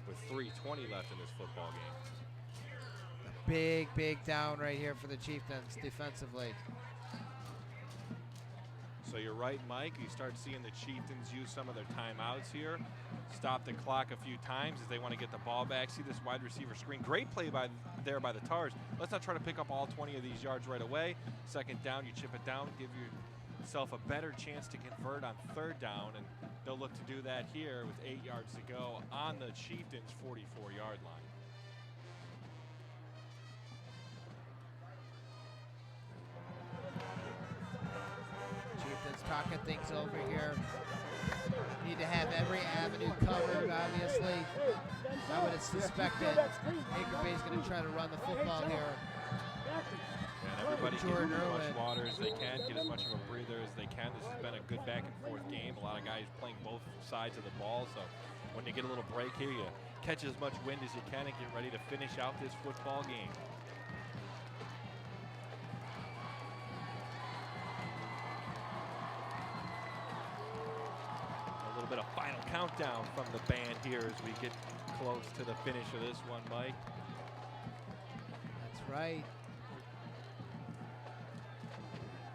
with 3:20 left in this football game. Big down right here for the Chieftains defensively. So you're right, Mike. You start seeing the Chieftains use some of their timeouts here. Stop the clock a few times as they want to get the ball back. See this wide receiver screen. Great play by the Tars. Let's not try to pick up all 20 of these yards right away. 2nd down, you chip it down, give yourself a better chance to convert on 3rd down, and they'll look to do that here with 8 yards to go on the Chieftains' 44-yard line. Chieftains talking things over here. Need to have every avenue covered, obviously. I would have suspected Anchor Bay's going to try to run the football here. And everybody get Jordan as much Irwin. water as they can, get as much of a breather as they can. This has been a good back and forth game. A lot of guys playing both sides of the ball, so when you get a little break here, you catch as much wind as you can and get ready to finish out this football game. A little bit of final countdown from the band here as we get close to the finish of this one, Mike. That's right.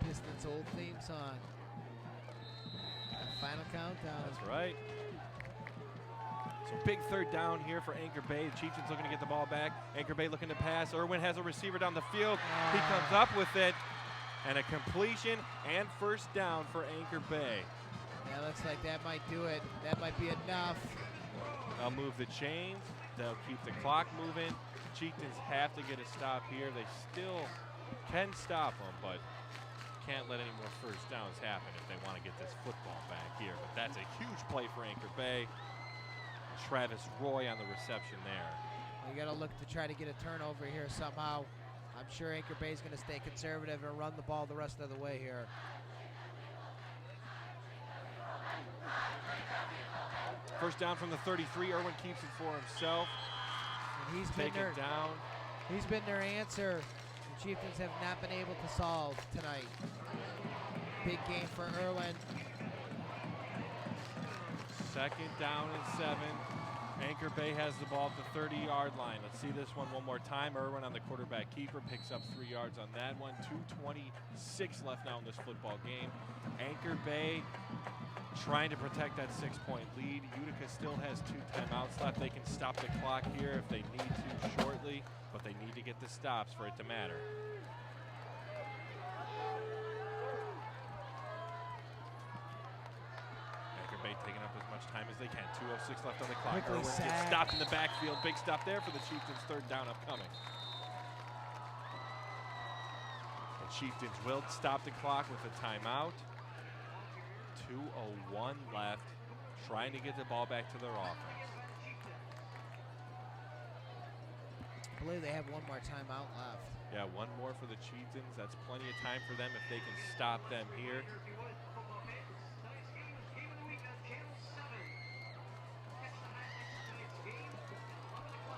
Pistons' old theme song. The final countdown. That's right. So big 3rd down here for Anchor Bay. The Chieftains looking to get the ball back. Anchor Bay looking to pass. Irwin has a receiver down the field. He comes up with it. And a completion and 1st down for Anchor Bay. Yeah, looks like that might do it. That might be enough. They'll move the chains. They'll keep the clock moving. Chieftains have to get a stop here. They still can stop them, but can't let any more 1st downs happen if they want to get this football back here. But that's a huge play for Anchor Bay. Travis Roy on the reception there. We got to look to try to get a turnover here somehow. I'm sure Anchor Bay's going to stay conservative and run the ball the rest of the way here. First down from the 33. Irwin keeps it for himself. And he's Take it down. He's been their answer. The Chieftains have not been able to solve tonight. Big game for Irwin. 2nd down and 7. Anchor Bay has the ball at the 30-yard line. Let's see this one more time. Irwin on the quarterback keeper picks up 3 yards on that one. 2:26 left now in this football game. Anchor Bay trying to protect that 6-point lead. Utica still has 2 timeouts left. They can stop the clock here if they need to shortly, but they need to get the stops for it to matter. Anchor Bay taking up as much time as they can. 2:06 left on the clock. Quickly Irwin gets sacked. stopped in the backfield. Big stop there for the Chieftains. 3rd down upcoming. The Chieftains will stop the clock with a timeout. 2:01 left. Trying to get the ball back to their offense. I believe they have one more timeout left. Yeah, one more for the Chieftains. That's plenty of time for them if they can stop them here.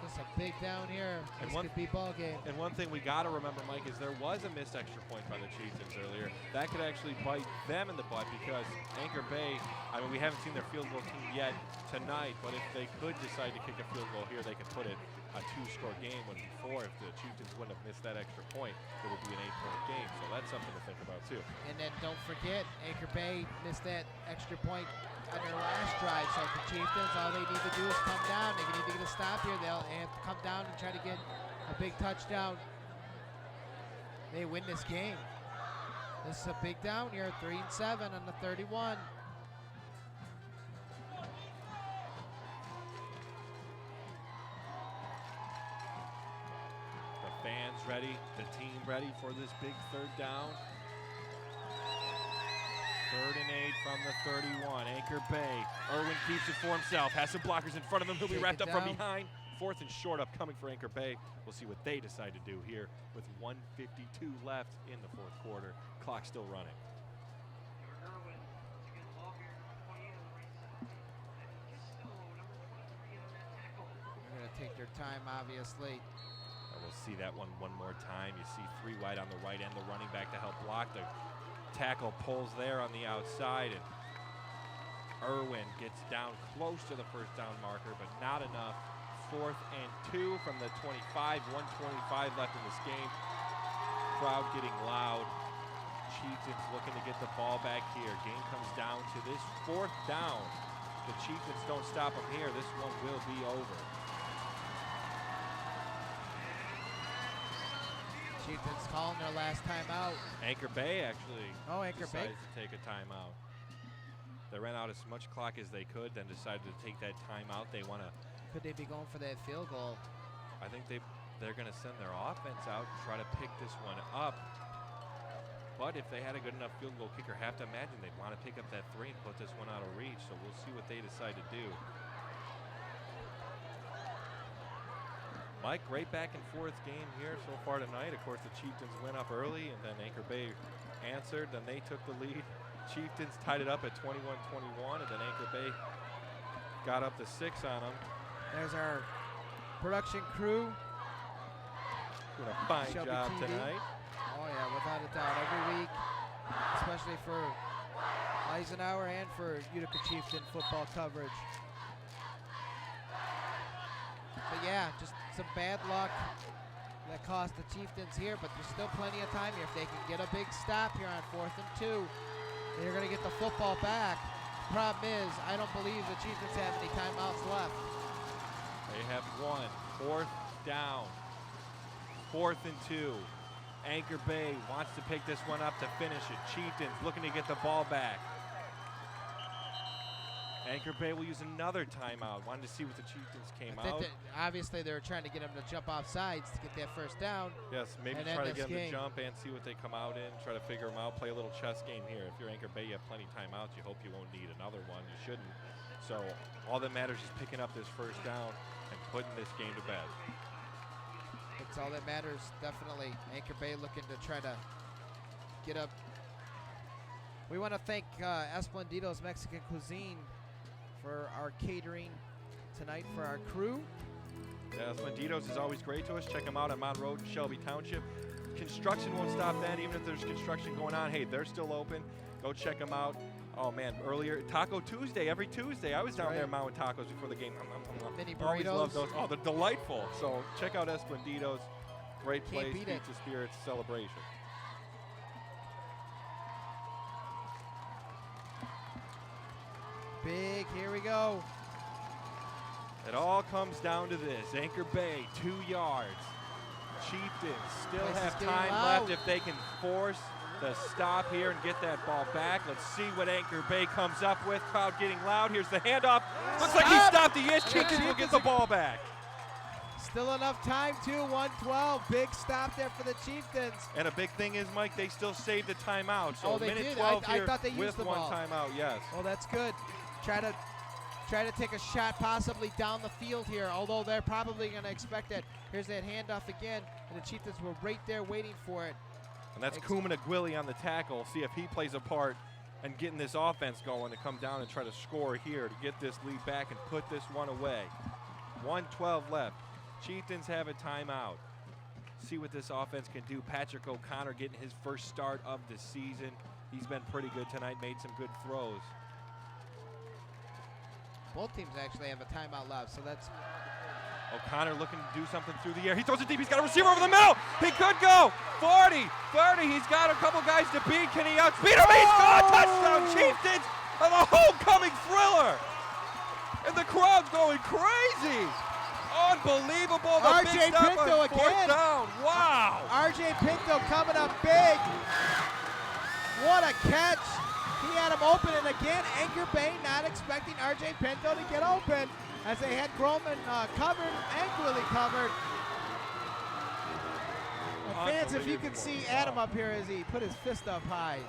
Just a big down here. And This one- could be ball game. And one thing we got to remember, Mike, is there was a missed extra point by the Chieftains earlier. That could actually bite them in the butt because Anchor Bay, I mean, we haven't seen their field goal team yet tonight, but if they could decide to kick a field goal here, they could put it a 2-score game, when before, if the Chieftains wouldn't have missed that extra point, it would be an 8-point game. So that's something to think about too. And then don't forget, Anchor Bay missed that extra point on their last drive. So for Chieftains, all they need to do is come down. They need to get a stop here. They have to come down and try to get a big touchdown. They win this game. This is a big down here, 3-7 on the 31. Fans ready, the team ready for this big 3rd down. 3rd and 8 from the 31. Anchor Bay. Irwin keeps it for himself. Has some blockers in front of him. He'll be wrapped up from behind. 4th and short upcoming for Anchor Bay. We'll see what they decide to do here with 1:52 left in the 4th quarter. Clock still running. They're going to take their time, obviously. We'll see that one more time. You see 3 wide on the right end, the running back to help block. The tackle pulls there on the outside, and Irwin gets down close to the 1st down marker, but not enough. 4th and 2 from the 25, 1:25 left in this game. Crowd getting loud. Chieftains looking to get the ball back here. Game comes down to this 4th down. The Chieftains don't stop them here. This one will be over. Chieftains calling their last timeout. Anchor Bay actually Anchor Bay decided to take a timeout. They ran out as much clock as they could, then decided to take that timeout. They want to. Could they be going for that field goal? I think they're going to send their offense out and try to pick this one up. But if they had a good enough field goal kicker, have to imagine they'd want to pick up that 3 and put this one out of reach. So we'll see what they decide to do. Mike, great back and forth game here so far tonight. Of course, the Chieftains went up early, and then Anchor Bay answered. Then they took the lead. Chieftains tied it up at 21-21, and then Anchor Bay got up to 6 on them. There's our production crew. Doing a fine Shelby job TV. tonight. Oh yeah, without a doubt. Every week, especially for Eisenhower and for Utica Chieftain football coverage. But yeah, just some bad luck that cost the Chieftains here, but there's still plenty of time here. If they can get a big stop here on 4th and 2, they're going to get the football back. Problem is, I don't believe the Chieftains have any timeouts left. They have 1. 4th down. 4th and 2. Anchor Bay wants to pick this one up to finish it. Chieftains looking to get the ball back. Anchor Bay will use another timeout. Wanted to see what the Chieftains came out. Obviously, they were trying to get them to jump off sides to get that 1st down. Yes, maybe try to get them to jump and see what they come out in. Try to figure them out. Play a little chess game here. If you're Anchor Bay, you have plenty of timeouts. You hope you won't need another one. You shouldn't. So all that matters is picking up this 1st down and putting this game to bed. That's all that matters, definitely. Anchor Bay looking to try to get up. We want to thank Esplendido's Mexican Cuisine for our catering tonight for our crew. Yeah, Esplendido's is always great to us. Check them out on Mount Road in Shelby Township. Construction won't stop then, even if there's construction going on. Hey, they're still open. Go check them out. Oh man, earlier Taco Tuesday, every Tuesday. I was down there mounting tacos before the game. Mini burritos. Always love those. Oh, they're delightful. So check out Esplendido's. Great place, beat it. Pizza Spirits celebration. Big, here we go. It all comes down to this. Anchor Bay, 2 yards. Chieftains still have time left if they can force the stop here and get that ball back. Let's see what Anchor Bay comes up with. Crowd getting loud. Here's the handoff. Looks like he stopped the ish. Chieftains will get the ball back. Still enough time, too. 1:12. Big stop there for the Chieftains. And a big thing is, Mike, they still saved the timeout. So they minute did. 12 here I thought they used with them one all. timeout, yes. Well, that's good. Try to take a shot possibly down the field here, although they're probably going to expect that. Here's that handoff again, and the Chieftains were right there waiting for it. And that's Kumana Gwilly on the tackle. See if he plays a part in getting this offense going to come down and try to score here to get this lead back and put this one away. 1:12 left. Chieftains have a timeout. See what this offense can do. Patrick O'Connor getting his first start of the season. He's been pretty good tonight, made some good throws. Both teams actually have a timeout left, so that's... O'Connor looking to do something through the air. He throws it deep. He's got a receiver over the middle. He could go 40, 30. He's got a couple guys to beat. Can he outspeed him? He's got a touchdown, Chieftains, and the homecoming thriller. And the crowd's going crazy. Unbelievable. The RJ big stop Pinto on fourth again. down. Wow. RJ Pinto coming up big. What a catch. He had him open, and again, Anchor Bay not expecting RJ Pinto to get open as they had Groman covered and Willie covered. And fans, if you could see Adam up here as he put his fist up high.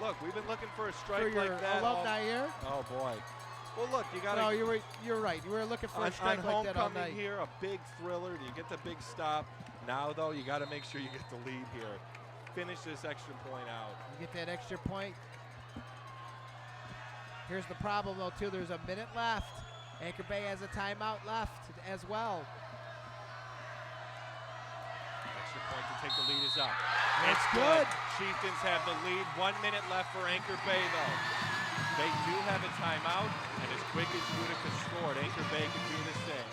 Look, we've been looking for a For strike your like that. alumni year? Oh boy. Well, look, you got to. No, you're right. You were looking for a strike like that all night. Homecoming here, a big thriller. Do you get the big stop? Now, though, you got to make sure you get the lead here. Finish this extra point out. You get that extra point. Here's the problem, though, too. There's a minute left. Anchor Bay has a timeout left as well. Extra point to take the lead is up. That's good. Chieftains have the lead. 1 minute left for Anchor Bay, though. They do have a timeout, and as quick as Utica scored, Anchor Bay can do the same.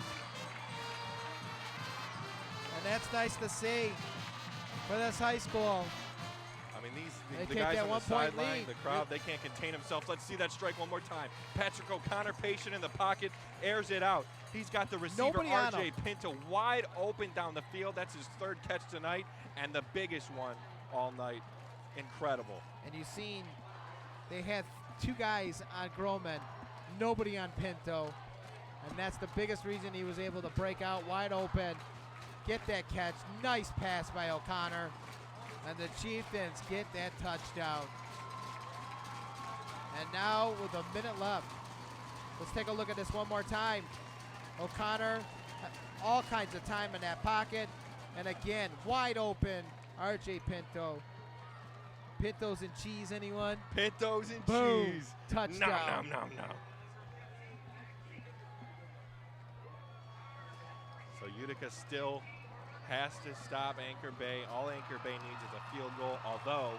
And that's nice to see for this high school. I mean, They the take guys that on the 1 point sideline, lead. the crowd, they can't contain themselves. Let's see that strike one more time. Patrick O'Connor, patient in the pocket, airs it out. He's got the receiver, Nobody on RJ him. Pinto, wide open down the field. That's his third catch tonight, and the biggest one all night. Incredible. And you've seen they had 2 guys on Groman, nobody on Pinto. And that's the biggest reason he was able to break out wide open, get that catch. Nice pass by O'Connor. And the Chieftains get that touchdown. And now with a minute left, let's take a look at this one more time. O'Connor, all kinds of time in that pocket. And again, wide open, RJ Pinto. Pintos and cheese, anyone? Pintos and Boom. cheese. Touchdown. Nom. So Utica still has to stop Anchor Bay. All Anchor Bay needs is a field goal, although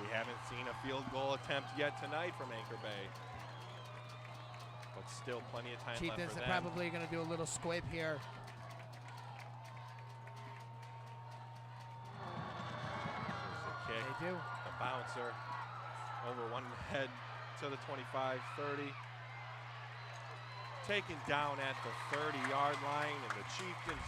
we haven't seen a field goal attempt yet tonight from Anchor Bay. But still plenty of time Chieftains left for are them. probably going to do a little squib here. There's the kick, They do. the bouncer, over one head to the 25, 30. Taken down at the 30-yard line, and the Chieftains,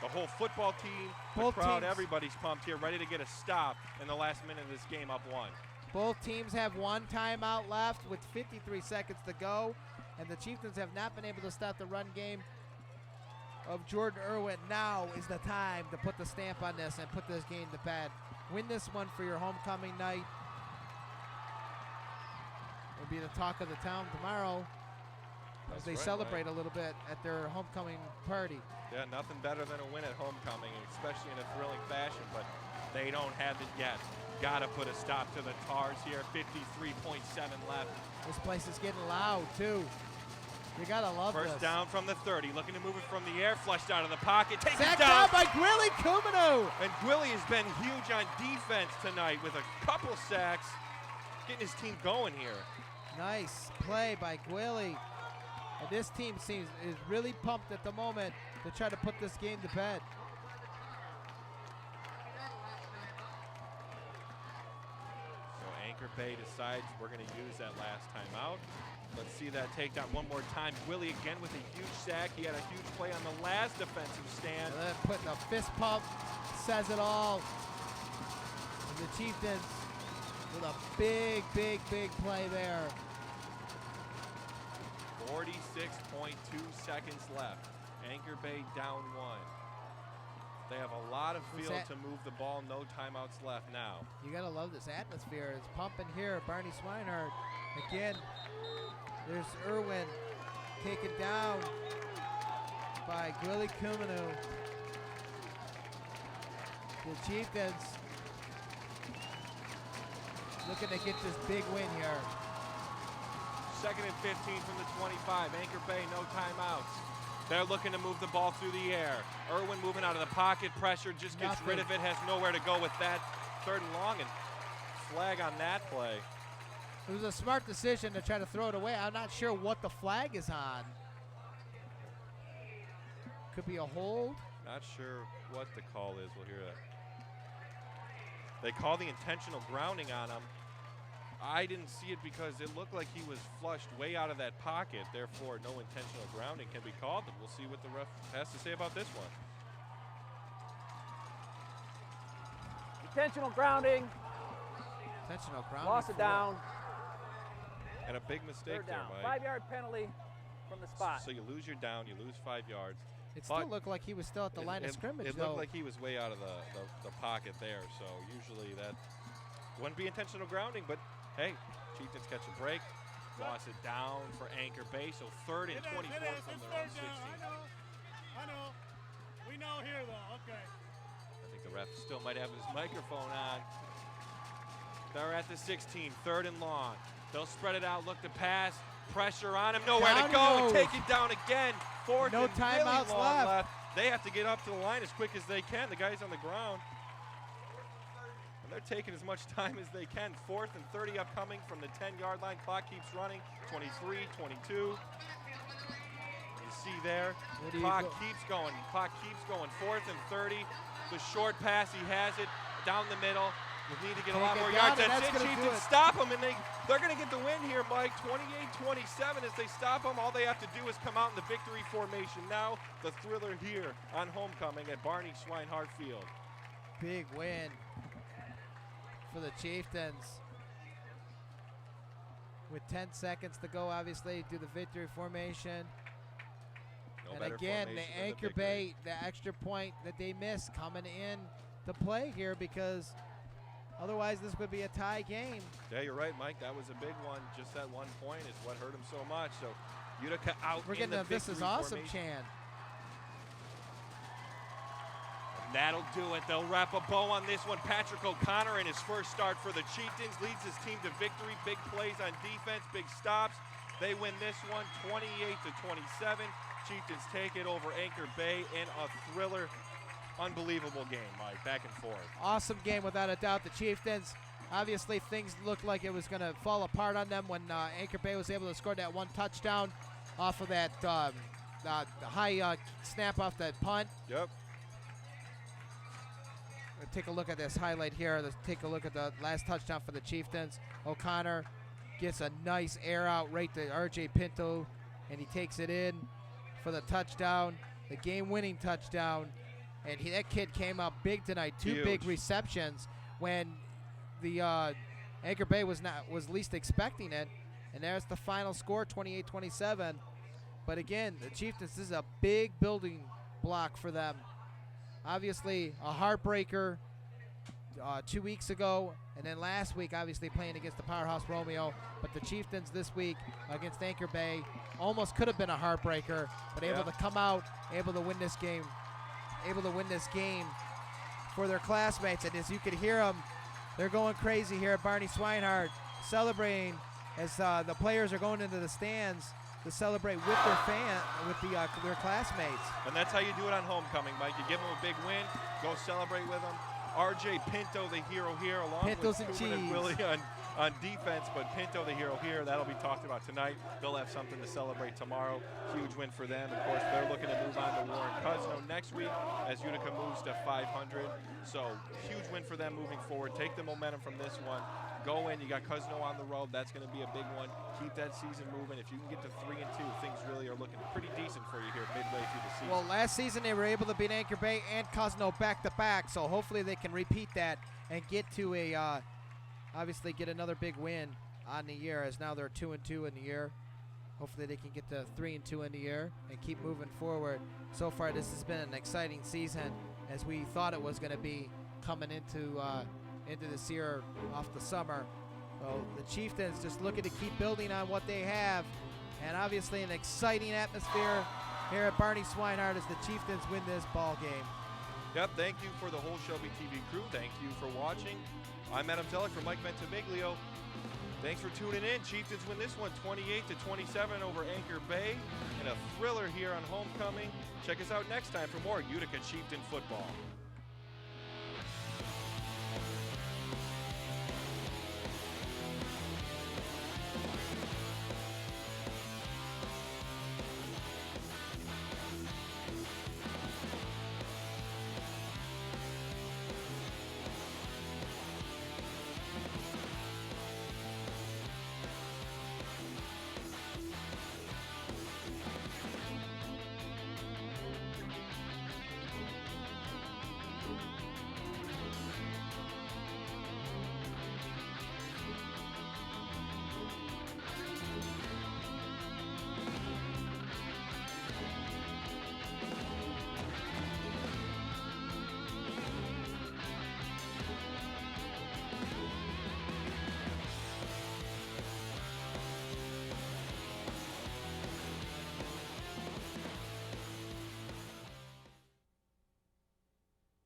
the whole football team, Both the crowd, teams. everybody's pumped here, ready to get a stop in the last minute of this game, up 1. Both teams have 1 timeout left with 53 seconds to go, and the Chieftains have not been able to stop the run game of Jordan Irwin. Now is the time to put the stamp on this and put this game to bed. Win this one for your homecoming night. It'll be the talk of the town tomorrow as That's they right, celebrate a little bit at their homecoming party. Yeah, nothing better than a win at homecoming, especially in a thrilling fashion, but they don't have it yet. Got to put a stop to the Tars here. 53.7 left. This place is getting loud, too. You got to love this. First down from the 30. Looking to move it from the air. Flushed out of the pocket. Taken Sacked down. down by Gwilly Kumino. And Gwilly has been huge on defense tonight with a couple sacks. Getting his team going here. Nice play by Gwilly. And this team is really pumped at the moment to try to put this game to bed. So Anchor Bay decides we're going to use that last timeout. Let's see that takedown one more time. Gwilly again with a huge sack. He had a huge play on the last defensive stand. And then putting a fist pump says it all. And the Chieftains with a big play there. 46.2 seconds left. Anchor Bay down 1. They have a lot of Who's field that? to move the ball. No timeouts left now. You gotta love this atmosphere. It's pumping here. Barney Swinehart again. There's Irwin taken down by Gwilly Kumino. The Chieftains looking to get this big win here. 2nd and 15 from the 25. Anchor Bay, no timeouts. They're looking to move the ball through the air. Irwin moving out of the pocket. Pressure just gets rid of it. Has nowhere to go with that. 3rd and long, and flag on that play. It was a smart decision to try to throw it away. I'm not sure what the flag is on. Could be a hold. Not sure what the call is. We'll hear that. They call the intentional grounding on him. I didn't see it because it looked like he was flushed way out of that pocket. Therefore, no intentional grounding can be called. But we'll see what the ref has to say about this one. Intentional grounding. Intentional grounding. Lost it down. And a big mistake Third there, down. Mike. 5-yard penalty from the spot. So you lose your down, you lose 5 yards. It still looked like he was still at the line of scrimmage, It though. looked like he was way out of the pocket there. So usually that wouldn't be intentional grounding, but hey, Chieftains catch a break. Lost it down for Anchor Bay. So 3rd and 24 from their own 16. I know. We know here, though. Okay. I think the ref still might have his microphone on. They're at the 16, 3rd and long. They'll spread it out, look to pass, pressure on him, nowhere Down to go, goes. take it down again. 4th No and timeouts really long left. They have to get up to the line as quick as they can. The guy's on the ground. And they're taking as much time as they can. 4th and 30 upcoming from the 10-yard line. Clock keeps running. 23, 22. You see there, clock keeps going. Clock keeps going. 4th and 30. The short pass, he has it down the middle. We need to get a lot more yards. That's it, Chieftains stop them, and they're going to get the win here, Mike. 28-27 as they stop them. All they have to do is come out in the victory formation. Now the thriller here on homecoming at Barney Swinehart Field. Big win for the Chieftains. With 10 seconds to go, obviously, do the victory formation. No And again, the Anchor Bay, the extra point that they missed coming in to play here, because otherwise this would be a tie game. Yeah, you're right, Mike. That was a big one. Just that 1 point is what hurt him so much. So Utica out. We're in getting the a "This is victory awesome" formation. chant. And that'll do it. They'll wrap a bow on this one. Patrick O'Connor in his first start for the Chieftains leads his team to victory. Big plays on defense, big stops. They win this one 28-27. Chieftains take it over Anchor Bay in a thriller. Unbelievable game, Mike, back and forth. Awesome game, without a doubt. The Chieftains, obviously things looked like it was going to fall apart on them when Anchor Bay was able to score that 1 touchdown off of that high snap off that punt. Yep. Take a look at this highlight here. Let's take a look at the last touchdown for the Chieftains. O'Connor gets a nice air out right to R.J. Pinto, and he takes it in for the touchdown, the game-winning touchdown. And that kid came out big tonight. 2 big receptions when the Anchor Bay was least expecting it. And there's the final score, 28-27. But again, the Chieftains, this is a big building block for them. Obviously, a heartbreaker 2 weeks ago, and then last week, obviously, playing against the powerhouse Romeo. But the Chieftains this week against Anchor Bay almost could have been a heartbreaker, but able to come out, able to win this game for their classmates. And as you could hear them, they're going crazy here at Barney Swinehart, celebrating as the players are going into the stands to celebrate with their classmates. And that's how you do it on homecoming, Mike. You give them a big win, go celebrate with them. R.J. Pinto, the hero here, along Pintos with and Kuban and cheese. Willie on defense, but Pinto, the hero here, that'll be talked about tonight. They'll have something to celebrate tomorrow. Huge win for them. Of course, they're looking to move on to Warren Cuzno next week as Utica moves to 500. So huge win for them moving forward. Take the momentum from this one. Go in. You got Cuzno on the road. That's going to be a big one. Keep that season moving. If you can get to 3-2, things really are looking pretty decent for you here midway through the season. Well, last season they were able to beat Anchor Bay and Cuzno back-to-back, so hopefully they can repeat that and get to obviously get another big win on the year, as now they're 2-2 in the year. Hopefully they can get to 3-2 in the year and keep moving forward. So far, this has been an exciting season, as we thought it was going to be coming into this year off the summer. So the Chieftains just looking to keep building on what they have, and obviously an exciting atmosphere here at Barney Swinehart as the Chieftains win this ball game. Yep, thank you for the whole Shelby TV crew. Thank you for watching. I'm Adam Zellick for Mike Ventimiglio. Thanks for tuning in. Chieftains win this one 28-27 over Anchor Bay in a thriller here on homecoming. Check us out next time for more Utica Chieftain football.